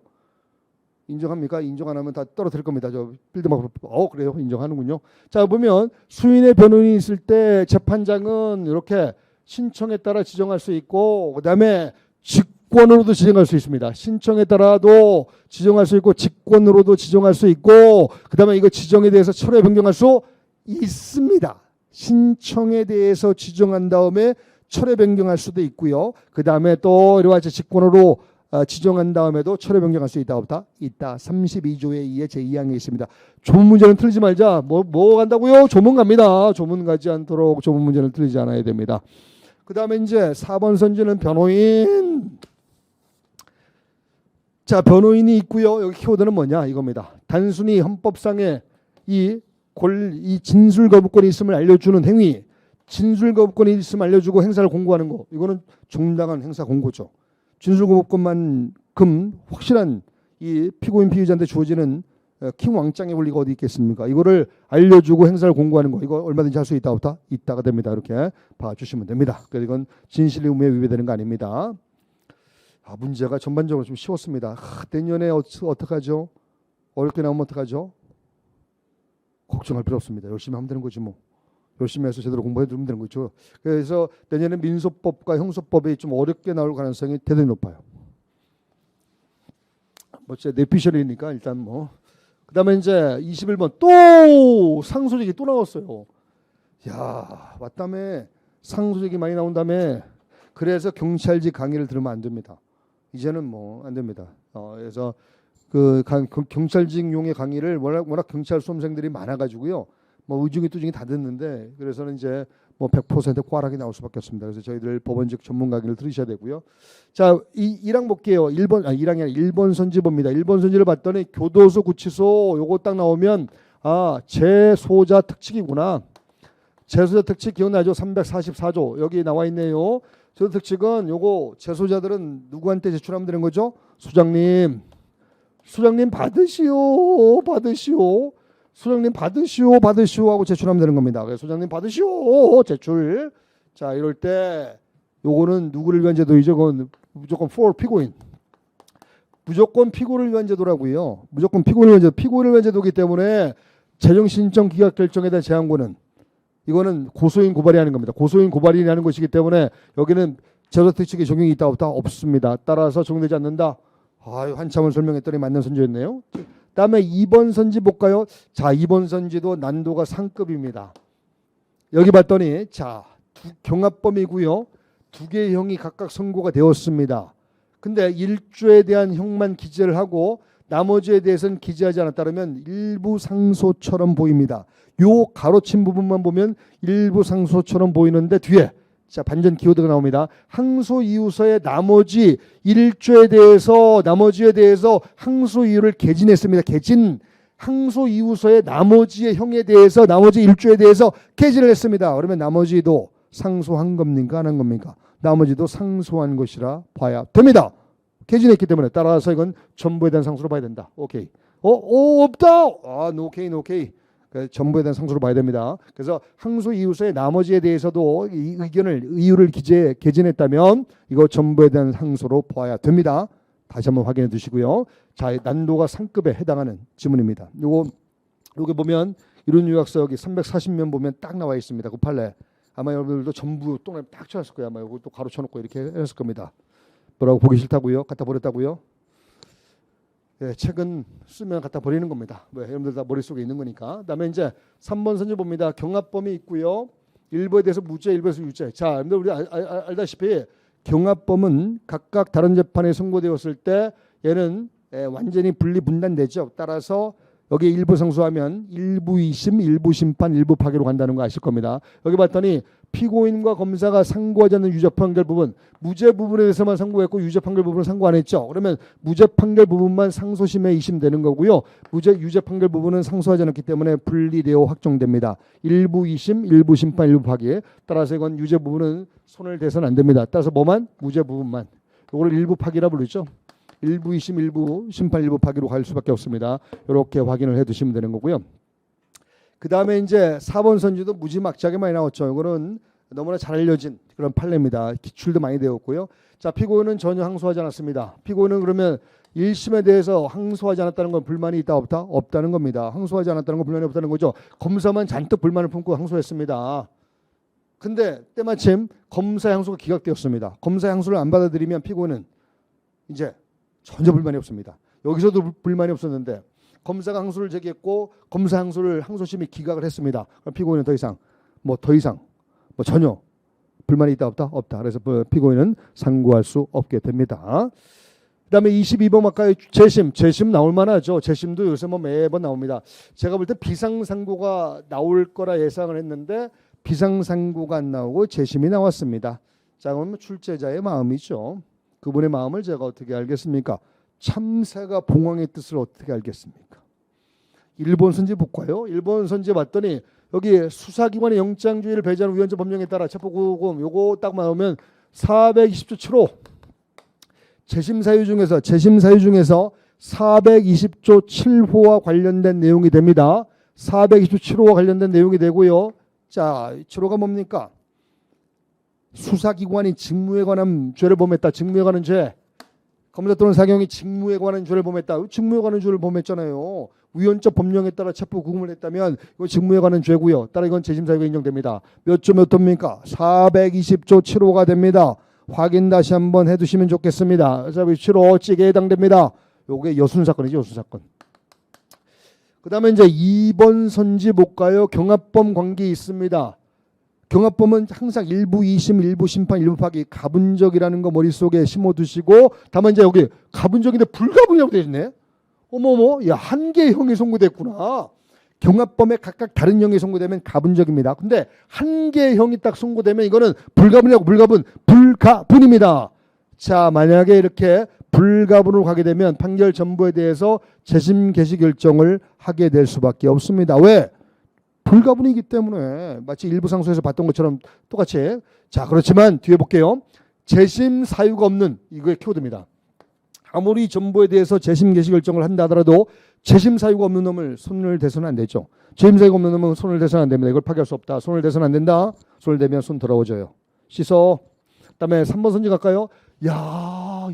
인정합니까? 인정 안 하면 다 떨어뜨릴 겁니다. 저 빌드막 그래요. 인정하는군요. 자, 보면 수인의 변호인이 있을 때 재판장은 이렇게 신청에 따라 지정할 수 있고 그다음에 직권으로도 지정할 수 있습니다. 신청에 따라도 지정할 수 있고 직권으로도 지정할 수 있고 그다음에 이거 지정에 대해서 철회 변경할 수 있습니다. 신청에 대해서 지정한 다음에 철회 변경할 수도 있고요. 그다음에 또 이와 같이 직권으로 지정한 다음에도 철회 변경할 수 있다 없다? 있다. 32조의 2의 제2항에 있습니다. 조문 문제는 틀리지 말자. 뭐 간다고요? 조문 갑니다. 조문 가지 않도록 조문 문제는 틀리지 않아야 됩니다. 그다음에 이제 4번 선지는 변호인. 자, 변호인이 있고요. 여기 키워드는 뭐냐? 이겁니다. 단순히 헌법상의 이 진술 거부권이 있음을 알려주는 행위, 진술 거부권이 있음을 알려주고 행사를 공고하는 거, 이거는 정당한 행사 공고죠. 진술 거부권만큼 확실한 이 피고인 피의자한테 주어지는 킹 왕짱의 권리가 어디 있겠습니까? 이거를 알려주고 행사를 공고하는 거, 이거 얼마든지 할 수 있다 없다? 있다가 됩니다. 이렇게 봐주시면 됩니다. 그래서 이건 진실 의무에 위배되는 거 아닙니다. 문제가 전반적으로 좀 쉬웠습니다. 내년에 어떡하죠? 어렵게 나오면 어떡하죠? 걱정할 필요 없습니다. 열심히 하면 되는 거지 뭐. 열심히 해서 제대로 공부해 두면 되는 거죠. 그래서 내년에 민소법과 형소법이 좀 어렵게 나올 가능성이 대단히 높아요. 제 내피셜이니까 일단 뭐. 그다음에 이제 21번 또 상소제기 또 나왔어요. 야, 왔다며. 상소제기 많이 나온 다음에. 그래서 경찰직 강의를 들으면 안 됩니다. 이제는 뭐 안 됩니다. 그래서 그 경찰직용의 강의를 워낙 경찰 수험생들이 많아가지고요. 뭐 의중이 뚜중이 다 듣는데 그래서는 이제 뭐 100% 꽈락이 나올 수밖에 없습니다. 그래서 저희들 법원직 전문 강의를 들으셔야 되고요. 자, 1항 볼게요. 1항이 아니라 1번 선지 봅니다. 1번 선지를 봤더니 교도소 구치소 요거 딱 나오면 재소자 특칙이구나. 재소자 특칙 기억나죠? 344조 여기 나와 있네요. 저 특칙은 요거 재소자들은 누구한테 제출하면 되는 거죠? 수장님 받으시오. 소장님 받으시오 하고 제출하면 되는 겁니다. 그래서 소장님 받으시오 제출. 자, 이럴 때 요거는 누구를 위한 제도이죠? 그건 무조건 for 피고인. 무조건 피고를 위한 제도라고요. 무조건 피고를 위한 제도. 피고를 위한 제도이기 때문에 재정 신청 기각 결정에 대한 제한권은 이거는 고소인 고발이 하는 겁니다. 고소인 고발이 하는 것이기 때문에 여기는 제도특 측의 적용이 있다 없다? 없습니다. 따라서 적용되지 않는다. 한참을 설명했더니 맞는 선지였네요. 다음에 2번 선지 볼까요? 자, 2번 선지도 난도가 상급입니다. 여기 봤더니 경합범이고요. 두 개의 형이 각각 선고가 되었습니다. 근데 1조에 대한 형만 기재를 하고 나머지에 대해서는 기재하지 않았다면 일부 상소처럼 보입니다. 요 가로친 부분만 보면 일부 상소처럼 보이는데 뒤에 반전 키워드가 나옵니다. 항소 이유서의 나머지 1조에 대해서 나머지에 대해서 항소 이유를 개진했습니다. 개진. 항소 이유서의 나머지의 형에 대해서 나머지 1조에 대해서 개진을 했습니다. 그러면 나머지도 상소한 겁니까? 안 한 겁니까? 나머지도 상소한 것이라 봐야 됩니다. 개진했기 때문에 따라서 이건 전부에 대한 상소로 봐야 된다. 오케이. 없다. 노케이. 전부에 대한 상소로 봐야 됩니다. 그래서 항소 이유서의 나머지에 대해서도 이 이유를 개진했다면 이거 전부에 대한 상소로 봐야 됩니다. 다시 한번 확인해 두시고요. 자, 난도가 상급에 해당하는 지문입니다. 요게 보면 이론 요약서 여기 340면 보면 딱 나와 있습니다. 그 판례. 아마 여러분들도 전부 똥에 딱 쳐놨을 거예요. 아마 요거 또 가로쳐놓고 이렇게 했을 겁니다. 뭐라고 보기 싫다고요? 갖다 버렸다고요? 예, 책은 쓰면 갖다 버리는 겁니다. 왜? 여러분들 다 머릿속에 있는 거니까. 그다음에 이제 3번 선지 봅니다. 경합범이 있고요. 일부에 대해서 무죄, 일부에서 유죄. 자, 여러분들 우리 알다시피 경합범은 각각 다른 재판에 선고되었을 때 얘는 완전히 분리 분단되죠. 따라서 여기 일부 상소하면 일부 2심, 일부 심판, 일부 파기로 간다는 거 아실 겁니다. 여기 봤더니 피고인과 검사가 상고하지 않는 유죄 판결 부분, 무죄 부분에 대해서만 상고했고 유죄 판결 부분은 상고 안 했죠. 그러면 무죄 판결 부분만 상소심에 2심 되는 거고요. 유죄 판결 부분은 상소하지 않았기 때문에 분리되어 확정됩니다. 일부 2심, 일부 심판, 일부 파기. 따라서 이건 유죄 부분은 손을 대서는 안 됩니다. 따라서 뭐만? 무죄 부분만. 이거를 일부 파기라 부르죠. 일부 2심, 일부 심판, 일부 파기로 갈 수밖에 없습니다. 이렇게 확인을 해두시면 되는 거고요. 그 다음에 이제 4번 선지도 무지막지하게 많이 나왔죠. 이거는 너무나 잘 알려진 그런 판례입니다. 기출도 많이 되었고요. 자, 피고인은 전혀 항소하지 않았습니다. 피고인은 그러면 1심에 대해서 항소하지 않았다는 건 불만이 있다 없다? 없다는 겁니다. 항소하지 않았다는 건 불만이 없다는 거죠. 검사만 잔뜩 불만을 품고 항소했습니다. 근데 때마침 검사의 항소가 기각되었습니다. 검사의 항소를 안 받아들이면 피고인은 이제 전혀 불만이 없습니다. 여기서도 불만이 없었는데 검사가 항소를 제기했고 검사 항소를 항소심이 기각을 했습니다. 그럼 피고인은 더 이상 전혀 불만이 있다 없다? 없다. 그래서 피고인은 상고할 수 없게 됩니다. 그다음에 22번 아까 재심 나올 만하죠. 재심도 요새 매번 나옵니다. 제가 볼 때 비상상고가 나올 거라 예상을 했는데 비상상고가 안 나오고 재심이 나왔습니다. 자, 그러면 출제자의 마음이죠. 그분의 마음을 제가 어떻게 알겠습니까? 참새가 봉황의 뜻을 어떻게 알겠습니까? 일본 선지 볼까요? 일본 선지 봤더니 여기 수사기관의 영장주의를 배제하는 위헌적 법령에 따라 체포구금 요거 딱 나오면 420조 7호 재심 사유 중에서 420조 7호와 관련된 내용이 됩니다. 420조 7호와 관련된 내용이 되고요. 자, 7호가 뭡니까? 수사기관이 직무에 관한 죄를 범했다. 직무에 관한 죄. 검사 또는 사경이 직무에 관한 죄를 범했다. 직무에 관한 죄를 범했잖아요. 위헌적 법령에 따라 체포 구금을 했다면 이거 직무에 관한 죄고요. 따라 이건 재심 사유가 인정됩니다. 몇 조 몇 호입니까? 420조 7호가 됩니다. 확인 다시 한번 해두시면 좋겠습니다. 7호 찌개에 해당됩니다. 요게 여순 사건이죠. 여순 사건. 그 다음에 이제 2번 선지 볼까요? 경합범 관계 있습니다. 경합범은 항상 일부 2심, 일부 심판, 일부 파기, 가분적이라는 거 머릿속에 심어두시고 다만 이제 여기 가분적인데 불가분이라고 되어 있네. 야, 한 개의 형이 선고됐구나. 경합범에 각각 다른 형이 선고되면 가분적입니다. 근데 한 개의 형이 딱 선고되면 이거는 불가분입니다. 자, 만약에 이렇게 불가분으로 가게 되면 판결 전부에 대해서 재심 개시 결정을 하게 될 수밖에 없습니다. 왜? 불가분이기 때문에 마치 일부 상소에서 봤던 것처럼 똑같이. 자, 그렇지만 뒤에 볼게요. 재심 사유가 없는 이거의 키워드입니다. 아무리 전부에 대해서 재심 개시 결정을 한다 하더라도 재심 사유가 없는 놈을 손을 대서는 안 되죠. 재심 사유가 없는 놈은 손을 대서는 안 됩니다. 이걸 파기할 수 없다. 손을 대서는 안 된다. 손을 대면 손 더러워져요. 씻어. 그다음에 3번 선지 갈까요? 야,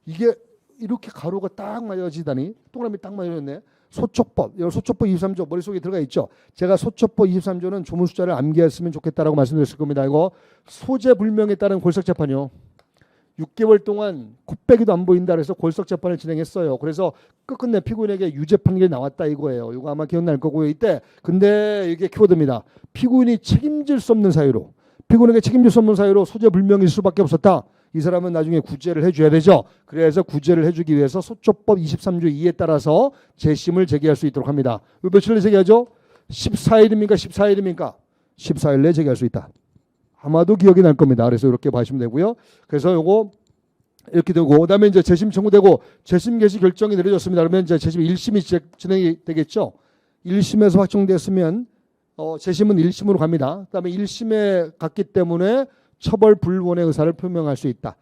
이게 이렇게 가로가 딱 맞아지다니. 동그라미 딱 맞아졌네. 소촉법, 여기 소촉법 23조 머릿속에 들어가 있죠. 제가 소촉법 23조는 조문 숫자를 암기했으면 좋겠다라고 말씀드렸을 겁니다. 이거 소재 불명에 따른 골석 재판이요. 6개월 동안 코빼기도 안 보인다 그래서 골석 재판을 진행했어요. 그래서 끝끝내 피고인에게 유죄 판결이 나왔다 이거예요. 이거 아마 기억날 거고요. 이때 근데 이게 키워드입니다. 피고인이 책임질 수 없는 사유로, 피고인에게 책임질 수 없는 사유로 소재 불명일 수밖에 없었다. 이 사람은 나중에 구제를 해줘야 되죠. 그래서 구제를 해주기 위해서 소촉법 23조 2에 따라서 재심을 제기할 수 있도록 합니다. 이 며칠 내에 제기하죠? 14일입니까? 14일입니까? 14일 내에 제기할 수 있다. 아마도 기억이 날 겁니다. 그래서 이렇게 봐주시면 되고요. 그래서 요거 이렇게 되고, 그다음에 이제 재심 청구되고 재심 개시 결정이 내려졌습니다. 그러면 이제 재심 1심이 진행이 되겠죠. 1심에서 확정됐으면 재심은 1심으로 갑니다. 그다음에 1심에 갔기 때문에 처벌 불원의 의사를 표명할 수 있다.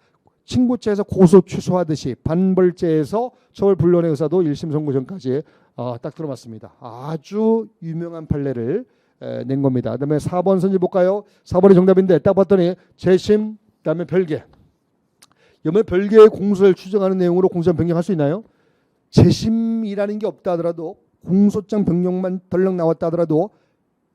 친고죄에서 고소 취소하듯이 반벌죄에서 처벌 불원의 의사도 1심 선고 전까지 딱 들어맞습니다. 아주 유명한 판례를 낸 겁니다. 그다음에 4번 선지 볼까요? 4번이 정답인데 딱 봤더니 재심, 그다음에 별개. 이번에 별개의 공소를 추정하는 내용으로 공소장 변경할 수 있나요? 재심이라는 게 없다 하더라도 공소장 변경만 덜렁 나왔다 하더라도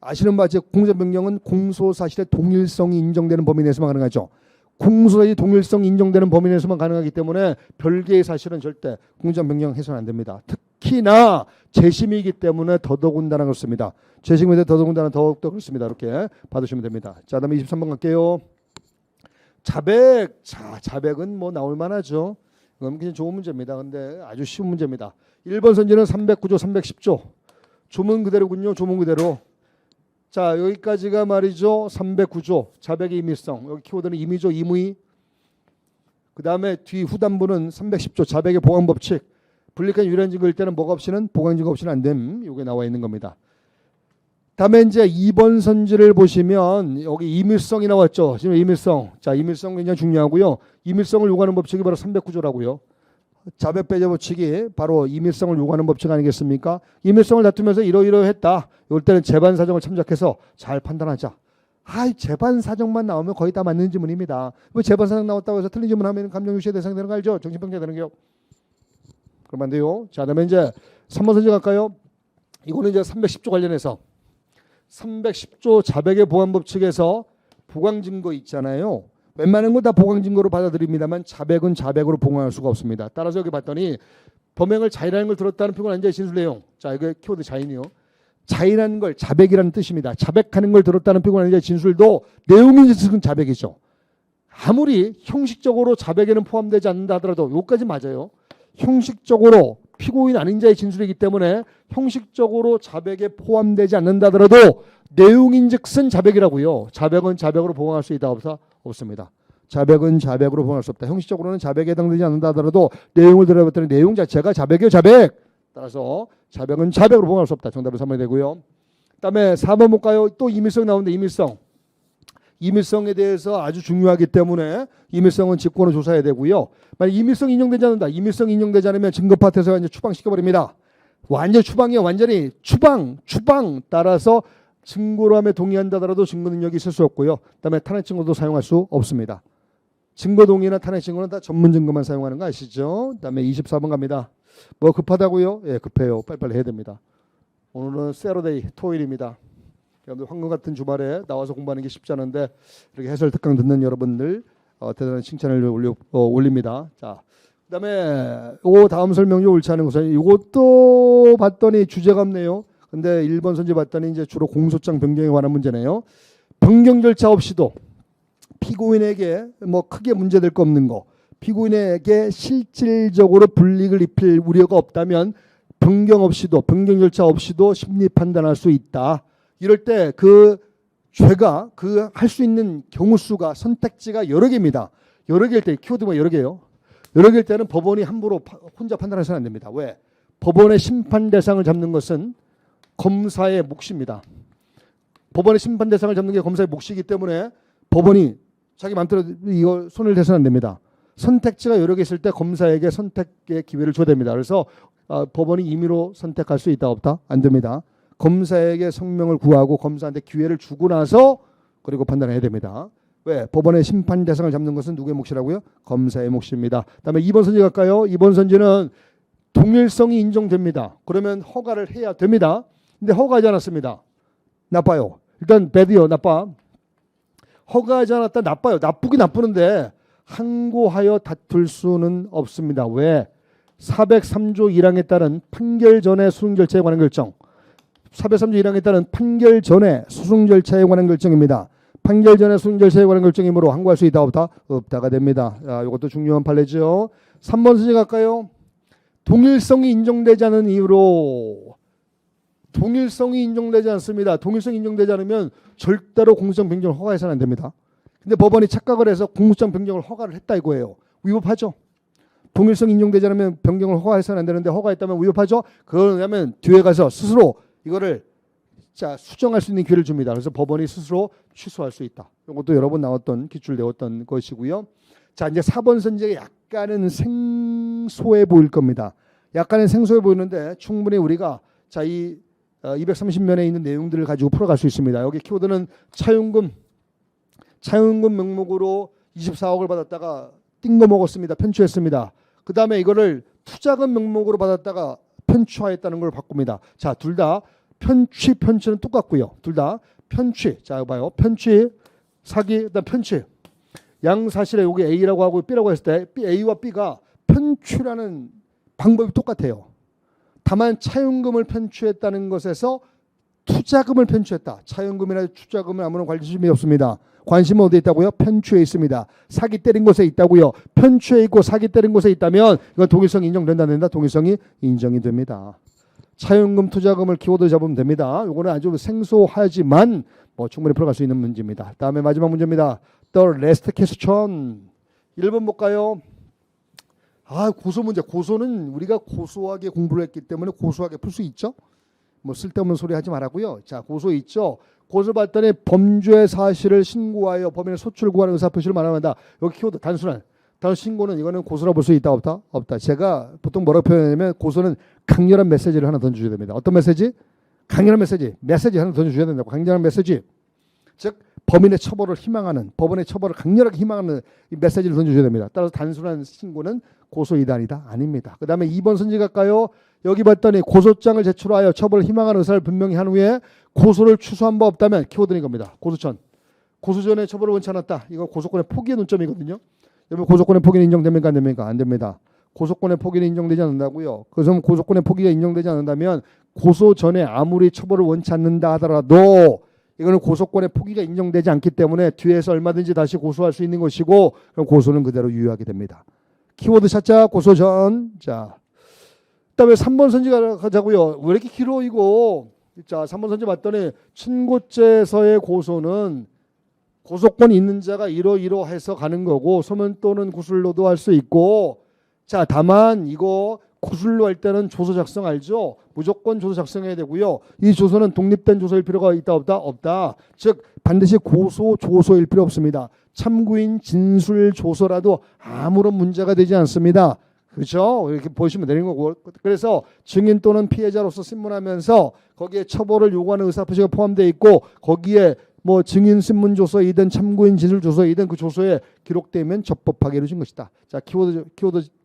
아시는 바와 공소장 변경은 공소 사실의 동일성이 인정되는 범위 내에서만 가능하죠. 공소의 동일성이 인정되는 범위 내에서만 가능하기 때문에 별개의 사실은 절대 공소장 변경해서는 안 됩니다. 특히나 재심이기 때문에 더더군다나 그렇습니다. 재심인데 더더군다나 더욱더 그렇습니다. 이렇게 받으시면 됩니다. 자, 다음에 23번 갈게요. 자백. 자, 자백은 뭐 나올 만하죠. 이건 그냥 좋은 문제입니다. 근데 아주 쉬운 문제입니다. 1번 선지는 309조 310조 조문 그대로군요. 조문 그대로. 자, 여기까지가 말이죠. 309조 자백의 임의성. 여기 키워드는 임의죠. 임의. 그 다음에 뒤 후단부는 310조 자백의 보강법칙. 불리한 유리한 증거일 때는 뭐가 없이는 보강 증거 없이는 안 됨. 이게 나와 있는 겁니다. 다음에 이제 2번 선지를 보시면 여기 임의성이 나왔죠. 지금 임의성. 자, 임의성 굉장히 중요하고요. 임의성을 요구하는 법칙이 바로 309조라고요. 자백 배제 법칙이 바로 임의성을 요구하는 법칙 아니겠습니까? 임의성을 다투면서 이러이러했다. 이럴 때는 재반 사정을 참작해서 잘 판단하자. 재반 사정만 나오면 거의 다 맞는 지문입니다. 뭐 재반 사정 나왔다고 해서 틀린 지문하면 감정 유시의 대상이 되는 거 알죠? 정신병자 되는 게요. 그러면 안 돼요. 자, 그다음에 이제 3번 선지 갈까요? 이거는 이제 310조 관련해서 310조 자백의 보완 법칙에서 보강 증거 있잖아요. 웬만한 건 다 보강 증거로 받아들입니다만 자백은 자백으로 보강할 수가 없습니다. 따라서 여기 봤더니 범행을 자인하는 걸 들었다는 표현 앉아 진술 내용. 자, 이거 키워드 자인이요. 자인하는 걸 자백이라는 뜻입니다. 자백하는 걸 들었다는 표현 앉아 진술도 내용인 즉은 자백이죠. 아무리 형식적으로 자백에는 포함되지 않는다 하더라도 여기까지 맞아요. 형식적으로 피고인 아닌 자의 진술이기 때문에 형식적으로 자백에 포함되지 않는다 하더라도 내용인즉슨 자백이라고요. 자백은 자백으로 보강할 수 있다 없습니다. 자백은 자백으로 보강할 수 없다. 형식적으로는 자백에 해당되지 않는다 하더라도 내용을 들어봤더니 내용 자체가 자백이요. 자백. 따라서 자백은 자백으로 보강할 수 없다. 정답은 3번이 되고요. 그다음에 4번 볼까요? 또 임의성 나오는데 임의성. 임의성에 대해서 아주 중요하기 때문에 임의성은 직권을 조사해야 되고요. 만약 임의성 인정되지 않는다. 임의성 인정되지 않으면 증거 파트에서 완전 추방시켜버립니다. 완전 추방이요. 완전히 추방. 따라서 증거로함에 동의한다더라도 증거 능력이 있을 수 없고요. 그다음에 탄핵 증거도 사용할 수 없습니다. 증거 동의나 탄핵 증거는 다 전문 증거만 사용하는 거 아시죠? 그다음에 24번 갑니다. 뭐 급하다고요? 예, 급해요. 빨리빨리 해야 됩니다. 오늘은 세러데이 토요일입니다. 여러분들 황금 같은 주말에 나와서 공부하는 게 쉽지 않은데 이렇게 해설 특강 듣는 여러분들 대단한 칭찬을 올립니다. 자, 그다음에 요 다음 설명이 옳지 않은 것은 이것도 봤더니 주제가 없네요. 근데 1번 선지 봤더니 이제 주로 공소장 변경에 관한 문제네요. 변경 절차 없이도 피고인에게 뭐 크게 문제될 거 없는 거, 피고인에게 실질적으로 불이익을 입힐 우려가 없다면 변경 절차 없이도 심리 판단할 수 있다. 이럴 때 그 죄가 그 할 수 있는 경우 수가 선택지가 여러 개입니다. 여러 개일 때 키워드가 여러 개예요. 여러 개일 때는 법원이 함부로 혼자 판단해서는 안 됩니다. 왜? 법원의 심판 대상을 잡는 것은 검사의 몫입니다. 법원의 심판 대상을 잡는 게 검사의 몫이기 때문에 법원이 자기 마음대로 이거 손을 대서는 안 됩니다. 선택지가 여러 개 있을 때 검사에게 선택의 기회를 줘야 됩니다. 그래서 법원이 임의로 선택할 수 있다 없다? 안 됩니다. 검사에게 성명을 구하고 검사한테 기회를 주고 나서 그리고 판단해야 됩니다. 왜? 법원의 심판 대상을 잡는 것은 누구의 몫이라고요? 검사의 몫입니다. 그다음에 2번 선지 갈까요? 2번 선지는 동일성이 인정됩니다. 그러면 허가를 해야 됩니다. 근데 허가하지 않았습니다. 나빠요. 일단 배드요. 나빠. 허가하지 않았다. 나빠요. 나쁘긴 나쁘는데 항고하여 다툴 수는 없습니다. 왜? 403조 1항에 따른 판결 전의 수승 절차에 관한 결정. 403조 1항에 따른 판결 전의 수승 절차에 관한 결정입니다. 판결 전의 수승 절차에 관한 결정이므로 항고할 수 있다 없다? 없다가 됩니다. 자, 이것도 중요한 판례죠. 3번 수지 갈까요? 동일성이 인정되지 않은 이유로 동일성이 인정되지 않습니다. 동일성이 인정되지 않으면 절대로 공소장 변경을 허가해서는 안 됩니다. 근데 법원이 착각을 해서 공소장 변경을 허가를 했다 이거예요. 위법하죠. 동일성이 인정되지 않으면 변경을 허가해서는 안 되는데 허가했다면 위법하죠. 그러면 뒤에 가서 스스로 이거를 수정할 수 있는 기회를 줍니다. 그래서 법원이 스스로 취소할 수 있다. 이것도 여러 번 나왔던 기출되었던 것이고요. 자, 이제 4번 선지가 약간은 생소해 보일 겁니다. 약간은 생소해 보이는데 충분히 우리가 이 230면에 있는 내용들을 가지고 풀어갈 수 있습니다. 여기 키워드는 차용금 명목으로 24억을 받았다가 띵거 먹었습니다. 편취했습니다. 그 다음에 이거를 투자금 명목으로 받았다가 편취하였다는 걸 바꿉니다. 자, 둘 다 편취는 똑같고요. 둘 다 편취. 자, 봐요. 편취, 사기, 그다음 편취. 양사실에 여기 A라고 하고 B라고 했을 때 A와 B가 편취라는 방법이 똑같아요. 다만 차용금을 편취했다는 것에서 투자금을 편취했다. 차용금이나 투자금은 아무런 관심이 없습니다. 관심은 어디에 있다고요? 편취에 있습니다. 사기 때린 곳에 있다고요. 편취에 있고 사기 때린 곳에 있다면 이건 동일성이 인정된다 안 된다? 동일성이 인정이 됩니다. 차용금, 투자금을 키워드 잡으면 됩니다. 이거는 아주 생소하지만 충분히 풀어갈 수 있는 문제입니다. 다음에 마지막 문제입니다. The last question. 1번 볼까요? 고소 문제. 고소는 우리가 고소하게 공부를 했기 때문에 고소하게 풀 수 있죠. 쓸데없는 소리 하지 말라고요. 자, 고소 있죠. 고소 받더니 범죄 사실을 신고하여 범인의 소출을 구하는 의사표시를 말한다. 여기 키워드 단순한 신고는 이거는 고소라 볼 수 있다 없다? 없다. 제가 보통 뭐라고 표현하냐면 고소는 강렬한 메시지를 하나 던져줘야 됩니다. 어떤 메시지? 강렬한 메시지 하나 던져줘야 된다고. 강렬한 메시지. 즉 범인의 처벌을 희망하는, 법원의 처벌을 강렬하게 희망하는 이 메시지를 던져줘야 됩니다. 따라서 단순한 신고는 고소이다 아니다? 아닙니다. 그 다음에 2번 선지 갈까요? 여기 봤더니 고소장을 제출하여 처벌을 희망하는 의사를 분명히 한 후에 고소를 취소한 바 없다면 키워드는 이겁니다. 고소전. 고소전에 처벌을 원치 않았다. 이거 고소권의 포기의 논점이거든요. 여러분 고소권의 포기는 인정됩니까? 안 됩니까? 안 됩니다. 고소권의 포기는 인정되지 않는다고요. 그래서 고소권의 포기가 인정되지 않는다면 고소 전에 아무리 처벌을 원치 않는다 하더라도 이거는 고소권의 포기가 인정되지 않기 때문에 뒤에서 얼마든지 다시 고소할 수 있는 것이고 그럼 고소는 그대로 유효하게 됩니다. 키워드 찾자. 고소전. 자, 그다음에 3번 선지 가자고요. 왜 이렇게 길어 이거? 자, 3번 선지 봤더니 친고죄에서의 고소는 고소권이 있는 자가 이러이러해서 가는 거고 소면 또는 구술로도 할 수 있고 자, 다만 이거 구술로 할 때는 조서 작성 알죠? 무조건 조서 작성해야 되고요. 이 조서는 독립된 조서일 필요가 있다 없다? 없다. 즉 반드시 고소 조서일 필요 없습니다. 참고인 진술 조서라도 아무런 문제가 되지 않습니다. 그렇죠? 이렇게 보시면 되는 거고. 그래서 증인 또는 피해자로서 신문하면서 거기에 처벌을 요구하는 의사표시가 포함되어 있고 거기에 증인 신문 조서이든 참고인 진술 조서이든 그 조서에 기록되면 적법하게 이루어진 것이다. 자, 키워드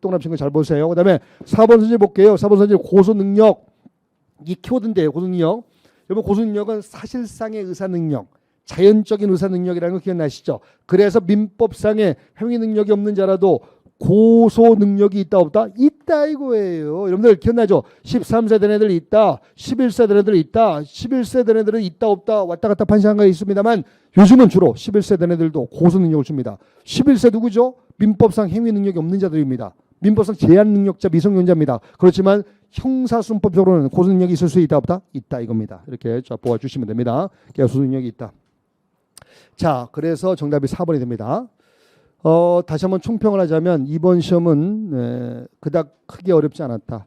동그라미 친 거 잘 보세요. 그다음에 4번 선지 볼게요. 4번 선지 고소 능력. 이 키워드인데요. 고소 능력. 여러분 고소 능력은 사실상의 의사 능력, 자연적인 의사 능력이라는 거 기억나시죠? 그래서 민법상의 행위 능력이 없는 자라도 고소 능력이 있다 없다? 있다 이거예요. 여러분들 기억나죠? 13세 된 애들 있다. 11세 된 애들 있다. 11세 된 애들은 있다 없다 왔다 갔다 판시한 거 있습니다만 요즘은 주로 11세 된 애들도 고소 능력을 줍니다. 11세 누구죠? 민법상 행위 능력이 없는 자들입니다. 민법상 제한 능력자 미성년자입니다. 그렇지만 형사순법적으로는 고소 능력이 있을 수 있다 없다? 있다 이겁니다. 이렇게 보아주시면 됩니다. 고소 능력이 있다. 자, 그래서 정답이 4번이 됩니다. 다시 한번 총평을 하자면 이번 시험은 그닥 크게 어렵지 않았다.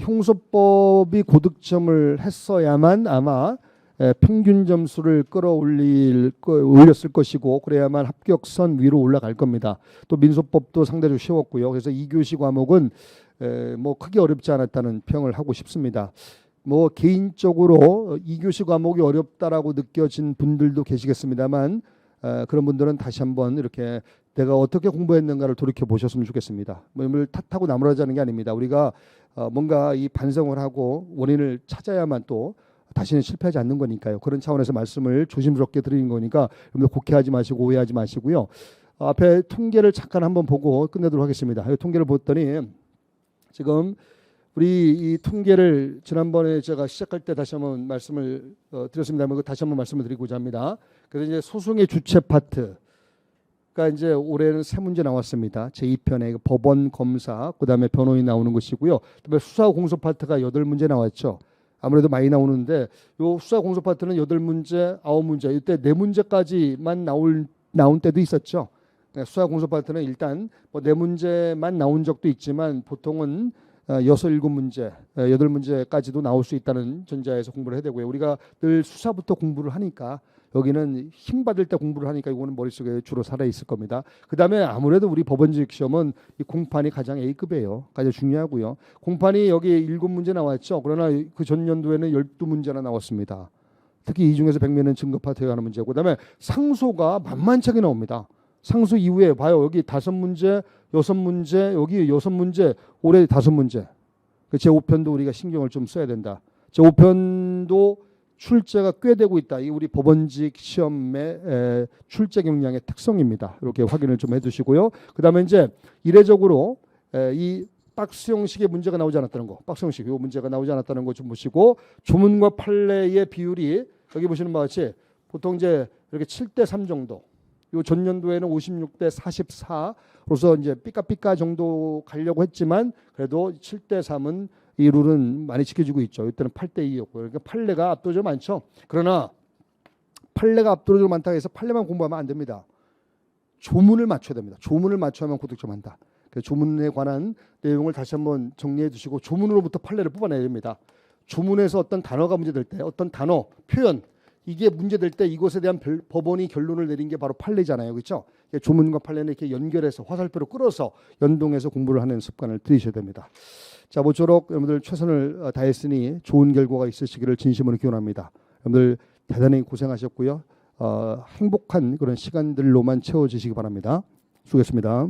형소법이 고득점을 했어야만 아마 평균 점수를 올렸을 것이고 그래야만 합격선 위로 올라갈 겁니다. 또 민소법도 상대적으로 쉬웠고요. 그래서 2교시 과목은 크게 어렵지 않았다는 평을 하고 싶습니다. 개인적으로 2교시 과목이 어렵다라고 느껴진 분들도 계시겠습니다만 그런 분들은 다시 한번 이렇게 내가 어떻게 공부했는가를 돌이켜 보셨으면 좋겠습니다. 뭘 탓하고 나무라자는 게 아닙니다. 우리가 뭔가 이 반성을 하고 원인을 찾아야만 또 다시는 실패하지 않는 거니까요. 그런 차원에서 말씀을 조심스럽게 드리는 거니까 여러분들 곡해하지 마시고 오해하지 마시고요. 앞에 통계를 잠깐 한번 보고 끝내도록 하겠습니다. 이 통계를 봤더니 지금 우리 이 통계를 지난번에 제가 시작할 때 다시 한번 말씀을 드렸습니다만 다시 한번 말씀을 드리고자 합니다. 그래서 이제 소송의 주체 파트가 이제 올해는 3문제 나왔습니다. 제2편에 법원, 검사, 그다음에 변호인 나오는 것이고요. 그다음에 수사 공소 파트가 8문제 나왔죠. 아무래도 많이 나오는데 요 수사 공소 파트는 8문제, 9문제 이때 4문제까지만 나온 때도 있었죠. 수사 공소 파트는 일단 뭐 4문제만 나온 적도 있지만 보통은 6, 7문제, 8문제까지도 나올 수 있다는 전제하에서 공부를 해야 되고요. 우리가 늘 수사부터 공부를 하니까 여기는 힘 받을 때 공부를 하니까 이거는 머릿속에 주로 살아 있을 겁니다. 그다음에 아무래도 우리 법원직 시험은 이 공판이 가장 A급이에요. 가장 중요하고요. 공판이 여기 7문제 나왔죠. 그러나 그 전년도에는 12문제나 나왔습니다. 특히 이 중에서 100면은 증거 파트에 관한 문제고 그다음에 상소가 만만찮게 나옵니다. 상소 이후에 봐요. 여기 5문제, 6문제, 여기 6문제, 올해 5문제. 제5편도 우리가 신경을 좀 써야 된다. 제5편도 출제가 꽤 되고 있다. 이 우리 법원직 시험의 출제 경향의 특성입니다. 이렇게 확인을 좀 해두시고요. 그다음에 이제 이례적으로 이 박스 형식의 문제가 나오지 않았다는 거, 박스 형식 이 문제가 나오지 않았다는 거 좀 보시고 조문과 판례의 비율이 여기 보시는 바와 같이 보통 이제 이렇게 7대3 정도. 요 전년도에는 56대 44로서 이제 삐까삐까 정도 가려고 했지만 그래도 7대3은 이 룰은 많이 지켜지고 있죠. 이때는 8대2였고요. 그러니까 판례가 압도적으로 많죠. 그러나 판례가 압도적으로 많다고 해서 판례만 공부하면 안 됩니다. 조문을 맞춰야 됩니다. 조문을 맞춰야만 고득점 한다. 조문에 관한 내용을 다시 한번 정리해 두시고 조문으로부터 판례를 뽑아내야 됩니다. 조문에서 어떤 단어가 문제될 때 어떤 단어, 표현 이게 문제될 때 이것에 대한 법원이 결론을 내린 게 바로 판례잖아요. 그렇죠? 조문과 판례는 이렇게 연결해서 화살표로 끌어서 연동해서 공부를 하는 습관을 들이셔야 됩니다. 자, 모쪼록 여러분들 최선을 다했으니 좋은 결과가 있으시기를 진심으로 기원합니다. 여러분들 대단히 고생하셨고요. 행복한 그런 시간들로만 채워지시기 바랍니다. 수고했습니다.